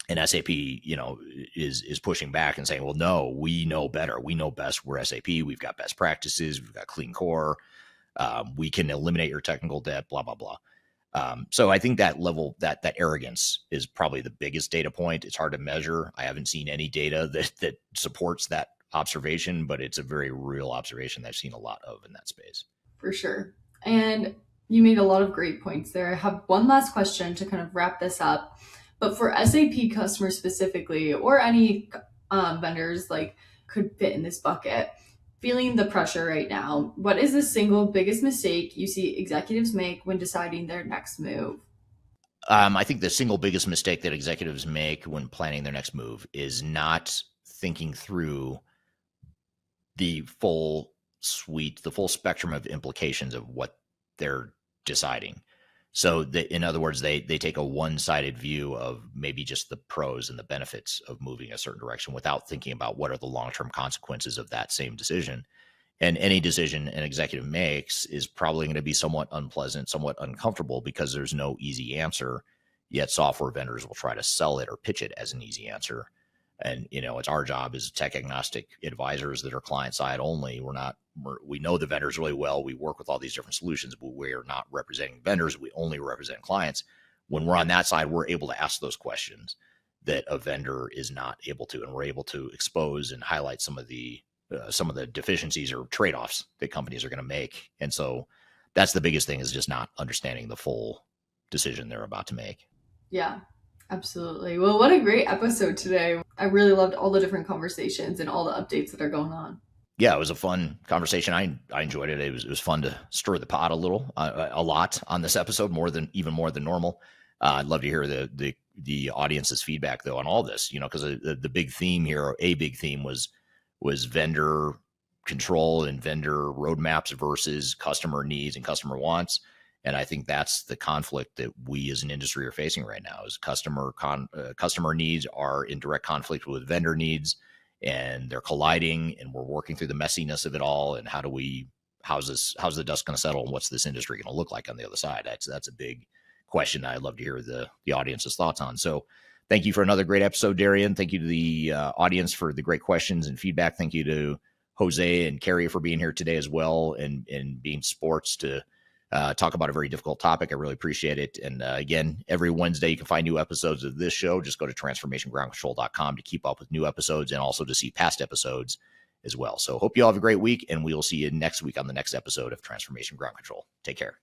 And SAP, is pushing back and saying, well, no, we know better. We know best. We're SAP. We've got best practices. We've got clean core. We can eliminate your technical debt, blah, blah, blah. So I think that level, that arrogance is probably the biggest data point. It's hard to measure. I haven't seen any data that supports that observation, but it's a very real observation that I've seen a lot of in that space. For sure. And you made a lot of great points there. I have one last question to kind of wrap this up. But for SAP customers specifically, or any vendors like could fit in this bucket, feeling the pressure right now, what is the single biggest mistake you see executives make when deciding their next move? I think the single biggest mistake that executives make when planning their next move is not thinking through the full suite, the full spectrum of implications of what they're deciding. So in other words, they take a one-sided view of maybe just the pros and the benefits of moving a certain direction without thinking about what are the long-term consequences of that same decision. And any decision an executive makes is probably going to be somewhat unpleasant, somewhat uncomfortable, because there's no easy answer, yet software vendors will try to sell it or pitch it as an easy answer. And, it's our job as tech agnostic advisors that are client side only. We know the vendors really well. We work with all these different solutions, but we are not representing vendors. We only represent clients. When we're on that side, we're able to ask those questions that a vendor is not able to, and we're able to expose and highlight some of the deficiencies or trade-offs that companies are going to make. And so that's the biggest thing, is just not understanding the full decision they're about to make. Yeah. Absolutely. Well, what a great episode today. I really loved all the different conversations and all the updates that are going on. Yeah, it was a fun conversation. I enjoyed it. It was fun to stir the pot a lot on this episode, even more than normal. I'd love to hear the audience's feedback though on all this, because the big theme here, a big theme was vendor control and vendor roadmaps versus customer needs and customer wants. And I think that's the conflict that we as an industry are facing right now, is customer needs are in direct conflict with vendor needs, and they're colliding, and we're working through the messiness of it all. And how's the dust going to settle, and what's this industry going to look like on the other side? That's a big question I'd love to hear the audience's thoughts on. So thank you for another great episode, Darian. Thank you to the audience for the great questions and feedback. Thank you to Jose and Kerrie for being here today as well, and being sports to talk about a very difficult topic. I really appreciate it. And again, every Wednesday you can find new episodes of this show. Just go to transformationgroundcontrol.com to keep up with new episodes, and also to see past episodes as well. So hope you all have a great week, and we will see you next week on the next episode of Transformation Ground Control. Take care.